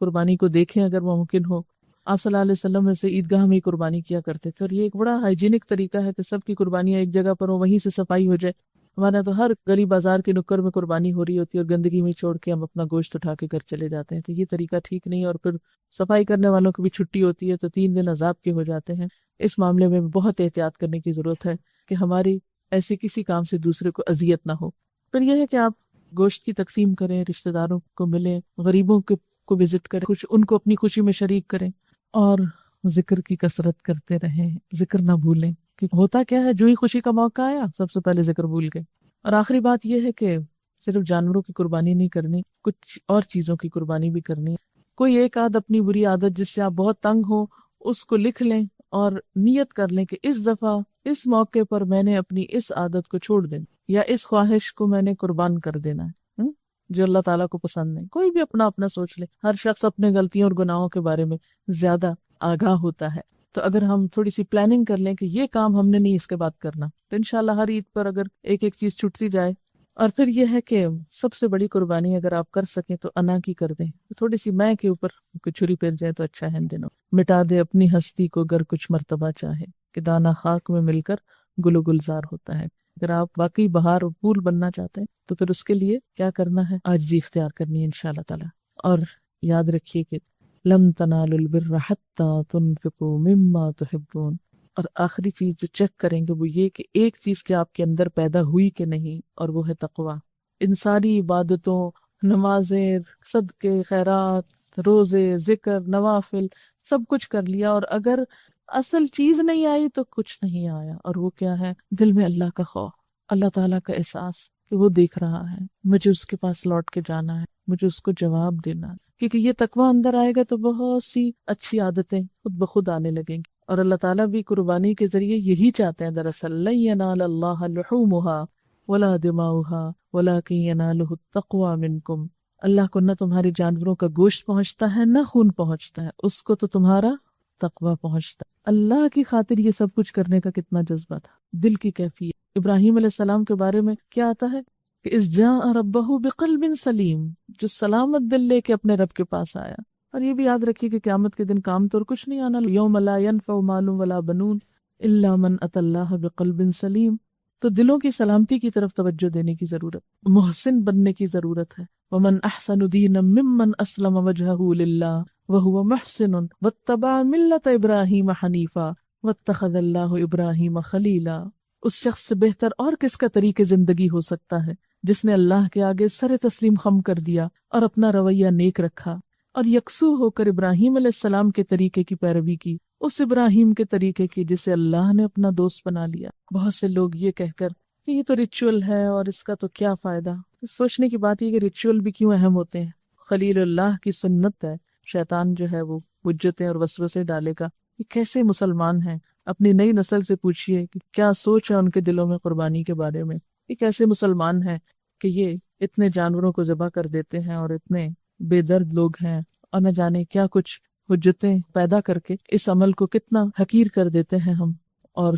قربانی کو دیکھیں اگر ممکن ہو۔ آپ صلی اللہ علیہ وسلم ویسے عیدگاہ میں ہی قربانی کیا کرتے تھے، اور یہ ایک بڑا ہائیجینک طریقہ ہے کہ سب کی قربانیاں ایک جگہ پر ہو، وہیں سے صفائی ہو جائے، ہمارا تو ہر گلی بازار کے نکڑ میں قربانی ہو رہی ہوتی ہے اور گندگی میں چھوڑ کے ہم اپنا گوشت اٹھا کے گھر چلے جاتے ہیں. تو یہ طریقہ ٹھیک نہیں. اور پھر صفائی کرنے والوں کی بھی چھٹی ہوتی ہے تو 3 دن عذاب کے ہو جاتے ہیں. اس معاملے میں بہت احتیاط کرنے کی ضرورت ہے کہ ہماری ایسے کسی کام سے دوسرے کو اذیت نہ ہو. پھر یہ ہے کہ آپ گوشت کی تقسیم کریں، رشتہ داروں کو ملیں، غریبوں کو وزٹ کریں، ان کو اپنی خوشی میں شریک کریں، اور ذکر کی کثرت کرتے رہیں، ذکر نہ بھولیں. کہ ہوتا کیا ہے، جو ہی خوشی کا موقع آیا سب سے پہلے ذکر بھول گئے. اور آخری بات یہ ہے کہ صرف جانوروں کی قربانی نہیں کرنی، کچھ اور چیزوں کی قربانی بھی کرنی. کوئی ایک اپنی بری عادت جس سے آپ بہت تنگ ہو اس کو لکھ لیں اور نیت کر لیں کہ اس دفعہ اس موقع پر میں نے اپنی اس عادت کو چھوڑ دینا، یا اس خواہش کو میں نے قربان کر دینا ہے جو اللہ تعالیٰ کو پسند نہیں. کوئی بھی اپنا اپنا سوچ لے. ہر شخص اپنے غلطیوں اور گناہوں کے بارے میں زیادہ آگاہ ہوتا ہے. تو اگر ہم تھوڑی سی پلاننگ کر لیں کہ یہ کام ہم نے نہیں اس کے بعد کرنا، تو انشاءاللہ ہر عید پر اگر ایک ایک چیز چھٹتی جائے. اور پھر یہ ہے کہ سب سے بڑی قربانی اگر آپ کر سکیں تو انا کی کر دیں. تھوڑی سی میں کے اوپر کوئی چھری پھر جائے تو اچھا ہے. ان دنوں مٹا دے اپنی ہستی کو گر کچھ مرتبہ چاہے، کہ دانا خاک میں مل کر گل و گلزار ہوتا ہے. اگر آپ واقعی بہار و پھول بننا چاہتے ہیں تو پھر اس کے لیے کیا کرنا ہے؟ عاجزی اختیار کرنی ہے انشاءاللہ تعالی. اور یاد رکھیے کہ لن تنالوا البر حتی تنفقوا مما تحبون. اور آخری چیز جو چیک کریں گے وہ یہ کہ ایک چیز کیا آپ کے اندر پیدا ہوئی کہ نہیں، اور وہ ہے تقویٰ. ان ساری عبادتوں، نمازیں، صدقے، خیرات، روزے، ذکر، نوافل سب کچھ کر لیا، اور اگر اصل چیز نہیں آئی تو کچھ نہیں آیا. اور وہ کیا ہے؟ دل میں اللہ کا خوف، اللہ تعالیٰ کا احساس کہ وہ دیکھ رہا ہے، مجھے اس کے پاس لوٹ کے جانا ہے، مجھے اس کو جواب دینا ہے. کیونکہ یہ تقویٰ اندر آئے گا تو بہت سی اچھی عادتیں خود بخود آنے لگیں گی. اور اللہ تعالیٰ بھی قربانی کے ذریعے یہی چاہتے ہیں دراصل. لن ینال اللہ لحومها ولا دماؤها ولکن ینالہ التقوی منکم. اللہ کو نہ تمہارے جانوروں کا گوشت پہنچتا ہے نہ خون پہنچتا ہے، اس کو تو تمہارا تقوی پہنچتا ہے. اللہ کی خاطر یہ سب کچھ کرنے کا کتنا جذبہ تھا، دل کی کیفیت. ابراہیم علیہ السلام کے بارے میں کیا آتا ہے کہ اذ جاء ربہ بقلب سلیم، جو سلامت دل لے کے اپنے رب کے پاس آیا. اور یہ بھی یاد رکھیے کہ قیامت کے دن کام تو کچھ نہیں آنا. یوم لا ینفع مال ولا بنون الا من اتى اللہ بقلب سلیم. تو دلوں کی سلامتی کی طرف توجہ دینے کی ضرورت، محسن بننے کی ضرورت ہے. ومن احسن دینا ممن اسلم وجہہ للہ وہو محسن واتبع ملت ابراہیم حنیفا واتخذ اللہ ابراہیم خلیلا. اس شخص سے بہتر اور کس کا طریقہ زندگی ہو سکتا ہے جس نے اللہ کے آگے سر تسلیم خم کر دیا اور اپنا رویہ نیک رکھا، اور یکسو ہو کر ابراہیم علیہ السلام کے طریقے کی پیروی کی، اس ابراہیم کے طریقے کی جسے اللہ نے اپنا دوست بنا لیا. بہت سے لوگ یہ کہہ کر کہ یہ تو ریچول ہے اور اس کا تو کیا فائدہ. سوچنے کی بات یہ کہ ریچول بھی کیوں اہم ہوتے ہیں. خلیل اللہ کی سنت ہے. شیطان جو ہے وہ حجتیں اور وسوسے ڈالے گا. یہ کیسے مسلمان ہیں؟ اپنی نئی نسل سے پوچھئے کہ کیا سوچ ہے ان کے دلوں میں قربانی کے بارے میں. یہ کیسے مسلمان ہیں کہ یہ اتنے جانوروں کو ذبح کر دیتے ہیں، اور اتنے بے درد لوگ ہیں، اور نہ جانے کیا کچھ حجتیں پیدا کر کے اس عمل کو کتنا حقیر کر دیتے ہیں ہم، اور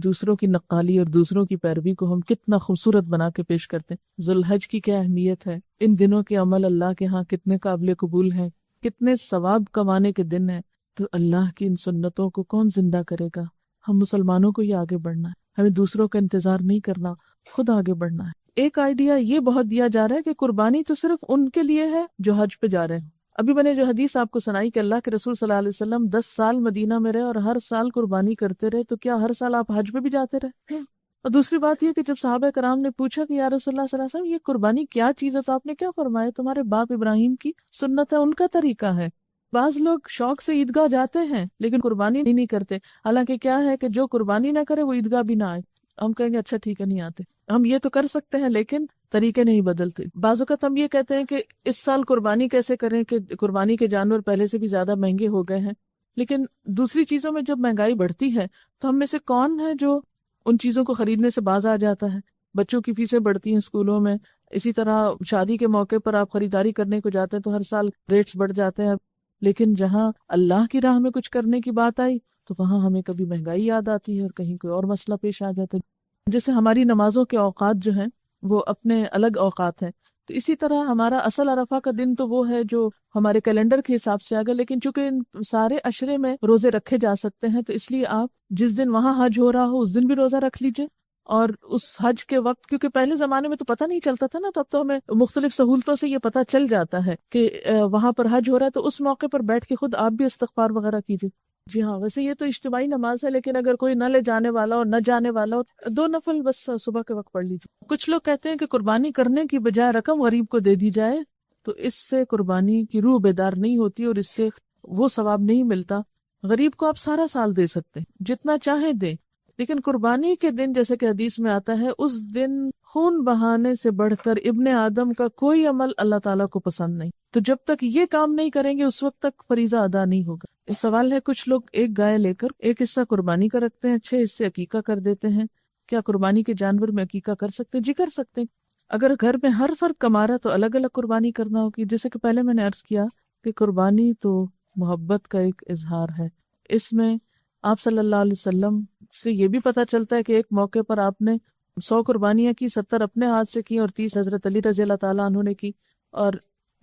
دوسروں کی نقالی اور دوسروں کی پیروی کو ہم کتنا خوبصورت بنا کے پیش کرتے ہیں. ذوالحج کی کیا اہمیت ہے، ان دنوں کے عمل اللہ کے ہاں کتنے قابل قبول ہیں، کتنے ثواب کمانے کے دن ہیں. تو اللہ کی ان سنتوں کو کون زندہ کرے گا؟ ہم مسلمانوں کو ہی آگے بڑھنا ہے، ہمیں دوسروں کا انتظار نہیں کرنا، خود آگے بڑھنا ہے. ایک آئیڈیا یہ بہت دیا جا رہا ہے کہ قربانی تو صرف ان کے لیے ہے جو حج پہ جا رہے ہیں. ابھی میں نے جو حدیث آپ کو سنائی کہ اللہ کے رسول صلی اللہ علیہ وسلم 10 سال مدینہ میں رہے اور ہر سال قربانی کرتے رہے، تو کیا ہر سال آپ حج پہ بھی جاتے رہے؟ اور دوسری بات یہ کہ جب صحابہ کرام نے پوچھا کہ یا رسول اللہ صلی اللہ علیہ وسلم یہ قربانی کیا چیز ہے، تو آپ نے کیا فرمایا؟ تمہارے باپ ابراہیم کی سنت ہے، ان کا طریقہ ہے. بعض لوگ شوق سے عیدگاہ جاتے ہیں لیکن قربانی نہیں کرتے. حالانکہ کیا ہے کہ جو قربانی نہ کرے وہ عیدگاہ بھی نہ آئے. ہم کہیں گے اچھا ٹھیک ہے نہیں آتے. ہم یہ تو کر سکتے ہیں لیکن طریقے نہیں بدلتے. بعض اوقات ہم یہ کہتے ہیں کہ اس سال قربانی کیسے کریں کہ قربانی کے جانور پہلے سے بھی زیادہ مہنگے ہو گئے ہیں. لیکن دوسری چیزوں میں جب مہنگائی بڑھتی ہے تو ہم میں سے کون ہے جو ان چیزوں کو خریدنے سے باز آ جاتا ہے؟ بچوں کی فیسیں بڑھتی ہیں اسکولوں میں، اسی طرح شادی کے موقع پر آپ خریداری کرنے کو جاتے ہیں تو ہر سال ریٹس بڑھ جاتے ہیں. لیکن جہاں اللہ کی راہ میں کچھ کرنے کی بات آئی تو وہاں ہمیں کبھی مہنگائی یاد آتی ہے اور کہیں کوئی اور مسئلہ پیش آ جاتا ہے. جیسے ہماری نمازوں کے اوقات جو ہیں وہ اپنے الگ اوقات ہیں، تو اسی طرح ہمارا اصل عرفہ کا دن تو وہ ہے جو ہمارے کیلنڈر کے حساب سے آگے، لیکن چونکہ ان سارے عشرے میں روزے رکھے جا سکتے ہیں تو اس لیے آپ جس دن وہاں حج ہو رہا ہو اس دن بھی روزہ رکھ لیجئے، اور اس حج کے وقت، کیونکہ پہلے زمانے میں تو پتہ نہیں چلتا تھا نا، تو اب تو ہمیں مختلف سہولتوں سے یہ پتہ چل جاتا ہے کہ وہاں پر حج ہو رہا ہے، تو اس موقع پر بیٹھ کے خود آپ بھی استغفار وغیرہ کیجیے. جی ہاں، ویسے یہ تو اجتماعی نماز ہے، لیکن اگر کوئی نہ لے جانے والا اور نہ جانے والا ہو، 2 نفل بس صبح کے وقت پڑھ لیجیے. کچھ لوگ کہتے ہیں کہ قربانی کرنے کی بجائے رقم غریب کو دے دی جائے تو اس سے قربانی کی روح بیدار نہیں ہوتی اور اس سے وہ ثواب نہیں ملتا. غریب کو آپ سارا سال دے سکتے ہیں، جتنا چاہیں دیں، لیکن قربانی کے دن جیسے کہ حدیث میں آتا ہے، اس دن خون بہانے سے بڑھ کر ابن آدم کا کوئی عمل اللہ تعالیٰ کو پسند نہیں. تو جب تک یہ کام نہیں کریں گے اس وقت تک فریضہ ادا نہیں ہوگا. اس سوال ہے، کچھ لوگ ایک گائے لے کر ایک حصہ قربانی کا رکھتے ہیں، 6 حصے عقیقہ کر دیتے ہیں. کیا قربانی کے جانور میں عقیقہ کر سکتے ہیں؟ جی کر سکتے ہیں. اگر گھر میں ہر فرد کما رہا تو الگ الگ قربانی کرنا ہوگی. جیسے کہ پہلے میں نے عرض کیا کہ قربانی تو محبت کا ایک اظہار ہے. اس میں آپ صلی اللہ علیہ وسلم سے یہ بھی پتہ چلتا ہے کہ ایک موقع پر آپ نے 100 قربانیاں کی، 70 اپنے ہاتھ سے کی اور 30 حضرت علی رضی اللہ تعالیٰ عنہ نے کی. اور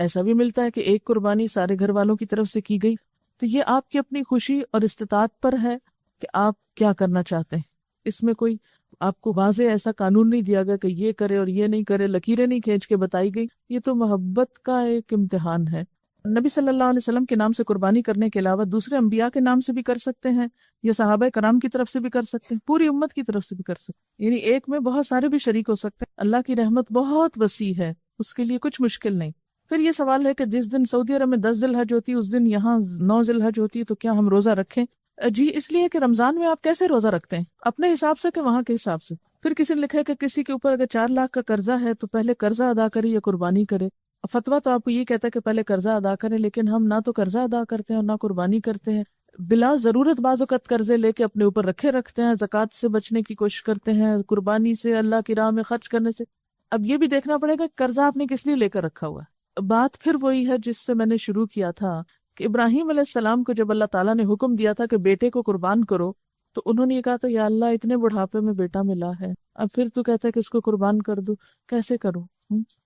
ایسا بھی ملتا ہے کہ ایک قربانی سارے گھر والوں کی طرف سے کی گئی. تو یہ آپ کی اپنی خوشی اور استطاعت پر ہے کہ آپ کیا کرنا چاہتے ہیں. اس میں کوئی آپ کو واضح ایسا قانون نہیں دیا گیا کہ یہ کرے اور یہ نہیں کرے، لکیریں نہیں کھینچ کے بتائی گئی. یہ تو محبت کا ایک امتحان ہے. نبی صلی اللہ علیہ وسلم کے نام سے قربانی کرنے کے علاوہ دوسرے انبیاء کے نام سے بھی کر سکتے ہیں، یا صحابہ کرام کی طرف سے بھی کر سکتے ہیں، پوری امت کی طرف سے بھی کر سکتے ہیں. یعنی ایک میں بہت سارے بھی شریک ہو سکتے ہیں. اللہ کی رحمت بہت وسیع ہے، اس کے لیے کچھ مشکل نہیں. پھر یہ سوال ہے کہ جس دن سعودی عرب میں 10 ذی الحج ہوتی ہے اس دن یہاں 9 ذی الحج ہوتی ہے، تو کیا ہم روزہ رکھیں؟ جی اس لیے کہ رمضان میں آپ کیسے روزہ رکھتے ہیں؟ اپنے حساب سے کہ وہاں کے حساب سے. پھر کسی نے لکھا ہے کہ کسی کے اوپر اگر 4 لاکھ کا قرضہ ہے تو پہلے قرضہ ادا کرے یا قربانی کرے. فتویٰ تو آپ کو یہ کہتا ہے کہ پہلے قرضہ ادا کریں، لیکن ہم نہ تو قرضہ ادا کرتے ہیں اور نہ قربانی کرتے ہیں. بلا ضرورت بعض اوقات قرضے لے کے اپنے اوپر رکھے رکھتے ہیں، زکوٰۃ سے بچنے کی کوشش کرتے ہیں، قربانی سے، اللہ کی راہ میں خرچ کرنے سے. اب یہ بھی دیکھنا پڑے گا کہ قرضہ آپ نے کس لیے لے کر رکھا ہوا ہے. بات پھر وہی ہے جس سے میں نے شروع کیا تھا کہ ابراہیم علیہ السلام کو جب اللہ تعالیٰ نے حکم دیا تھا کہ بیٹے کو قربان کرو، تو انہوں نے یہ کہا تھا یا اللہ اتنے بڑھاپے میں بیٹا ملا ہے، اب پھر تو کہتا ہے کہ اس کو قربان کر دو، کیسے کروں؟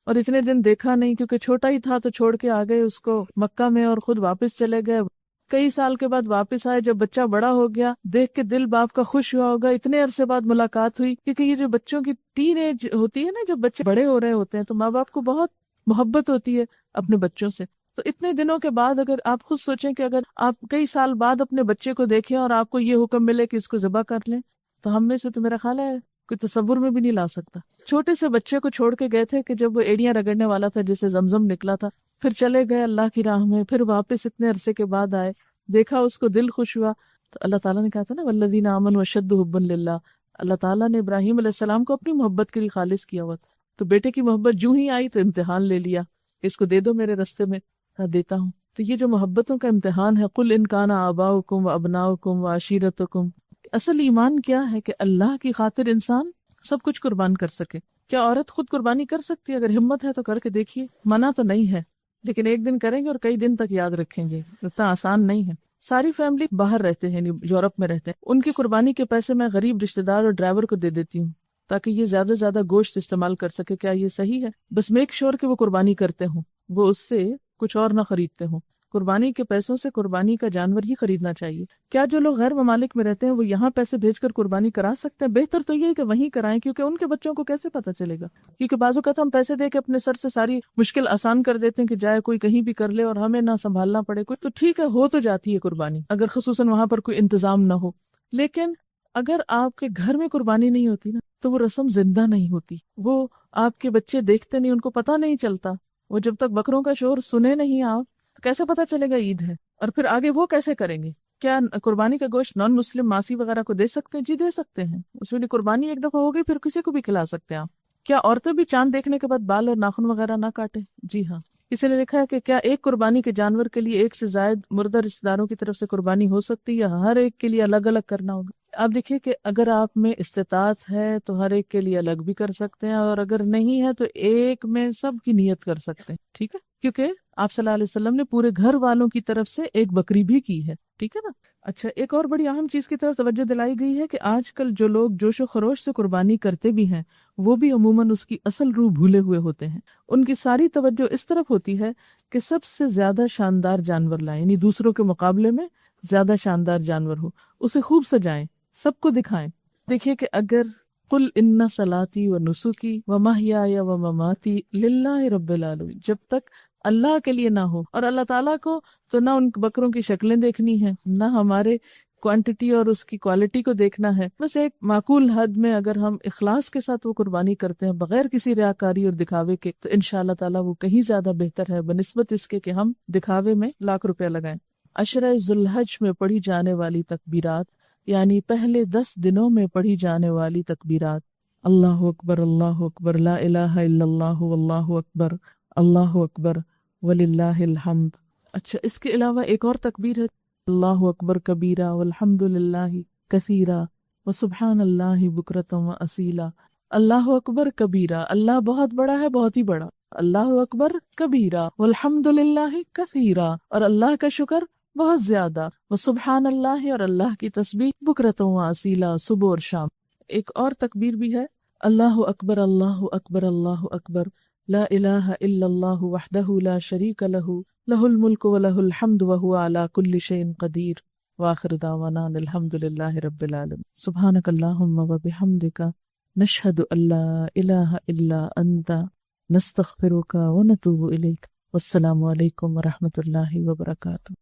اور اتنے دن دیکھا نہیں کیونکہ چھوٹا ہی تھا، تو چھوڑ کے آ گئے اس کو مکہ میں اور خود واپس چلے گئے. کئی سال کے بعد واپس آئے، جب بچہ بڑا ہو گیا، دیکھ کے دل باپ کا خوش ہوا ہوگا. اتنے عرصے بعد ملاقات ہوئی، کیونکہ یہ جو بچوں کی ٹین ایج ہوتی ہے نا، جب بچے بڑے ہو رہے ہوتے ہیں تو ماں باپ کو بہت محبت ہوتی ہے اپنے بچوں سے. تو اتنے دنوں کے بعد اگر آپ خود سوچیں کہ اگر آپ کئی سال بعد اپنے بچے کو دیکھیں اور آپ کو یہ حکم ملے کہ اس کو ذبح کر لیں، تو ہم میں سے تو میرا خیال ہے کوئی تصور میں بھی نہیں لا سکتا. چھوٹے سے بچے کو چھوڑ کے گئے تھے کہ جب وہ ایڑیاں رگڑنے والا تھا، جسے زمزم نکلا تھا، پھر چلے گئے اللہ کی راہ میں، پھر واپس اتنے عرصے کے بعد آئے، دیکھا اس کو دل خوش ہوا. تو اللہ تعالیٰ نے کہا تھا نا والذین آمنوا اشد حبا للہ، اللہ تعالیٰ نے ابراہیم علیہ السلام کو اپنی محبت کے لیے خالص کیا ہوا. تو بیٹے کی محبت جو ہی آئی تو امتحان لے لیا، اس کو دے دو میرے رستے میں، دیتا ہوں. تو یہ جو محبتوں کا امتحان ہے، قل ان کان آباؤکم وابناؤکم وعشیرتکم، اصل ایمان کیا ہے کہ اللہ کی خاطر انسان سب کچھ قربان کر سکے. کیا عورت خود قربانی کر سکتی ہے؟ اگر ہمت ہے تو کر کے دیکھیے، منع تو نہیں ہے، لیکن ایک دن کریں گے اور کئی دن تک یاد رکھیں گے، اتنا آسان نہیں ہے. ساری فیملی باہر رہتے ہیں، یورپ میں رہتے ہیں، ان کی قربانی کے پیسے میں غریب رشتہ دار اور ڈرائیور کو دے دیتی ہوں تاکہ یہ زیادہ سے زیادہ گوشت استعمال کر سکے. کیا یہ صحیح ہے؟ بس میک شور کہ وہ قربانی کرتے ہوں، وہ اس سے کچھ اور نہ خریدتے ہوں. قربانی کے پیسوں سے قربانی کا جانور ہی خریدنا چاہیے. کیا جو لوگ غیر ممالک میں رہتے ہیں وہ یہاں پیسے بھیج کر قربانی کرا سکتے ہیں؟ بہتر تو یہ ہے کہ وہیں کرائیں، کیونکہ ان کے بچوں کو کیسے پتہ چلے گا؟ کیونکہ بعض اوقات ہم پیسے دے کے اپنے سر سے ساری مشکل آسان کر دیتے ہیں کہ جائے کوئی کہیں بھی کر لے اور ہمیں نہ سنبھالنا پڑے. کوئی تو ٹھیک ہے، ہو تو جاتی ہے قربانی اگر خصوصاً وہاں پر کوئی انتظام نہ ہو، لیکن اگر آپ کے گھر میں قربانی نہیں ہوتی نا تو وہ رسم زندہ نہیں ہوتی. وہ آپ کے بچے دیکھتے نہیں، ان کو پتہ نہیں چلتا. وہ جب تک بکروں کا شور سنے نہیں آپ، کیسے پتہ چلے گا عید ہے؟ اور پھر آگے وہ کیسے کریں گے؟ کیا قربانی کا گوشت نان مسلم ماسی وغیرہ کو دے سکتے ہیں؟ جی دے سکتے ہیں. اس میں قربانی ایک دفعہ ہو گئی، پھر کسی کو بھی کھلا سکتے ہیں آپ. کیا عورتیں بھی چاند دیکھنے کے بعد بال اور ناخن وغیرہ نہ کاٹے؟ جی ہاں. اسی نے لکھا ہے کہ کیا ایک قربانی کے جانور کے لیے ایک سے زائد مردہ رشتہ داروں کی طرف سے قربانی ہو سکتی ہے یا ہر ایک کے لیے الگ الگ کرنا ہوگا؟ آپ دیکھیے کہ اگر آپ میں استطاعت ہے تو ہر ایک کے لیے الگ بھی کر سکتے ہیں، اور اگر نہیں ہے تو ایک میں سب کی نیت کر سکتے ہیں. ٹھیک ہے، کیونکہ آپ صلی اللہ علیہ وسلم نے پورے گھر والوں کی طرف سے ایک بکری بھی کی ہے. ٹھیک ہے نا. اچھا، ایک اور بڑی اہم چیز کی طرف توجہ دلائی گئی ہے کہ آج کل جو لوگ جوش و خروش سے قربانی کرتے بھی ہیں وہ بھی عموماً اس کی اصل روح بھولے ہوئے ہوتے ہیں. ان کی ساری توجہ اس طرف ہوتی ہے کہ سب سے زیادہ شاندار جانور لائیں، یعنی دوسروں کے مقابلے میں زیادہ شاندار جانور ہو، اسے خوب سجائیں، سب کو دکھائیں. دیکھیے کہ اگر قل ان صلاتی و نسکی و محیای و مماتی للہ رب العالمین. جب تک اللہ کے لیے نہ ہو اور اللہ تعالیٰ کو تو نہ ان بکروں کی شکلیں دیکھنی ہیں، نہ ہمارے کوانٹٹی اور اس کی کوالٹی کو دیکھنا ہے. بس ایک معقول حد میں اگر ہم اخلاص کے ساتھ وہ قربانی کرتے ہیں بغیر کسی ریاکاری اور دکھاوے کے، تو انشاءاللہ تعالیٰ وہ کہیں زیادہ بہتر ہے بنسبت اس کے کہ ہم دکھاوے میں لاکھ روپیہ لگائیں. عشرہ ذوالحج میں پڑھی جانے والی تکبیرات، یعنی پہلے 10 دنوں میں پڑھی جانے والی تکبیرات: اللہ اکبر لا الہ الا اللہ واللہ اکبر، اللہ اکبر وللہ الحمد. اچھا، اس کے علاوہ ایک اور تکبیر ہے: اللہ اکبر کبیرہ والحمد للہ کثیرہ وسبحان اللہ بکرۃ واصیلا. اللہ اکبر کبیرہ، اللہ بہت بڑا ہے، بہت ہی بڑا. اللہ اکبر کبیرہ والحمد للہ کثیرہ، اور اللہ کا شکر بہت زیادہ. وسبحان اللہ، اور اللہ کی تسبیح بکرۃ واصیلا، صبح اور شام. ایک اور تکبیر بھی ہے: اللہ اکبر اللہ اکبر اللہ اکبر لا الہ الا اللہ وحدہ لا شریک لہ لہ الملک ولہ الحمد وہو علی کل شیء قدیر. وآخر دعوانا ان الحمد للہ رب العالمین. سبحانک اللہم وبحمدک نشہد ان لا الہ الا انت نستغفرک ونتوب الیک. والسلام علیکم ورحمۃ اللہ وبرکاتہ.